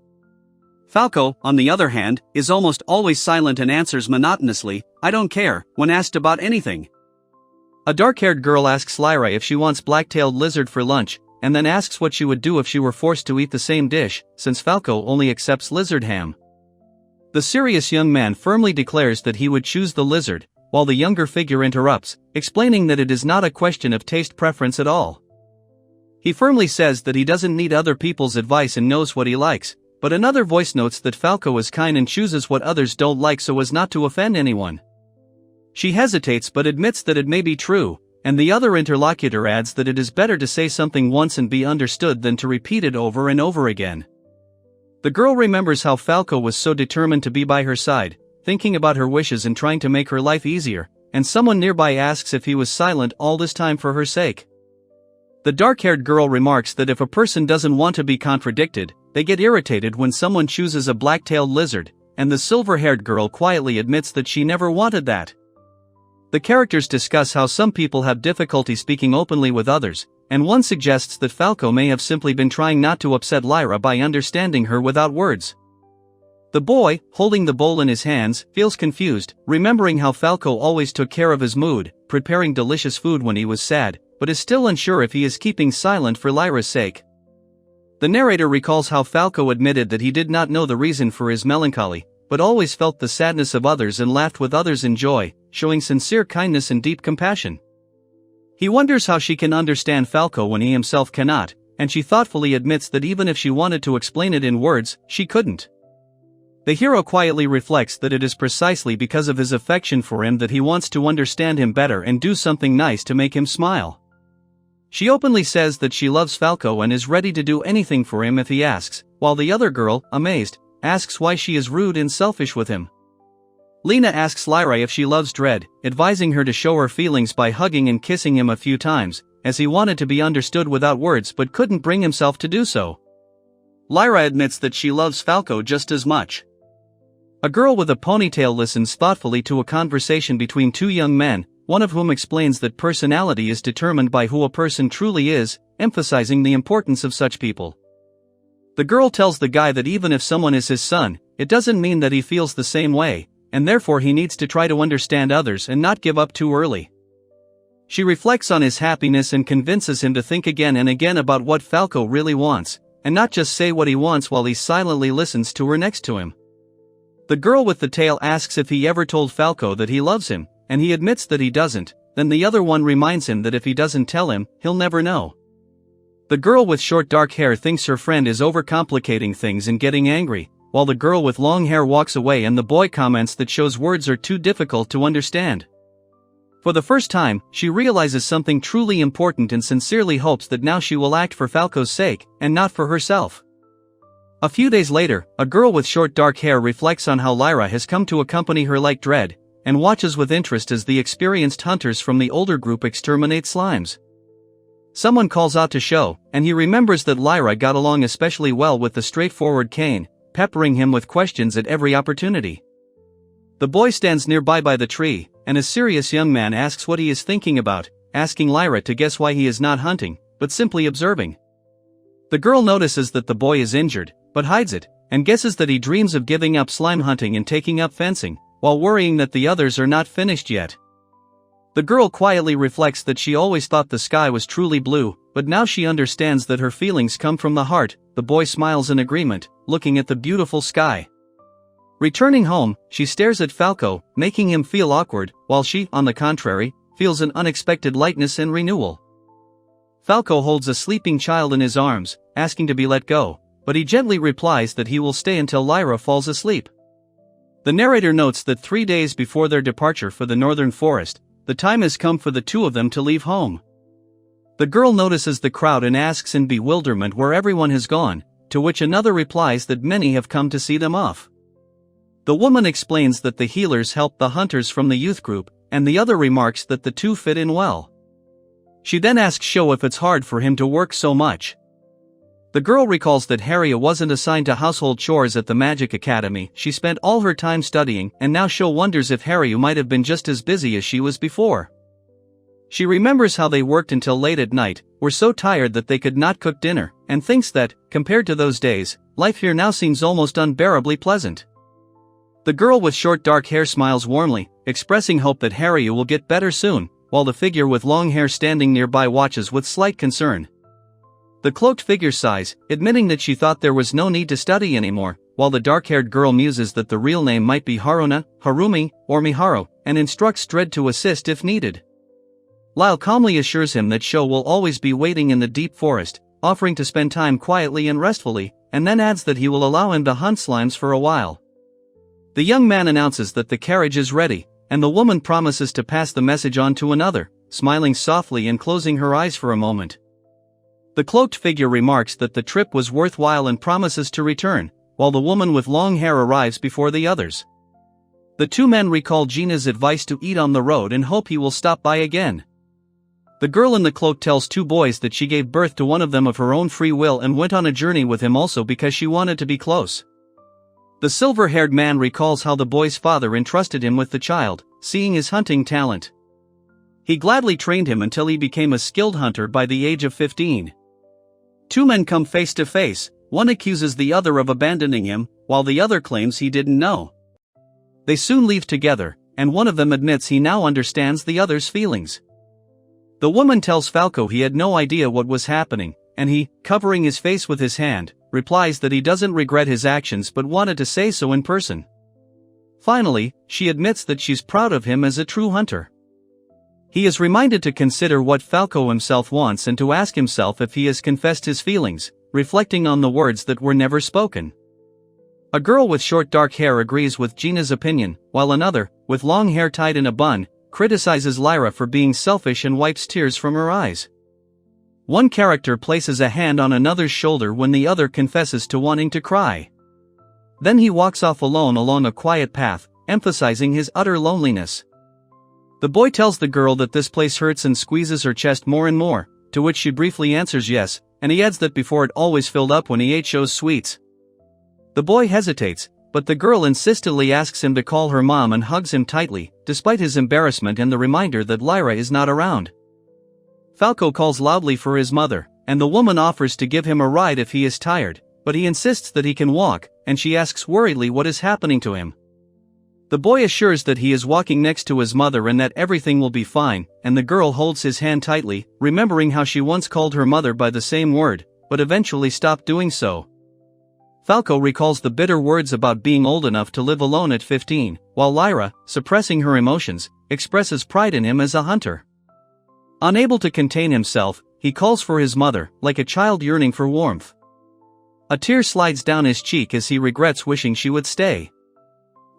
Falco, on the other hand, is almost always silent and answers monotonously, I don't care, when asked about anything. A dark-haired girl asks Lyra if she wants black-tailed lizard for lunch, and then asks what she would do if she were forced to eat the same dish, since Falco only accepts lizard ham. The serious young man firmly declares that he would choose the lizard, while the younger figure interrupts, explaining that it is not a question of taste preference at all. He firmly says that he doesn't need other people's advice and knows what he likes, but another voice notes that Falco is kind and chooses what others don't like so as not to offend anyone. She hesitates but admits that it may be true, and the other interlocutor adds that it is better to say something once and be understood than to repeat it over and over again. The girl remembers how Falco was so determined to be by her side, thinking about her wishes and trying to make her life easier, and someone nearby asks if he was silent all this time for her sake. The dark-haired girl remarks that if a person doesn't want to be contradicted, they get irritated when someone chooses a black-tailed lizard, and the silver-haired girl quietly admits that she never wanted that. The characters discuss how some people have difficulty speaking openly with others, and one suggests that Falco may have simply been trying not to upset Lyra by understanding her without words. The boy, holding the bowl in his hands, feels confused, remembering how Falco always took care of his mood, preparing delicious food when he was sad, but is still unsure if he is keeping silent for Lyra's sake. The narrator recalls how Falco admitted that he did not know the reason for his melancholy, but always felt the sadness of others and laughed with others in joy, showing sincere kindness and deep compassion. He wonders how she can understand Falco when he himself cannot, and she thoughtfully admits that even if she wanted to explain it in words, she couldn't. The hero quietly reflects that it is precisely because of his affection for him that he wants to understand him better and do something nice to make him smile. She openly says that she loves Falco and is ready to do anything for him if he asks, while the other girl, amazed, asks why she is rude and selfish with him. Lena asks Lyra if she loves Dread, advising her to show her feelings by hugging and kissing him a few times, as he wanted to be understood without words but couldn't bring himself to do so. Lyra admits that she loves Falco just as much. A girl with a ponytail listens thoughtfully to a conversation between two young men, one of whom explains that personality is determined by who a person truly is, emphasizing the importance of such people. The girl tells the guy that even if someone is his son, it doesn't mean that he feels the same way, and therefore he needs to try to understand others and not give up too early. She reflects on his happiness and convinces him to think again and again about what Falco really wants, and not just say what he wants while he silently listens to her next to him. The girl with the tail asks if he ever told Falco that he loves him, and he admits that he doesn't. Then the other one reminds him that if he doesn't tell him, he'll never know. The girl with short dark hair thinks her friend is overcomplicating things and getting angry, while the girl with long hair walks away and the boy comments that Shou's words are too difficult to understand. For the first time, she realizes something truly important and sincerely hopes that now she will act for Falco's sake, and not for herself. A few days later, a girl with short dark hair reflects on how Lyra has come to accompany her like Dread, and watches with interest as the experienced hunters from the older group exterminate slimes. Someone calls out to Shou, and he remembers that Lyra got along especially well with the straightforward Kane, peppering him with questions at every opportunity. The boy stands nearby by the tree, and a serious young man asks what he is thinking about, asking Lyra to guess why he is not hunting, but simply observing. The girl notices that the boy is injured, but hides it, and guesses that he dreams of giving up slime hunting and taking up fencing, while worrying that the others are not finished yet. The girl quietly reflects that she always thought the sky was truly blue, but now she understands that her feelings come from the heart. The boy smiles in agreement, looking at the beautiful sky. Returning home, she stares at Falco, making him feel awkward, while she, on the contrary, feels an unexpected lightness and renewal. Falco holds a sleeping child in his arms, asking to be let go, but he gently replies that he will stay until Lyra falls asleep. The narrator notes that 3 days before their departure for the northern forest, the time has come for the two of them to leave home. The girl notices the crowd and asks in bewilderment where everyone has gone, to which another replies that many have come to see them off. The woman explains that the healers helped the hunters from the youth group, and the other remarks that the two fit in well. She then asks Shou if it's hard for him to work so much. The girl recalls that Harriet wasn't assigned to household chores at the Magic Academy. She spent all her time studying, and now Shou wonders if Harriet might have been just as busy as she was before. She remembers how they worked until late at night, were so tired that they could not cook dinner, and thinks that, compared to those days, life here now seems almost unbearably pleasant. The girl with short dark hair smiles warmly, expressing hope that Harriet will get better soon, while the figure with long hair standing nearby watches with slight concern. The cloaked figure sighs, admitting that she thought there was no need to study anymore, while the dark-haired girl muses that the real name might be Haruna, Harumi, or Miharu, and instructs Dread to assist if needed. Lyle calmly assures him that Shou will always be waiting in the deep forest, offering to spend time quietly and restfully, and then adds that he will allow him to hunt slimes for a while. The young man announces that the carriage is ready, and the woman promises to pass the message on to another, smiling softly and closing her eyes for a moment. The cloaked figure remarks that the trip was worthwhile and promises to return, while the woman with long hair arrives before the others. The two men recall Gina's advice to eat on the road and hope he will stop by again. The girl in the cloak tells two boys that she gave birth to one of them of her own free will and went on a journey with him also because she wanted to be close. The silver-haired man recalls how the boy's father entrusted him with the child, seeing his hunting talent. He gladly trained him until he became a skilled hunter by the age of 15. Two men come face to face, one accuses the other of abandoning him, while the other claims he didn't know. They soon leave together, and one of them admits he now understands the other's feelings. The woman tells Falco he had no idea what was happening, and he, covering his face with his hand, replies that he doesn't regret his actions but wanted to say so in person. Finally, she admits that she's proud of him as a true hunter. He is reminded to consider what Falco himself wants and to ask himself if he has confessed his feelings, reflecting on the words that were never spoken. A girl with short dark hair agrees with Gina's opinion, while another, with long hair tied in a bun, criticizes Lyra for being selfish and wipes tears from her eyes. One character places a hand on another's shoulder when the other confesses to wanting to cry. Then he walks off alone along a quiet path, emphasizing his utter loneliness. The boy tells the girl that this place hurts and squeezes her chest more and more, to which she briefly answers yes, and he adds that before it always filled up when he ate Shou's sweets. The boy hesitates, but the girl insistently asks him to call her mom and hugs him tightly, despite his embarrassment and the reminder that Lyra is not around. Falco calls loudly for his mother, and the woman offers to give him a ride if he is tired, but he insists that he can walk, and she asks worriedly what is happening to him. The boy assures that he is walking next to his mother and that everything will be fine, and the girl holds his hand tightly, remembering how she once called her mother by the same word, but eventually stopped doing so. Falco recalls the bitter words about being old enough to live alone at 15, while Lyra, suppressing her emotions, expresses pride in him as a hunter. Unable to contain himself, he calls for his mother, like a child yearning for warmth. A tear slides down his cheek as he regrets wishing she would stay.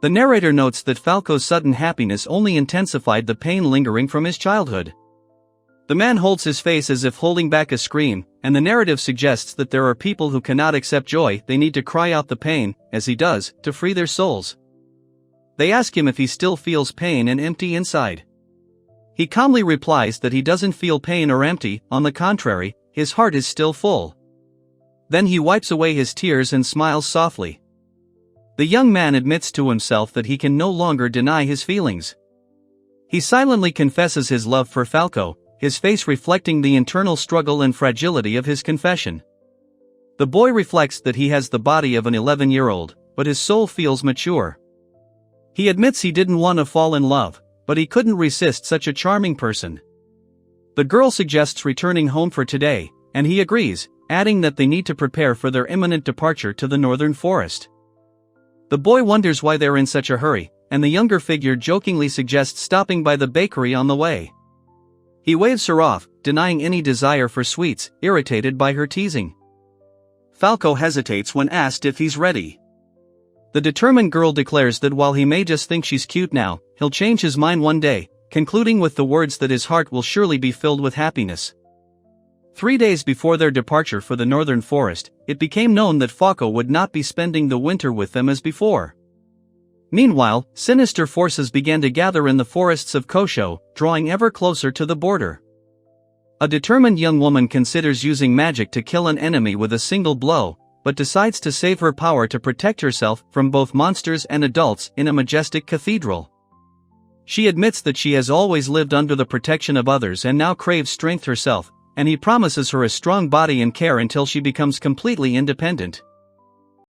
The narrator notes that Falco's sudden happiness only intensified the pain lingering from his childhood. The man holds his face as if holding back a scream, and the narrative suggests that there are people who cannot accept joy, they need to cry out the pain, as he does, to free their souls. They ask him if he still feels pain and empty inside. He calmly replies that he doesn't feel pain or empty, on the contrary, his heart is still full. Then he wipes away his tears and smiles softly. The young man admits to himself that he can no longer deny his feelings. He silently confesses his love for Falco, his face reflecting the internal struggle and fragility of his confession. The boy reflects that he has the body of an 11-year-old, but his soul feels mature. He admits he didn't want to fall in love, but he couldn't resist such a charming person. The girl suggests returning home for today, and he agrees, adding that they need to prepare for their imminent departure to the northern forest. The boy wonders why they're in such a hurry, and the younger figure jokingly suggests stopping by the bakery on the way. He waves her off, denying any desire for sweets, irritated by her teasing. Falco hesitates when asked if he's ready. The determined girl declares that while he may just think she's cute now, he'll change his mind one day, concluding with the words that his heart will surely be filled with happiness. 3 days before their departure for the northern forest, it became known that Falco would not be spending the winter with them as before. Meanwhile, sinister forces began to gather in the forests of Kosho, drawing ever closer to the border. A determined young woman considers using magic to kill an enemy with a single blow, but decides to save her power to protect herself from both monsters and adults in a majestic cathedral. She admits that she has always lived under the protection of others and now craves strength herself, and he promises her a strong body and care until she becomes completely independent.